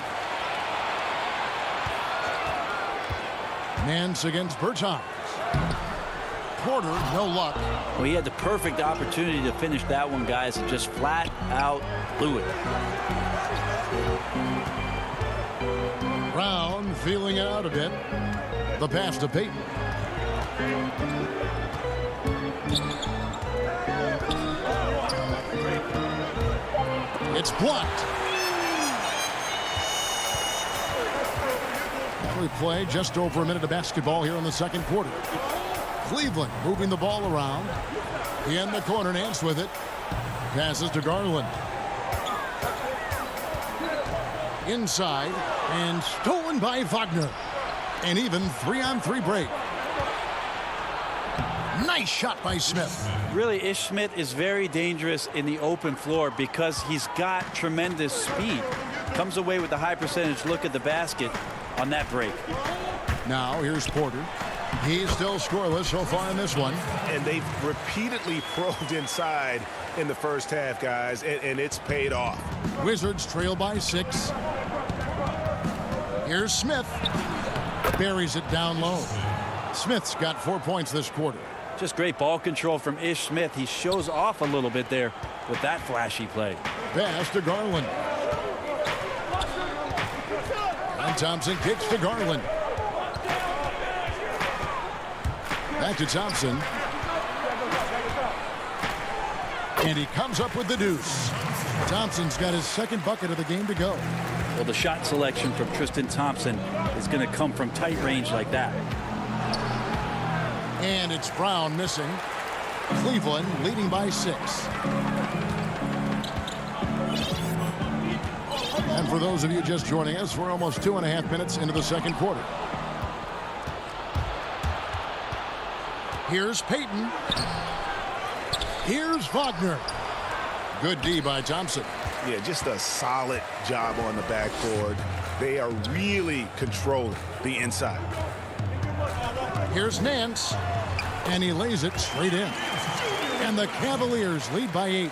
Nance against Bertans. Porter, no luck.
Well, he had the perfect opportunity to finish that one, guys, and just flat out blew it.
Brown feeling it out a bit. The pass to Payton. It's blocked. Now we play just over a minute of basketball here in the second quarter. Cleveland moving the ball around. In the corner, Nance with it. Passes to Garland. Inside and stolen by Wagner. An even 3-on-3 break. Nice shot by Smith.
Really, Ish Smith is very dangerous in the open floor because he's got tremendous speed. Comes away with a high percentage look at the basket on that break.
Now here's Porter. He's still scoreless so far in this one.
And they've repeatedly probed inside in the first half, guys, and it's paid off.
Wizards trail by 6. Here's Smith. Buries it down low. Smith's got 4 points this quarter.
Just great ball control from Ish Smith. He shows off a little bit there with that flashy play.
Pass to Garland. And Thompson kicks to Garland. Back to Thompson. And he comes up with the deuce. Thompson's got his second bucket of the game to go.
Well, the shot selection from Tristan Thompson is going to come from tight range like that.
And it's Brown missing. Cleveland leading by 6. And for those of you just joining us, we're almost 2.5 minutes into the second quarter. Here's Payton. Here's Wagner. Good D by Thompson.
Yeah, just a solid job on the backboard. They are really controlling the inside.
Here's Nance. And he lays it straight in. And the Cavaliers lead by 8.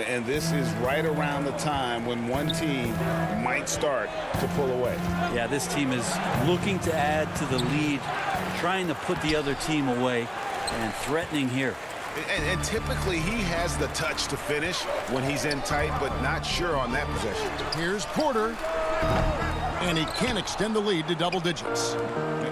And this is right around the time when one team might start to pull away.
Yeah, this team is looking to add to the lead, trying to put the other team away, and threatening here.
And typically he has the touch to finish when he's in tight, but not sure on that possession.
Here's Porter. And he can't extend the lead to double digits.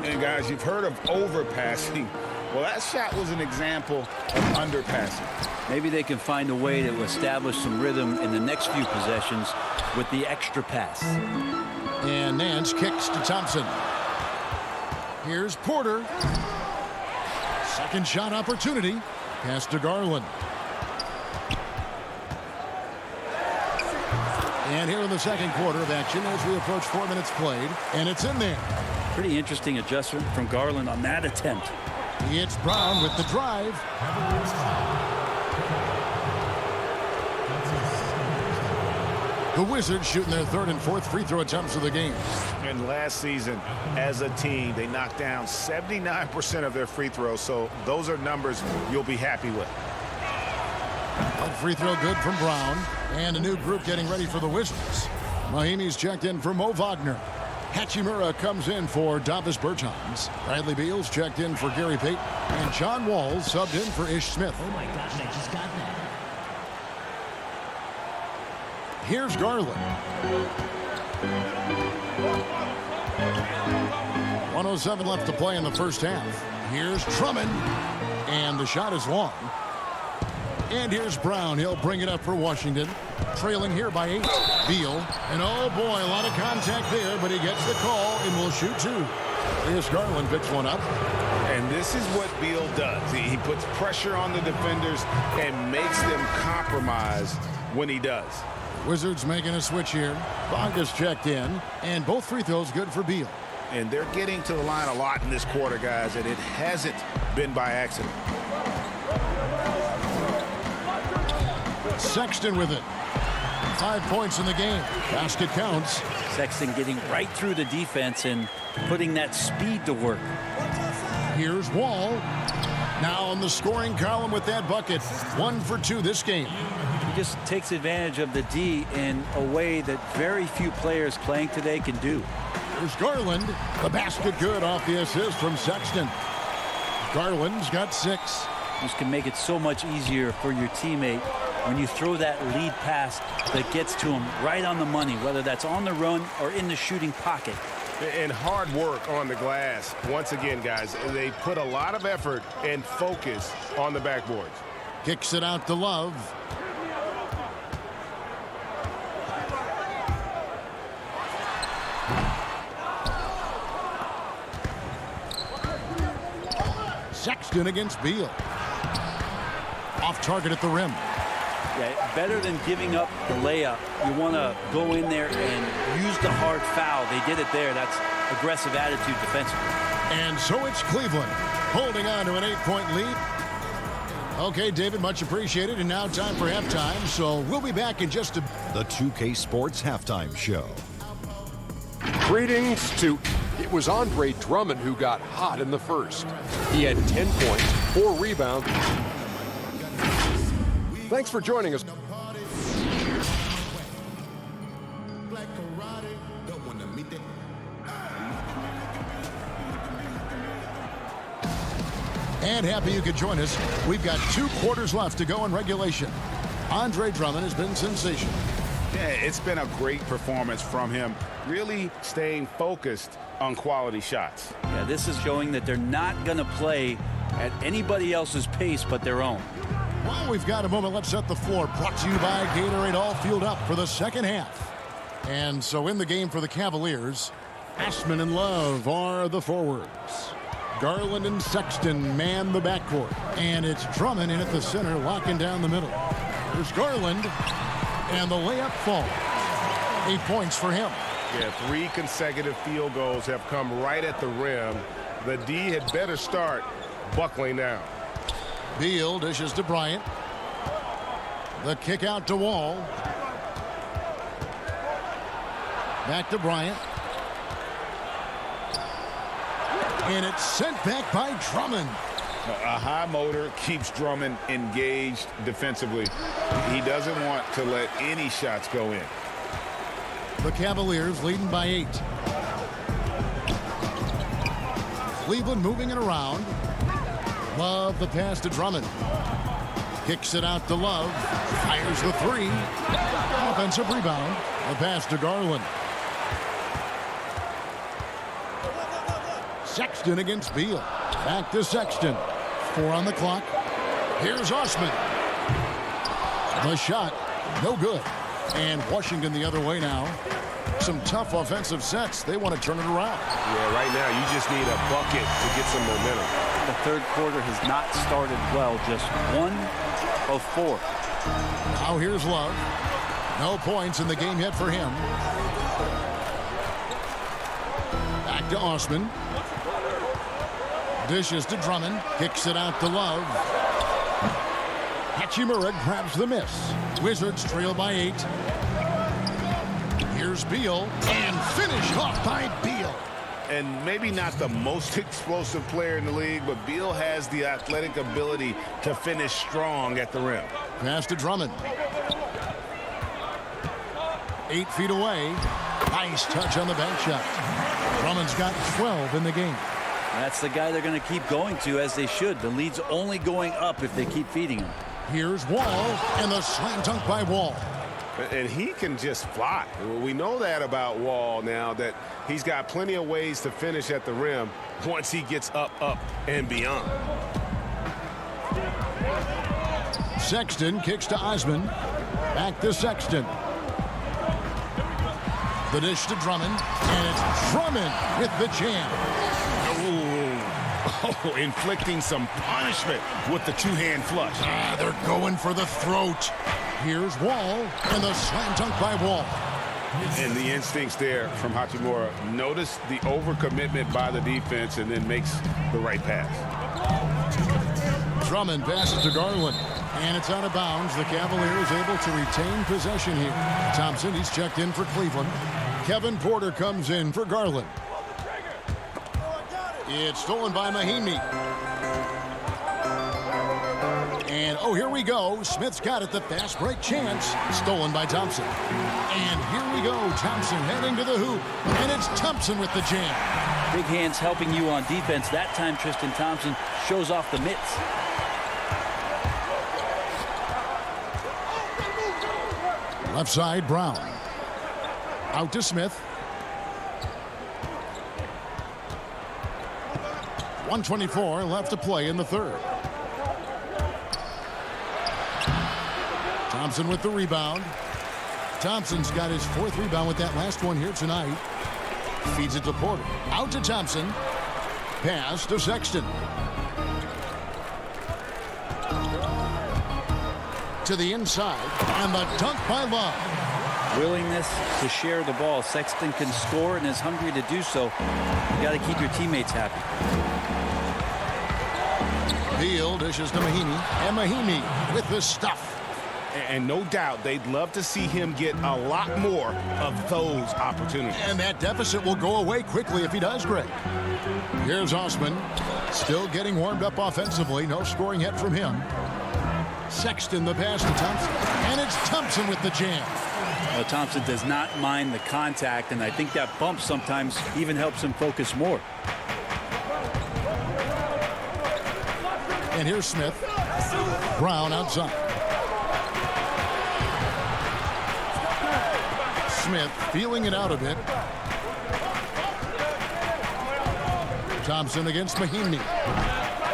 And guys, you've heard of overpassing Well, that shot was an example of underpassing.
Maybe they can find a way to establish some rhythm in the next few possessions with the extra pass.
And Nance kicks to Thompson. Here's Porter. Second shot opportunity. Pass to Garland. And here in the second quarter of action as we approach 4 minutes played. And it's in there.
Pretty interesting adjustment from Garland on that attempt.
It's Brown with the drive. The Wizards shooting their third and fourth free throw attempts of the game.
And last season, as a team, they knocked down 79% of their free throws. So those are numbers you'll be happy with.
One free throw good from Brown. And a new group getting ready for the Wizards. Mahimi's checked in for Mo Wagner. Hachimura comes in for Davis Bertans. Bradley Beal's checked in for Gary Payton. And John Wall subbed in for Ish Smith.
Oh my gosh, I just got that.
Here's Garland. 1:07 left to play in the first half. Here's Drummond. And the shot is long. And here's Brown. He'll bring it up for Washington. Trailing here by 8. Beal. And oh boy, a lot of contact there, but he gets the call and will shoot 2. Here's Garland, picks one up.
And this is what Beal does. He puts pressure on the defenders and makes them compromise when he does.
Wizards making a switch here. Bonga's checked in. And both free throws good for Beal.
And they're getting to the line a lot in this quarter, guys, and it hasn't been by accident.
Sexton with it. 5 points in the game. Basket counts.
Sexton getting right through the defense and putting that speed to work.
Here's Wall. Now on the scoring column with that bucket. 1 for 2 this game.
He just takes advantage of the D in a way that very few players playing today can do.
Here's Garland. The basket good off the assist from Sexton. Garland's got 6.
This can make it so much easier for your teammate when you throw that lead pass that gets to him right on the money, whether that's on the run or in the shooting pocket.
And hard work on the glass. Once again, guys, they put a lot of effort and focus on the backboards.
Kicks it out to Love. Sexton against Beal. Off target at the rim.
Yeah, better than giving up the layup. You want to go in there and use the hard foul. They did it there. That's aggressive attitude defensively.
And so it's Cleveland holding on to an 8-point lead. Okay, David, much appreciated. And now time for halftime. So we'll be back in just a...
The 2K Sports Halftime Show.
Greetings to... It was Andre Drummond who got hot in the first. He had 10 points, 4 rebounds. Thanks for joining us.
And happy you could join us. We've got 2 quarters left to go in regulation. Andre Drummond has been sensational.
Yeah, it's been a great performance from him, really staying focused on quality shots.
Yeah, this is showing that they're not going to play at anybody else's pace but their own.
Well, we've got a moment. Let's set the floor. Brought to you by Gatorade, all fueled up for the second half. And so in the game for the Cavaliers, Ashman and Love are the forwards. Garland and Sexton man the backcourt. And it's Drummond in at the center, locking down the middle. There's Garland, and the layup falls. 8 points for him.
Yeah, 3 consecutive field goals have come right at the rim. The D had better start buckling down.
Beal dishes to Bryant. The kick out to Wall. Back to Bryant. And it's sent back by Drummond.
A high motor keeps Drummond engaged defensively. He doesn't want to let any shots go in.
The Cavaliers leading by 8. Cleveland moving it around. Love the pass to Drummond. Kicks it out to Love. Fires the 3. Offensive rebound. The pass to Garland. Sexton against Beal. Back to Sexton. 4 on the clock. Here's Osman. The shot, no good. And Washington the other way now. Some tough offensive sets. They want to turn it around.
Yeah, right now you just need a bucket to get some momentum.
The third quarter has not started well. Just 1 of 4.
Now here's Love. No points in the game yet for him. Back to Osman. Dishes to Drummond. Kicks it out to Love. Hachimura grabs the miss. Wizards trail by 8. Here's Beal. And finished off by Beal.
And maybe not the most explosive player in the league, but Beal has the athletic ability to finish strong at the rim.
Pass to Drummond. 8 feet away. Nice touch on the bank shot. Drummond's got 12 in the game.
That's the guy they're going to keep going to, as they should. The lead's only going up if they keep feeding him.
Here's Wall, and the slam dunk by Wall.
And he can just fly. We know that about Wall now, that he's got plenty of ways to finish at the rim once he gets up, and beyond.
Sexton kicks to Osman. Back to Sexton. The dish to Drummond, and it's Drummond with the jam.
Oh, inflicting some punishment with the two-hand flush.
They're going for the throat. Here's Wall, and the slam dunk by Wall.
And the instincts there from Hachimura. Notice the overcommitment by the defense and then makes the right pass.
Drummond passes to Garland, and it's out of bounds. The Cavaliers able to retain possession here. Thompson, he's checked in for Cleveland. Kevin Porter comes in for Garland. It's stolen by Mahimi. And, oh, here we go. Smith's got it, the fast break chance. Stolen by Thompson. And here we go. Thompson heading to the hoop. And it's Thompson with the jam.
Big hands helping you on defense. That time Tristan Thompson shows off the mitts.
Left side, Brown. Out to Smith. 1:24 left to play in the third. Thompson with the rebound. Thompson's got his 4th rebound with that last one here tonight. Feeds it to Porter. Out to Thompson. Pass to Sexton. To the inside. And the dunk by Love.
Willingness to share the ball. Sexton can score and is hungry to do so. You got to keep your teammates happy.
Beal dishes to Mahimi. And Mahimi with the stuff.
And no doubt they'd love to see him get a lot more of those opportunities.
And that deficit will go away quickly if he does, Greg. Here's Osman. Still getting warmed up offensively. No scoring yet from him. Sexton the pass to Thompson. And it's Thompson with the jam.
Well, Thompson does not mind the contact, and I think that bump sometimes even helps him focus more.
And here's Smith. Brown outside. Smith feeling it out a bit. Thompson against Mahimi.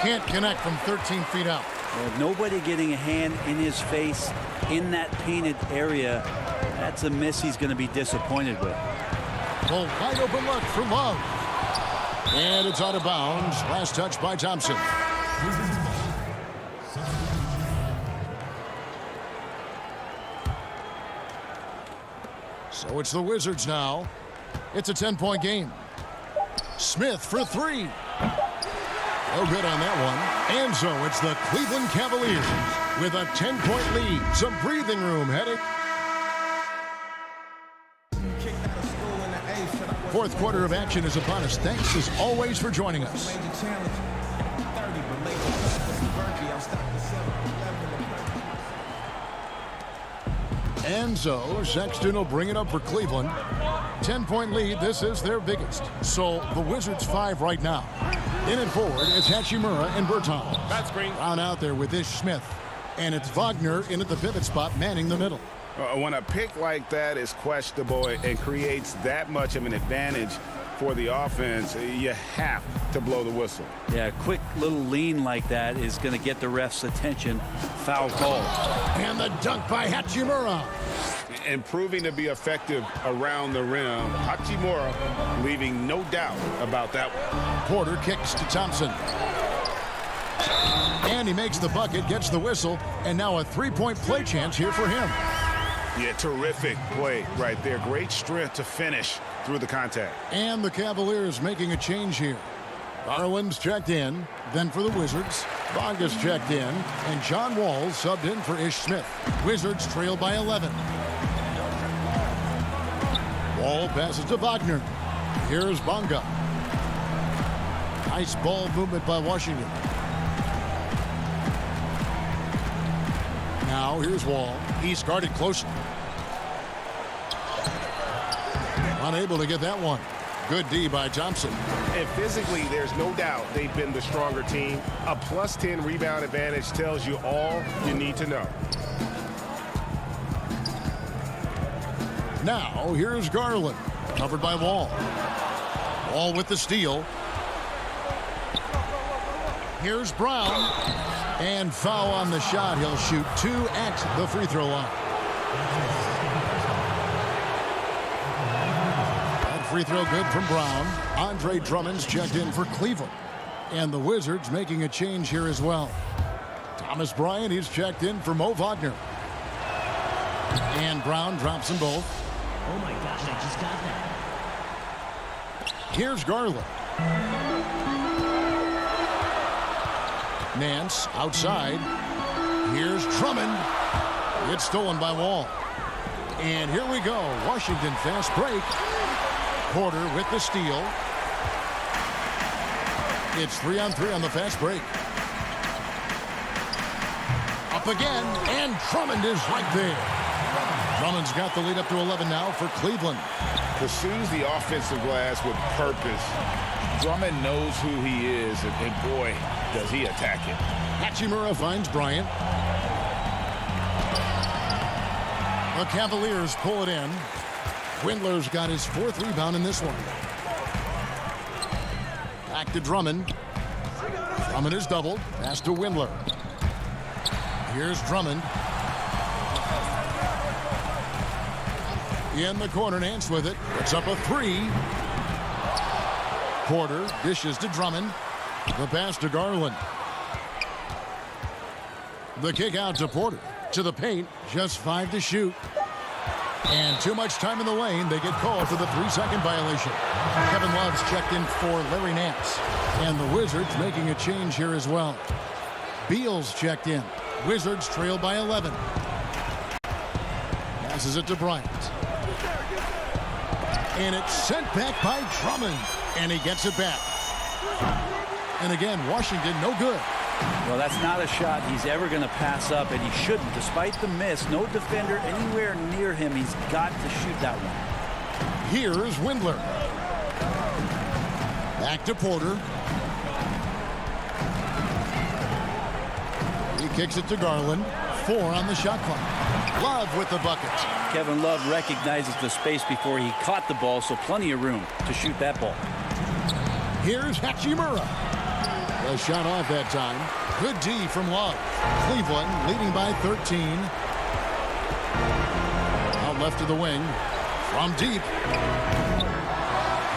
Can't connect from 13 feet out.
Well, nobody getting a hand in his face in that painted area. That's a miss he's going to be disappointed with.
Well, wide open look for Love. And it's out of bounds. Last touch by Thompson. So it's the Wizards now. It's a 10-point game. Smith for 3. No good on that one. And so it's the Cleveland Cavaliers with a 10-point lead. Some breathing room heading. 4th quarter of action is upon us. Thanks as always for joining us. And so Sexton will bring it up for Cleveland. 10-point lead. This is their biggest. So the Wizards 5 right now. In and forward, it's Hachimura and Bertans.
Bad screen.
Brown out there with Ish Smith. And it's Wagner in at the pivot spot, manning the middle.
When a pick like that is questionable and creates that much of an advantage,
for the offense, you have to blow the whistle.
Yeah, a quick little lean like that is going to get the ref's attention. Foul call.
And the dunk by Hachimura.
And proving to be effective around the rim. Hachimura leaving no doubt about that one.
Porter kicks to Thompson. And he makes the bucket, gets the whistle, and now a three-point play chance here for him.
Yeah, terrific play right there. Great strength to finish through the contact.
And the Cavaliers making a change here. Garland's checked in. Then for the Wizards, Bonga's checked in. And John Wall subbed in for Ish Smith. Wizards trail by 11. Wall passes to Wagner. Here's Bonga. Nice ball movement by Washington. Now here's Wall. He's guarded closely. Unable to get that one. Good D by Thompson.
And physically, there's no doubt they've been the stronger team. A plus 10 rebound advantage tells you all you need to know.
Now here's Garland. Covered by Wall. Wall with the steal. Here's Brown. And foul on the shot. He'll shoot 2 at the free throw line. That free throw good from Brown. Andre Drummond's checked in for Cleveland. And the Wizards making a change here as well. Thomas Bryant, he's checked in for Mo Wagner. And Brown drops them both.
Oh my gosh, I just got that.
Here's Garland. Nance outside. Here's Drummond. It's stolen by Wall. And here we go. Washington fast break. Porter with the steal. It's 3-on-3 on the fast break. Up again, and Drummond is right there. Drummond's got the lead up to 11 now for Cleveland.
Pursues the offensive glass with purpose. Drummond knows who he is, and boy, does he attack it.
Hachimura finds Bryant. The Cavaliers pull it in. Windler's got his 4th rebound in this one. Back to Drummond. Drummond is doubled. Pass to Windler. Here's Drummond. In the corner, Nance with it. Puts up a 3. Porter dishes to Drummond. The pass to Garland. The kick out to Porter. To the paint. Just 5 to shoot. And too much time in the lane. They get called for the 3-second violation. Kevin Love's checked in for Larry Nance. And the Wizards making a change here as well. Beal's checked in. Wizards trail by 11. Passes it to Bryant. And it's sent back by Drummond. And he gets it back. And again, Washington no good.
Well, that's not a shot he's ever going to pass up, and he shouldn't. Despite the miss, no defender anywhere near him. He's got to shoot that one.
Here's Windler. Back to Porter. He kicks it to Garland. 4 on the shot clock. Love with the bucket.
Kevin Love recognizes the space before he caught the ball, so plenty of room to shoot that ball.
Here's Hachimura. The shot off that time. Good D from Love. Cleveland leading by 13. Out left to the wing. From deep.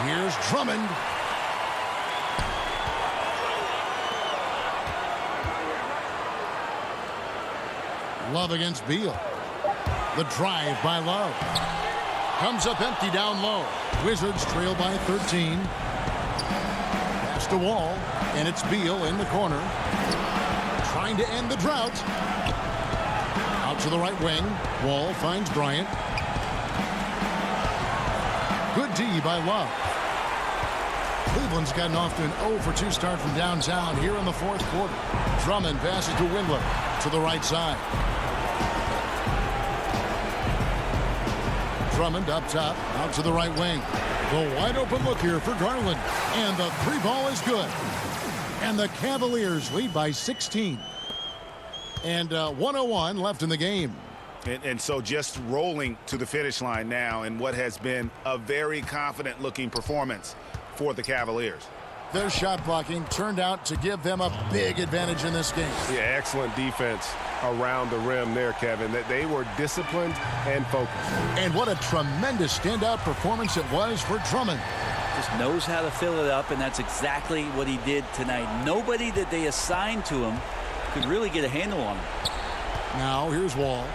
Here's Drummond. Love against Beal. The drive by Love. Comes up empty down low. Wizards trail by 13. Pass to Wall. And it's Beal in the corner. Trying to end the drought. Out to the right wing. Wall finds Bryant. Good D by Love. Cleveland's gotten off to an 0-for-2 start from downtown here in the 4th quarter. Drummond passes to Windler to the right side. Drummond up top, out to the right wing. The wide open look here for Garland. And the 3 ball is good. And the Cavaliers lead by 16. And 1:01 left in the game.
And so just rolling to the finish line now in what has been a very confident-looking performance for the Cavaliers.
Their shot blocking turned out to give them a big advantage in this game.
Yeah, excellent defense around the rim there, Kevin. That they were disciplined and focused.
And what a tremendous standout performance it was for Drummond.
Just knows how to fill it up, and that's exactly what he did tonight. Nobody that they assigned to him could really get a handle on him.
Now here's Wall.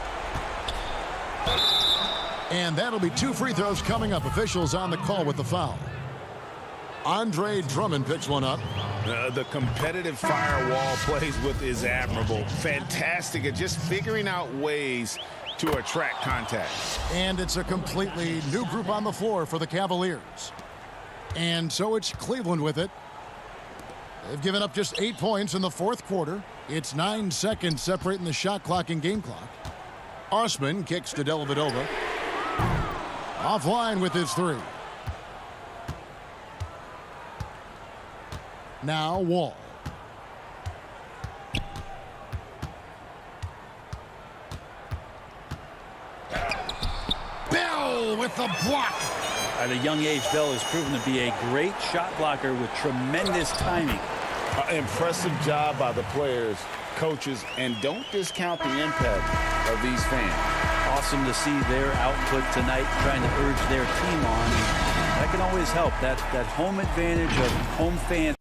And that'll be 2 free throws coming up. Officials on the call with the foul. Andre Drummond picks one up.
The competitive firewall plays with is admirable. Fantastic at just figuring out ways to attract contact.
And it's a completely new group on the floor for the Cavaliers. And so it's Cleveland with it. They've given up just 8 points in the fourth quarter. It's 9 seconds separating the shot clock and game clock. Osman kicks to Dellavedova. Offline with his 3. Now Wall. Bell with the block.
At a young age, Bell has proven to be a great shot blocker with tremendous timing.
Impressive job by the players, coaches, and don't discount the impact of these fans.
Awesome to see their output tonight, trying to urge their team on. That can always help, that home advantage of home fans.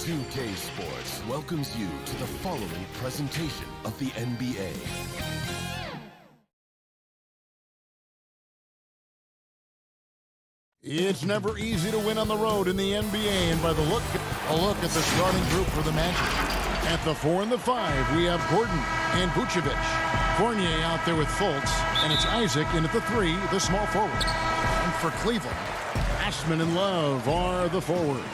2K Sports welcomes you to the following presentation of the NBA.
It's never easy to win on the road in the NBA, and by a look at the starting group for the Magic. At the 4 and the 5, we have Gordon and Vucevic. Fournier out there with Fultz, and it's Isaac in at the 3, the small forward. And for Cleveland, Ashman and Love are the forwards.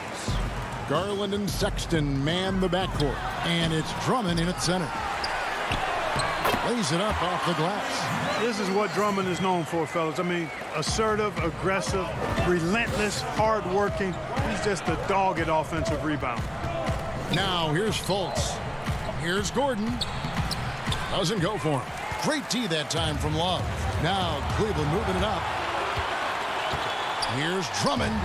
Garland and Sexton man the backcourt, and it's Drummond in at center. Lays it up off the glass.
This is what Drummond is known for, fellas. I mean, assertive, aggressive, relentless, hard-working. He's just a dog at offensive rebound.
Now here's Fultz. Here's Gordon. Doesn't go for him. Great D that time from Love. Now Cleveland moving it up. Here's Drummond.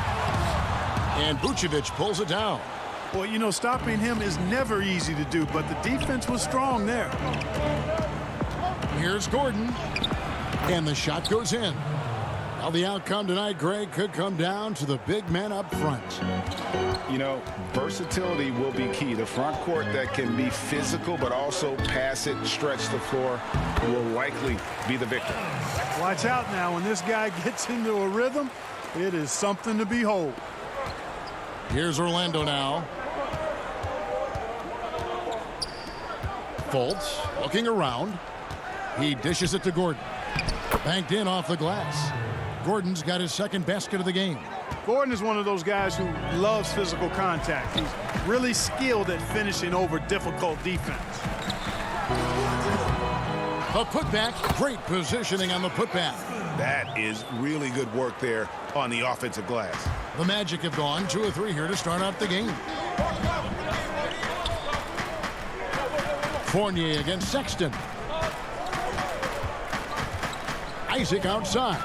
And Vucevic pulls it down.
Well, you know, stopping him is never easy to do, but the defense was strong there.
Here's Gordon. And the shot goes in. Now the outcome tonight, Greg, could come down to the big man up front.
You know, versatility will be key. The front court that can be physical but also pass it, stretch the floor, will likely be the victor.
Watch out now. When this guy gets into a rhythm, it is something to behold.
Here's Orlando now. Fultz looking around. He dishes it to Gordon. Banked in off the glass. Gordon's got his second basket of the game.
Gordon is one of those guys who loves physical contact. He's really skilled at finishing over difficult defense.
A putback. Great positioning on the putback.
That is really good work there on the offensive glass.
The Magic have gone 2 of 3 here to start out the game. Fournier against Sexton. Isaac outside.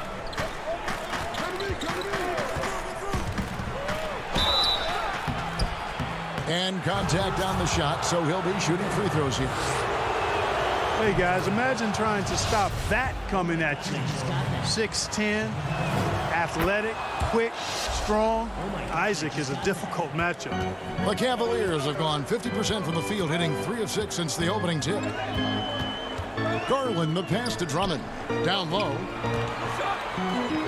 And contact on the shot, so he'll be shooting free throws here.
Hey, guys, imagine trying to stop that coming at you. 6'10", athletic, quick, strong. Isaac is a difficult matchup.
The Cavaliers have gone 50% from the field, hitting 3 of 6 since the opening tip. Garland, the pass to Drummond. Down low.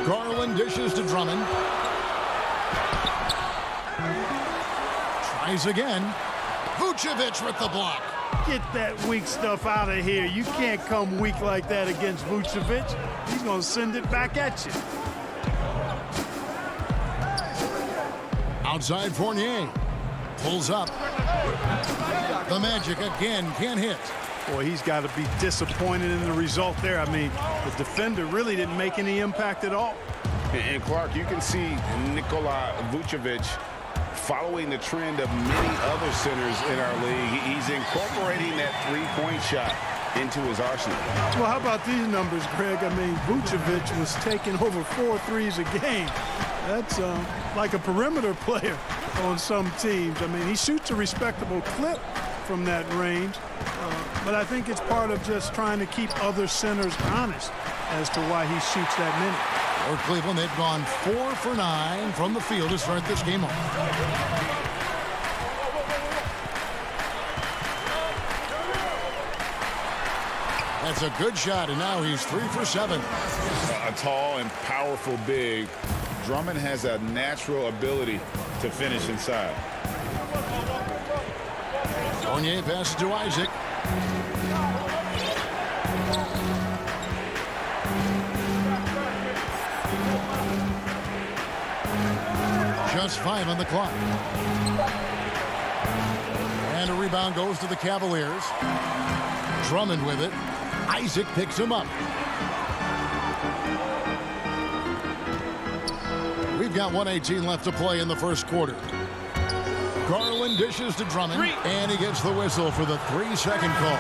Garland dishes to Drummond. Tries again. Vucevic with the block.
Get that weak stuff out of here. You can't come weak like that against Vucevic. He's going to send it back at you.
Outside Fournier. Pulls up. The Magic again can't hit.
Boy, he's got to be disappointed in the result there. I mean, the defender really didn't make any impact at all.
And Clark, you can see Nikola Vucevic following the trend of many other centers in our league. He's incorporating that three-point shot into his arsenal.
Well, how about these numbers, Greg? I mean, Vucevic was taking over 4 threes a game. That's like a perimeter player on some teams. I mean, he shoots a respectable clip from that range, but I think it's part of just trying to keep other centers honest as to why he shoots that many.
For Cleveland, they've gone 4 for 9 from the field to start this game off. That's a good shot, and now he's 3 for 7.
A tall and powerful big. Drummond has a natural ability to finish inside.
Fournier passes to Isaac. Just 5 on the clock. And a rebound goes to the Cavaliers. Drummond with it. Isaac picks him up. We've got 1:18 left to play in the first quarter. Garland dishes to Drummond, and he gets the whistle for the 3-second call.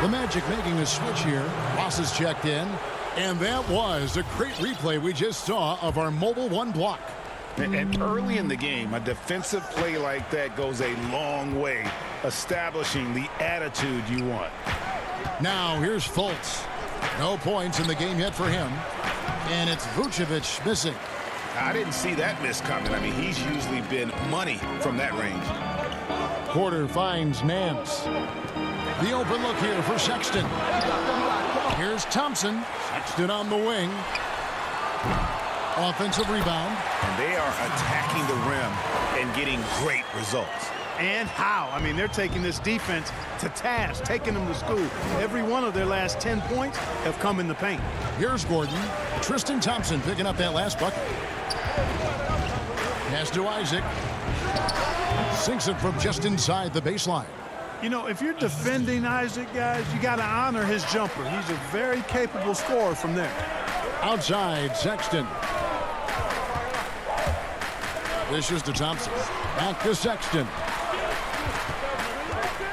The Magic making a switch here. Ross is checked in, and that was a great replay we just saw of our mobile 1 block.
And early in the game, a defensive play like that goes a long way, establishing the attitude you want.
Now here's Fultz. No points in the game yet for him, and it's Vucevic missing.
I didn't see that miss coming. I mean, he's usually been money from that range.
Porter finds Nance. The open look here for Sexton. Here's Thompson. Sexton on the wing. Offensive rebound.
And they are attacking the rim and getting great results.
And how? I mean, they're taking this defense to task, taking them to school. Every one of their last 10 points have come in the paint.
Here's Gordon. Tristan Thompson picking up that last bucket. Pass to Isaac. Sinks it from just inside the baseline.
You know, if you're defending Isaac, guys, you got to honor his jumper. He's a very capable scorer from there.
Outside, Sexton. Dishes to Thompson. Back to Sexton.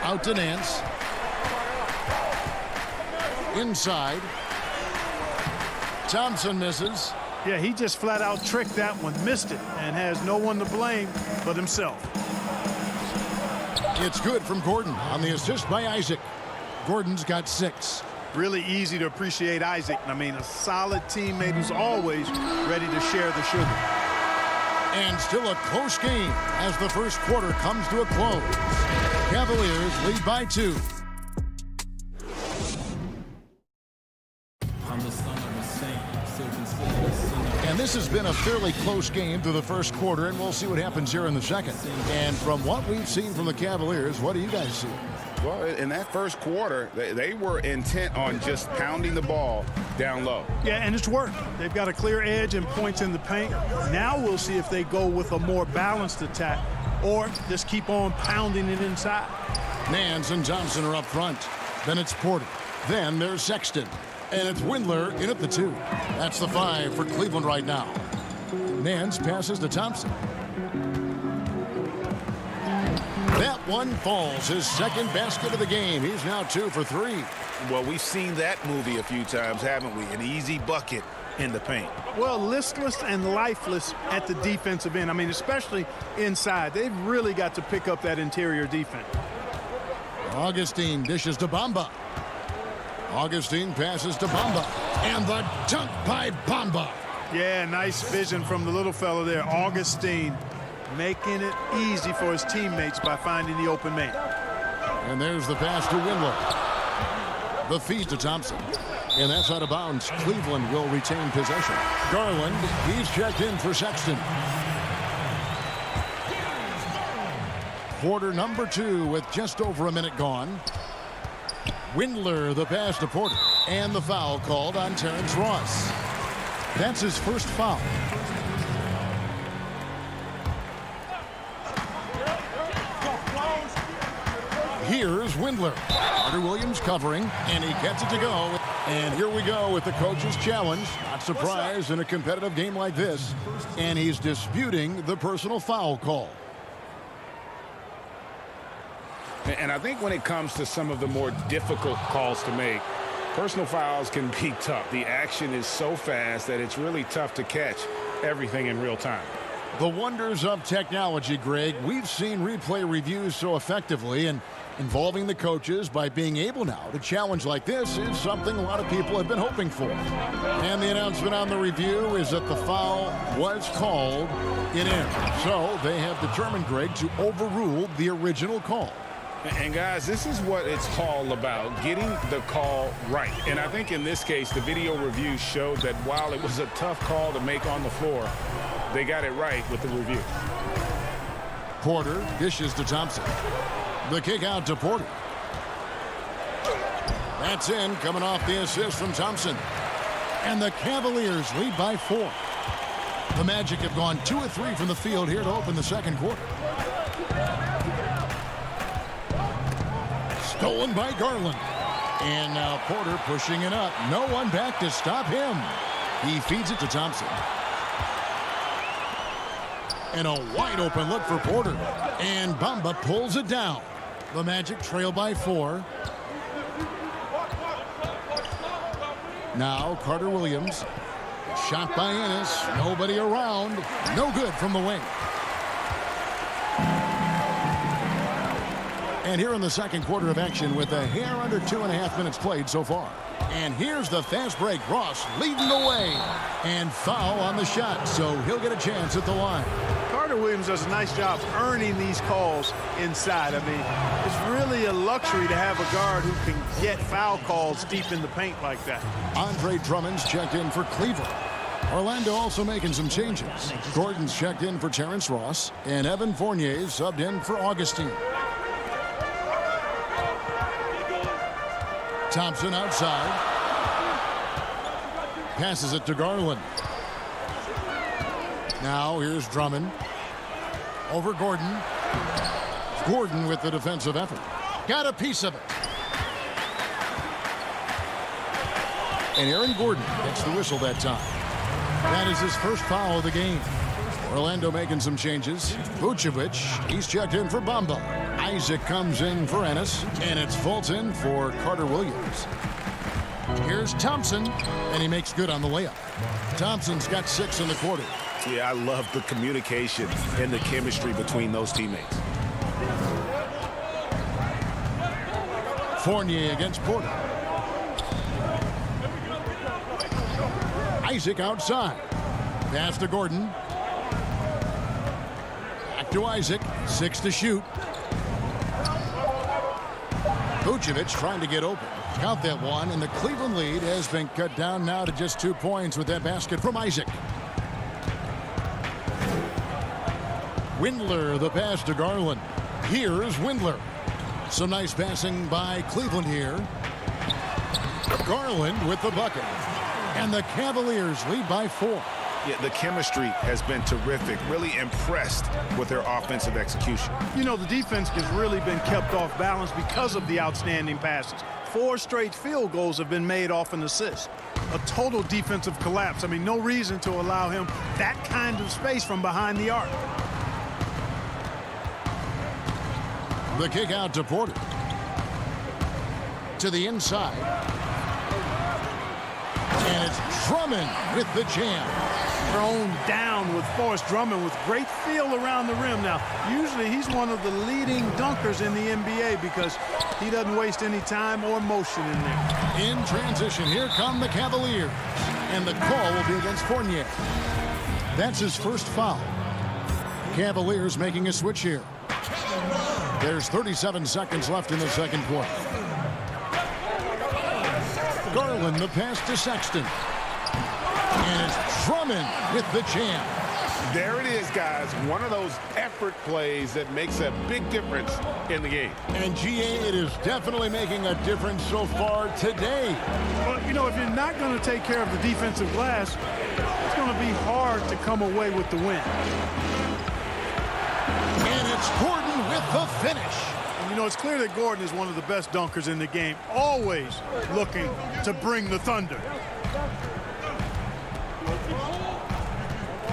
Out to Nance. Inside. Thompson misses.
Yeah, he just flat out tricked that one, missed it, and has no one to blame but himself.
It's good from Gordon on the assist by Isaac. Gordon's got 6.
Really easy to appreciate Isaac. I mean, a solid teammate who's always ready to share the sugar.
And still a close game as the first quarter comes to a close. Cavaliers lead by 2. And this has been a fairly close game through the first quarter, and we'll see what happens here in the second. And from what we've seen from the Cavaliers, what do you guys see?
Well, in that first quarter, they were intent on just pounding the ball down low.
Yeah, and it's worked. They've got a clear edge and points in the paint. Now we'll see if they go with a more balanced attack or just keep on pounding it inside.
Nance and Thompson are up front. Then it's Porter. Then there's Sexton. And it's Windler in at the 2. That's the 5 for Cleveland right now. Nance passes to Thompson. That one falls. His second basket of the game. He's now 2 for 3.
Well, we've seen that movie a few times, haven't we? An easy bucket in the paint.
Well, listless and lifeless at the defensive end. I mean, especially inside. They've really got to pick up that interior defense.
Augustine dishes to Bamba. Augustine passes to Bamba. And the dunk by Bamba.
Yeah, nice vision from the little fellow there. Augustine making it easy for his teammates by finding the open man.
And there's the pass to Windler. The feed to Thompson. And that's out of bounds. Cleveland will retain possession. Garland, he's checked in for Sexton. Quarter number 2 with just over a minute gone. Windler, the pass to Porter. And the foul called on Terrence Ross. That's his first foul. Here's Windler. Carter Williams covering, and he gets it to go. And here we go with the coach's challenge. Not surprised in a competitive game like this. And he's disputing the personal foul call.
And I think when it comes to some of the more difficult calls to make, personal fouls can be tough. The action is so fast that it's really tough to catch everything in real time.
The wonders of technology, Greg. We've seen replay reviews so effectively, and involving the coaches by being able now to challenge like this is something a lot of people have been hoping for. And the announcement on the review is that the foul was called in error. So they have determined, Greg, to overrule the original call.
And guys, this is what it's all about, getting the call right. And I think in this case, the video review showed that while it was a tough call to make on the floor, they got it right with the review.
Porter dishes to Thompson. The kick out to Porter. That's in, coming off the assist from Thompson. And the Cavaliers lead by 4. The Magic have gone 2 of 3 from the field here to open the second quarter. Stolen by Garland. And now Porter pushing it up. No one back to stop him. He feeds it to Thompson. And a wide open look for Porter. And Bamba pulls it down. The Magic trail by 4. Now Carter Williams. Shot by Ennis. Nobody around. No good from the wing. And here in the second quarter of action with a hair under 2.5 minutes played so far. And here's the fast break. Ross leading the way. And foul on the shot, so he'll get a chance at the line.
Carter Carter Williams does a nice job earning these calls inside. I mean, it's really a luxury to have a guard who can get foul calls deep in the paint like that.
Andre Drummond's checked in for Cleveland. Orlando also making some changes. Gordon's checked in for Terrence Ross, and Evan Fournier subbed in for Augustine. Thompson outside. Passes it to Garland. Now here's Drummond. Over Gordon. Gordon with the defensive effort. Got a piece of it. And Aaron Gordon gets the whistle that time. That is his first foul of the game. Orlando making some changes. Vucevic, he's checked in for Bamba. Isaac comes in for Ennis, and it's Fulton for Carter Williams. Here's Thompson, and he makes good on the layup. Thompson's got 6 in the quarter.
Yeah, I love the communication and the chemistry between those teammates.
Fournier against Porter. Isaac outside. Pass to Gordon. Back to Isaac. 6 to shoot. Vucevic trying to get open. Count that one, and the Cleveland lead has been cut down now to just 2 points with that basket from Isaac. Windler, the pass to Garland. Here's Windler. Some nice passing by Cleveland here. Garland with the bucket. And the Cavaliers lead by 4.
Yeah, the chemistry has been terrific. Really impressed with their offensive execution.
You know, the defense has really been kept off balance because of the outstanding passes. 4 straight field goals have been made off an assist. A total defensive collapse. I mean, no reason to allow him that kind of space from behind the arc.
The kick out to Porter. To the inside. And it's Drummond with the jam.
Thrown down with force. Drummond with great feel around the rim. Now, usually he's one of the leading dunkers in the NBA because he doesn't waste any time or motion in there.
In transition, here come the Cavaliers. And the call will be against Fournier. That's his first foul. Cavaliers making a switch here. There's 37 seconds left in the second quarter. Garland, the pass to Sexton. And it's Drummond with the jam.
There it is, guys. One of those effort plays that makes a big difference in the game.
And GA, it is definitely making a difference so far today.
Well, you know, if you're not going to take care of the defensive glass, it's going to be hard to come away with the win.
And it's Gordon with the finish.
And, you know, it's clear that Gordon is one of the best dunkers in the game, always looking to bring the thunder.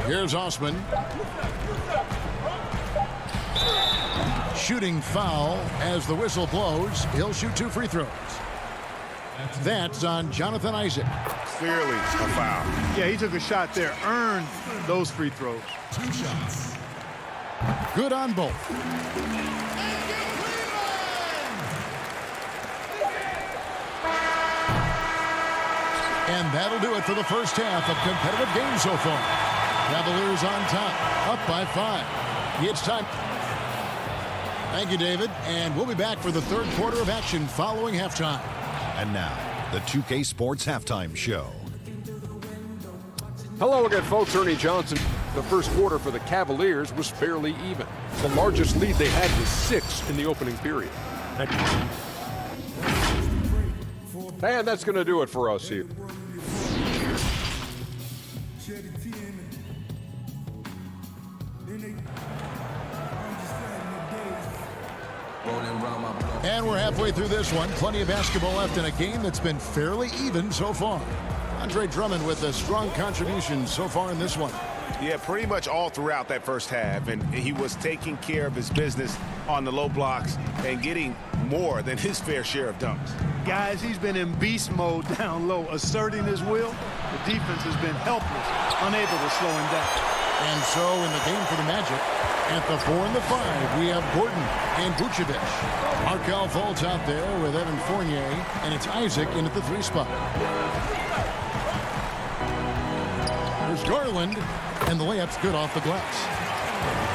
Here's Osman. Shooting foul as the whistle blows. He'll shoot 2 free throws. That's on Jonathan Isaac.
Clearly a foul.
Yeah, he took a shot there, earned those free throws.
2 shots.
Good on both. And that'll do it for the first half of competitive games so far. Cavaliers on top, up by 5. It's time. Thank you, David. And we'll be back for the third quarter of action following halftime.
And now, the 2K Sports Halftime Show.
Hello again, folks. Ernie Johnson. The first quarter for the Cavaliers was fairly even. The largest lead they had was 6 in the opening period. And that's going to do it for us here.
And we're halfway through this one. Plenty of basketball left in a game that's been fairly even so far. Andre Drummond with a strong contribution so far in this one.
Yeah, pretty much all throughout that first half, and he was taking care of his business on the low blocks and getting more than his fair share of dunks.
Guys, he's been in beast mode down low, asserting his will. The defense has been helpless, unable to slow him down.
And so in the game for the Magic, at the 4 and the 5, we have Gordon and Vucevic. Markelle Fultz out there with Evan Fournier, and it's Isaac in at the 3 spot. There's Garland, and the layup's good off the glass.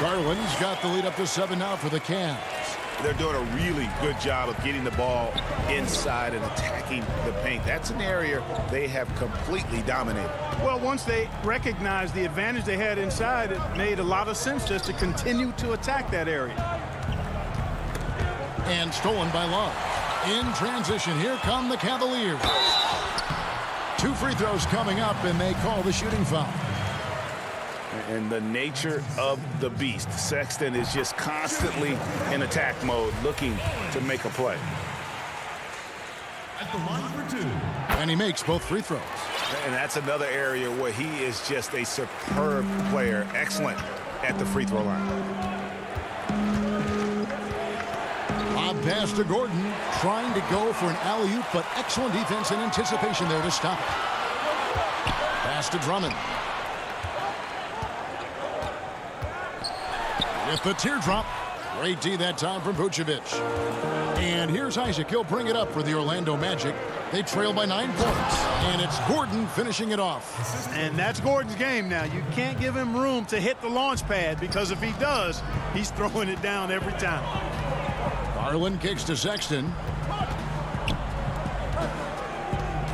Garland's got the lead up to 7 now for the Cavs.
They're doing a really good job of getting the ball inside and attacking the paint. That's an area they have completely dominated.
Well, once they recognized the advantage they had inside, it made a lot of sense just to continue to attack that area.
And stolen by Love. In transition, here come the Cavaliers. 2 free throws coming up, and they call the shooting foul.
And the nature of the beast, Sexton is just constantly in attack mode, looking to make a play.
At the line for 2.
And he makes both free throws.
And that's another area where he is just a superb player, excellent at the free throw line.
Lob pass to Gordon, trying to go for an alley-oop, but excellent defense and anticipation there to stop it. Pass to Drummond. With the teardrop. Great D that time from Vucevic. And here's Isaac. He'll bring it up for the Orlando Magic. They trail by 9 points. And it's Gordon finishing it off.
And that's Gordon's game now. You can't give him room to hit the launch pad, because if he does, he's throwing it down every time.
Garland kicks to Sexton.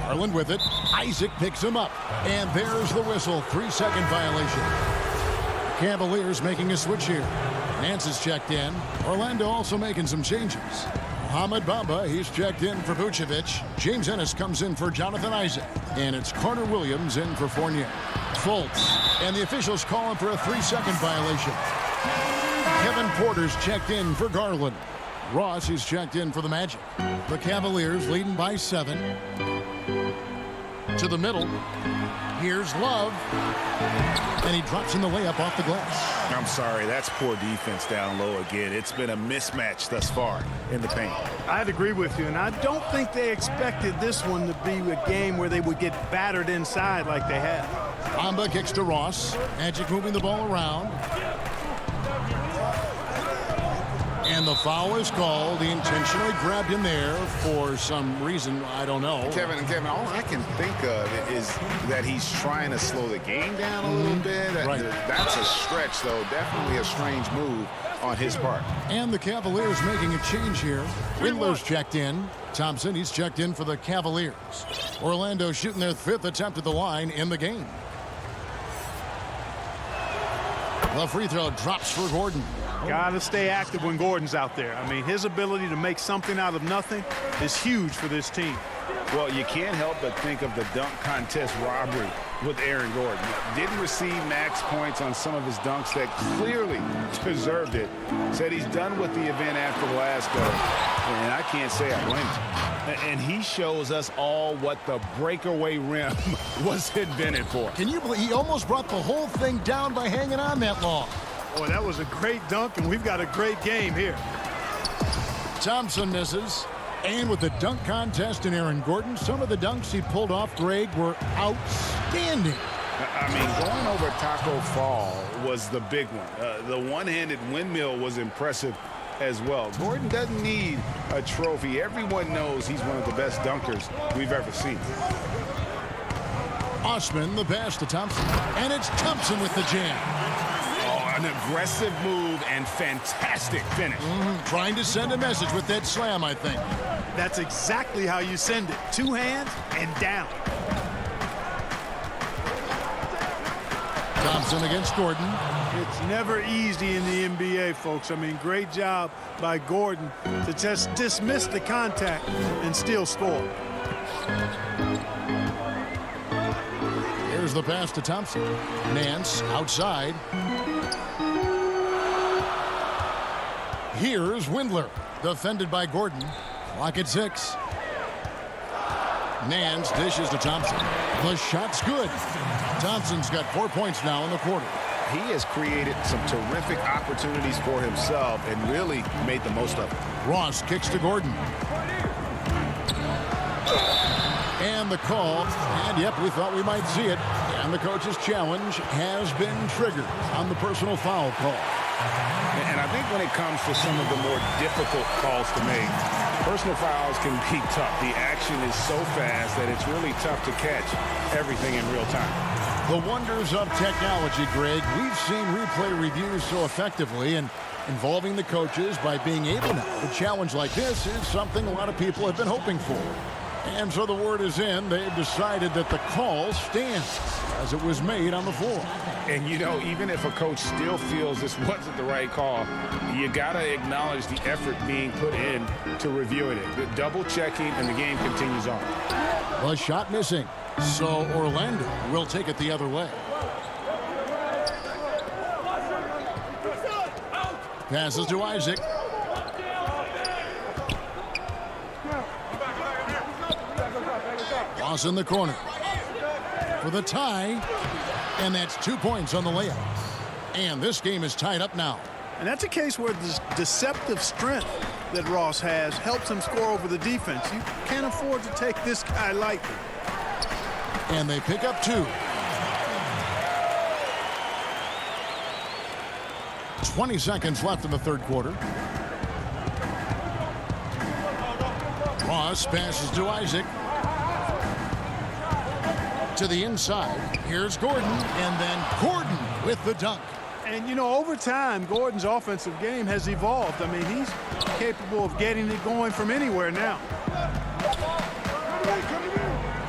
Garland with it. Isaac picks him up. And there's the whistle. 3-second violation. Cavaliers making a switch here. Nance is checked in. Orlando also making some changes. Mohamed Bamba, he's checked in for Vucevic. James Ennis comes in for Jonathan Isaac. And it's Carter Williams in for Fournier. Fultz. And the officials call him for a 3-second violation. Kevin Porter's checked in for Garland. Ross is checked in for the Magic. The Cavaliers leading by 7. To the middle. Here's Love. And he drops in the layup off the glass.
I'm sorry, that's poor defense down low again. It's been a mismatch thus far in the paint.
I'd agree with you, and I don't think they expected this one to be a game where they would get battered inside like they have.
Bamba kicks to Ross. Magic moving the ball around. And the foul is called. He intentionally grabbed him there for some reason. I don't know.
Kevin, all I can think of is that he's trying to slow the game down a little bit.
Right.
That's a stretch, though. Definitely a strange move on his part.
And the Cavaliers making a change here. Riddler's checked in. Thompson, he's checked in for the Cavaliers. Orlando shooting their 5th attempt at the line in the game. The free throw drops for Gordon.
Got to stay active when Gordon's out there. I mean, his ability to make something out of nothing is huge for this team.
Well, you can't help but think of the dunk contest robbery with Aaron Gordon. Didn't receive max points on some of his dunks that clearly deserved it. Said he's done with the event after the last go. And I can't say I blame him. And he shows us all what the breakaway rim was invented for.
Can you believe he almost brought the whole thing down by hanging on that long?
Boy, that was a great dunk, and we've got a great game here.
Thompson misses. And with the dunk contest in Aaron Gordon, some of the dunks he pulled off, Greg, were outstanding.
I mean, going over Taco Fall was the big one. The one-handed windmill was impressive as well. Gordon doesn't need a trophy. Everyone knows he's one of the best dunkers we've ever seen.
Osman, the pass to Thompson. And it's Thompson with the jam.
An aggressive move and fantastic finish.
Trying to send a message with that slam, I think.
That's exactly how you send it. 2 hands and down.
Thompson against Gordon.
It's never easy in the NBA, folks. I mean, great job by Gordon to just dismiss the contact and still score.
Here's the pass to Thompson. Nance outside. Here's Windler, defended by Gordon. Clock at 6. Nance dishes to Thompson. The shot's good. Thompson's got 4 points now in the quarter.
He has created some terrific opportunities for himself and really made the most of it.
Ross kicks to Gordon. And the call, and yep, we thought we might see it. And the coach's challenge has been triggered on the personal foul call.
And I think when it comes to some of the more difficult calls to make, personal fouls can be tough. The action is so fast that it's really tough to catch everything in real time.
The wonders of technology, Greg. We've seen replay reviews so effectively, and involving the coaches by being able now to challenge like this is something a lot of people have been hoping for. And so the word is in. They've decided that the call stands as it was made on the floor.
And, you know, even if a coach still feels this wasn't the right call, you got to acknowledge the effort being put in to reviewing it. The double checking, and the game continues on.
The shot missing. So Orlando will take it the other way. Passes to Isaac. Ross in the corner for the tie, and that's 2 points on the layup. And this game is tied up now.
And that's a case where the deceptive strength that Ross has helps him score over the defense. You can't afford to take this guy lightly.
And they pick up 2. 20 seconds left in the third quarter. Ross passes to Isaac. To the inside. Here's Gordon, and then Gordon with the dunk.
And, you know, over time, Gordon's offensive game has evolved. I mean, he's capable of getting it going from anywhere now.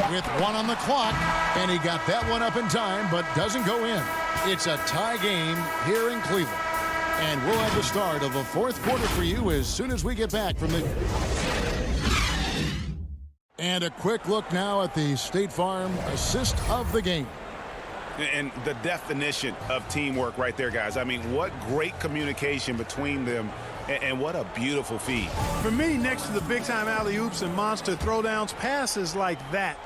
With 1 on the clock, and he got that one up in time, but doesn't go in. It's a tie game here in Cleveland. And we'll have the start of the fourth quarter for you as soon as we get back from the... And a quick look now at the State Farm assist of the game.
And the definition of teamwork right there, guys. I mean, what great communication between them, and what a beautiful feed.
For me, next to the big-time alley-oops and monster throwdowns, passes like that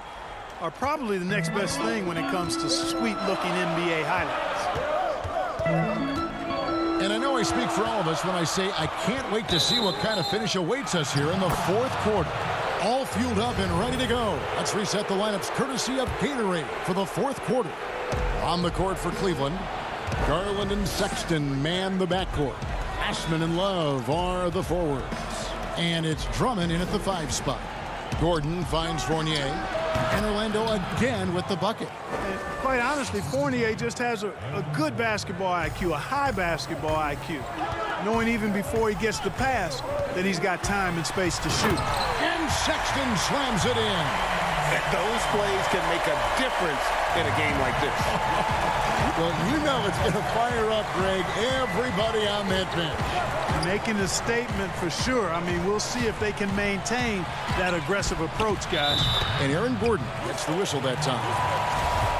are probably the next best thing when it comes to sweet-looking NBA highlights.
And I know I speak for all of us when I say I can't wait to see what kind of finish awaits us here in the fourth quarter. All fueled up and ready to go. Let's reset the lineups courtesy of Gatorade for the fourth quarter. On the court for Cleveland, Garland and Sexton man the backcourt. Ashman and Love are the forwards. And it's Drummond in at the 5 spot. Gordon finds Fournier. And Orlando again with the bucket.
And quite honestly, Fournier just has a good basketball IQ, a high basketball IQ. Knowing even before he gets the pass that he's got time and space to shoot.
And Sexton slams it in.
Those plays can make a difference in a game like this.
Well, you know it's going to fire up, Greg, everybody on that bench.
Making a statement for sure. I mean, we'll see if they can maintain that aggressive approach, guys.
And Aaron Gordon gets the whistle that time.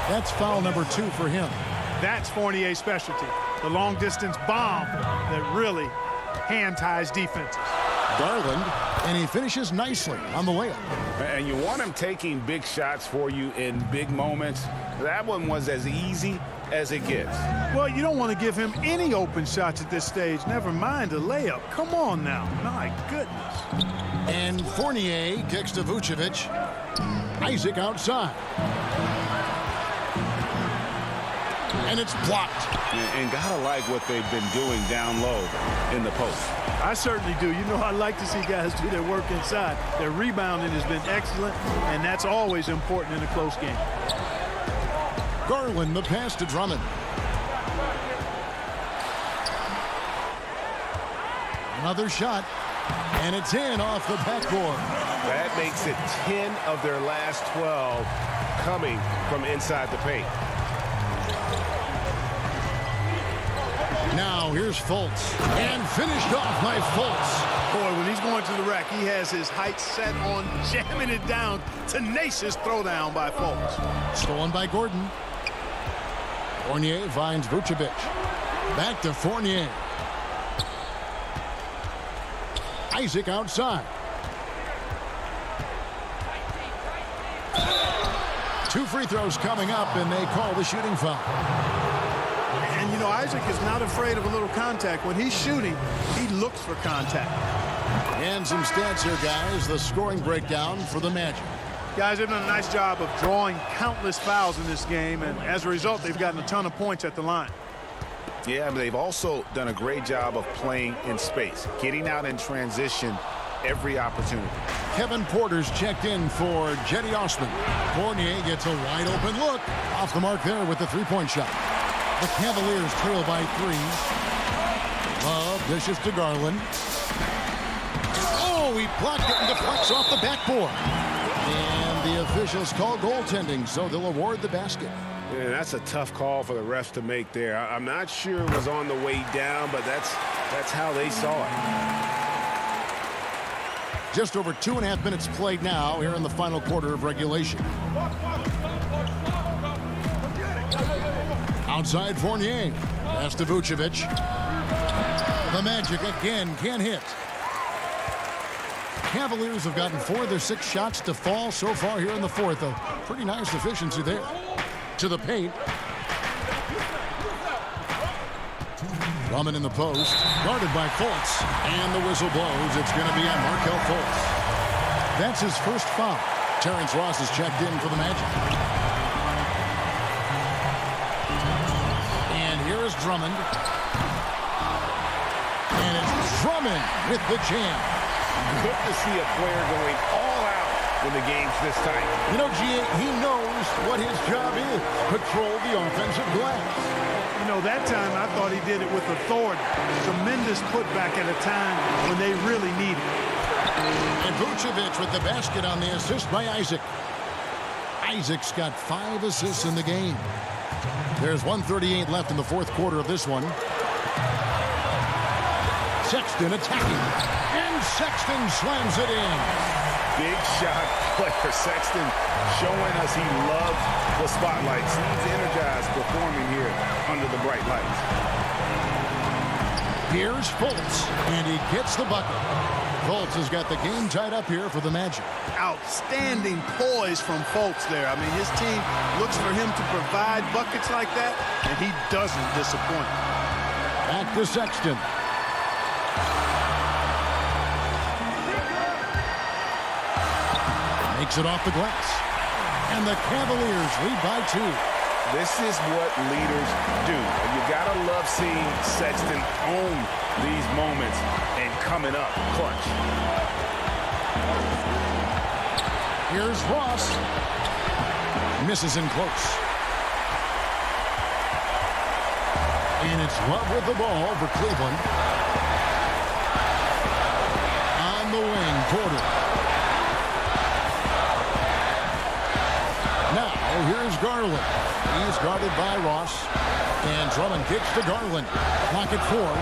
That's foul number 2 for him.
That's Fournier's specialty. The long-distance bomb that really hand-ties defenses.
Garland, and he finishes nicely on the layup.
And you want him taking big shots for you in big moments. That one was as easy as it gets.
Well, you don't want to give him any open shots at this stage. Never mind a layup. Come on now. My goodness.
And Fournier kicks to Vucevic. Isaac outside. And it's blocked.
And gotta like what they've been doing down low in the post.
I certainly do. You know, I like to see guys do their work inside. Their rebounding has been excellent, and that's always important in a close game.
Garland, the pass to Drummond. Another shot, and it's in off the backboard.
That makes it 10 of their last 12 coming from inside the paint.
Now here's Fultz, and finished off by Fultz.
Boy, when he's going to the rack, he has his height set on jamming it down. Tenacious throwdown by Fultz.
Stolen by Gordon. Fournier finds Vucevic. Back to Fournier. Isaac outside. 2 free throws coming up, and they call the shooting foul.
And, you know, Isaac is not afraid of a little contact. When he's shooting, he looks for contact.
And some stats here, guys. The scoring breakdown for the Magic.
Guys, they've done a nice job of drawing countless fouls in this game, and as a result, they've gotten a ton of points at the line.
Yeah, but they've also done a great job of playing in space, getting out in transition every opportunity.
Kevin Porter's checked in for Jetty Osman. Fournier gets a wide open look. Off the mark there with the three-point shot. The Cavaliers trail by 3. Love dishes to Garland. Oh, he blocked it and deflects off the backboard. And the officials call goaltending, so they'll award the basket.
Yeah, that's a tough call for the refs to make there. I'm not sure it was on the way down, but that's how they saw it.
Just over 2.5 minutes played now here in the final quarter of regulation. Outside Fournier. Pass to Vucevic. The Magic again can't hit. Cavaliers have gotten 4 of their 6 shots to fall so far here in the fourth. A pretty nice efficiency there. To the paint. Drummond in the post. Guarded by Fultz. And the whistle blows. It's going to be on Markelle Fultz. That's his first foul. Terrence Ross is checked in for the Magic. And here is Drummond. And it's Drummond with the jam.
Good to see a player going all out when the game's this tight.
You know, he knows what his job is. Control the offensive glass.
You know, that time I thought he did it with authority. Tremendous putback at a time when they really need it.
And Vucevic with the basket on the assist by Isaac. Isaac's got 5 assists in the game. There's 1:38 left in the fourth quarter of this one. Sexton attacking. And Sexton slams it in.
Big shot player Sexton showing us he loves the spotlight. Seems energized performing here under the bright lights.
Here's Fultz, and he gets the bucket. Fultz has got the game tied up here for the Magic.
Outstanding poise from Fultz there. I mean, his team looks for him to provide buckets like that, and he doesn't disappoint.
Back to Sexton. Makes it off the glass. And the Cavaliers lead by 2.
This is what leaders do. You gotta love seeing Sexton own these moments and coming up clutch.
Here's Ross. Misses in close. And it's Love with the ball for Cleveland. On the wing, Porter. Now, here's Garland. He's guarded by Ross. And Drummond kicks to Garland. Clock at 4.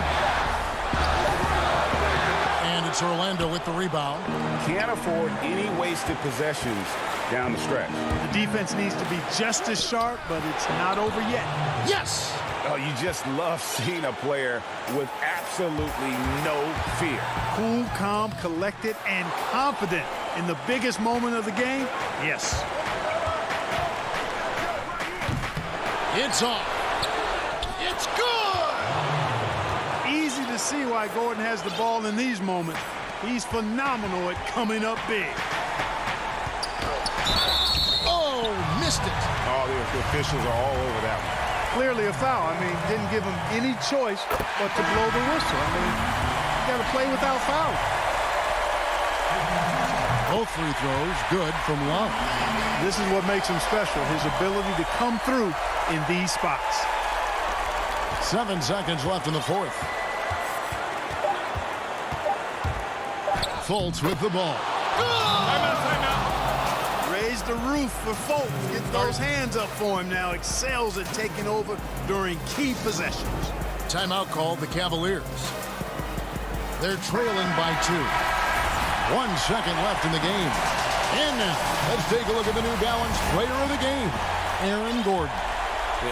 And it's Orlando with the rebound.
Can't afford any wasted possessions down the stretch.
The defense needs to be just as sharp, but it's not over yet.
Yes!
Oh, you just love seeing a player with absolutely no fear.
Cool, calm, collected, and confident in the biggest moment of the game. Yes.
It's off. It's good!
Easy to see why Gordon has the ball in these moments. He's phenomenal at coming up big.
Oh, missed it.
Oh, the officials are all over that one.
Clearly a foul. I mean, didn't give him any choice but to blow the whistle. I mean, you got to play without foul.
Both free throws good from Love.
This is what makes him special, his ability to come through in these spots.
7 seconds left in the fourth. Fultz with the ball.
Raise the roof for Fultz. Get those hands up for him now. Excels at taking over during key possessions.
Timeout called the Cavaliers. They're trailing by 2. 1 second left in the game. And now, let's take a look at the New Balance player of the game, Aaron Gordon.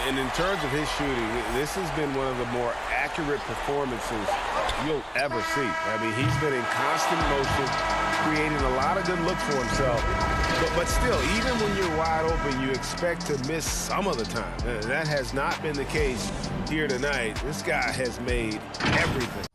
And in terms of his shooting, this has been one of the more accurate performances you'll ever see. I mean, he's been in constant motion, creating a lot of good looks for himself. But still, even when you're wide open, you expect to miss some of the time. That has not been the case here tonight. This guy has made everything.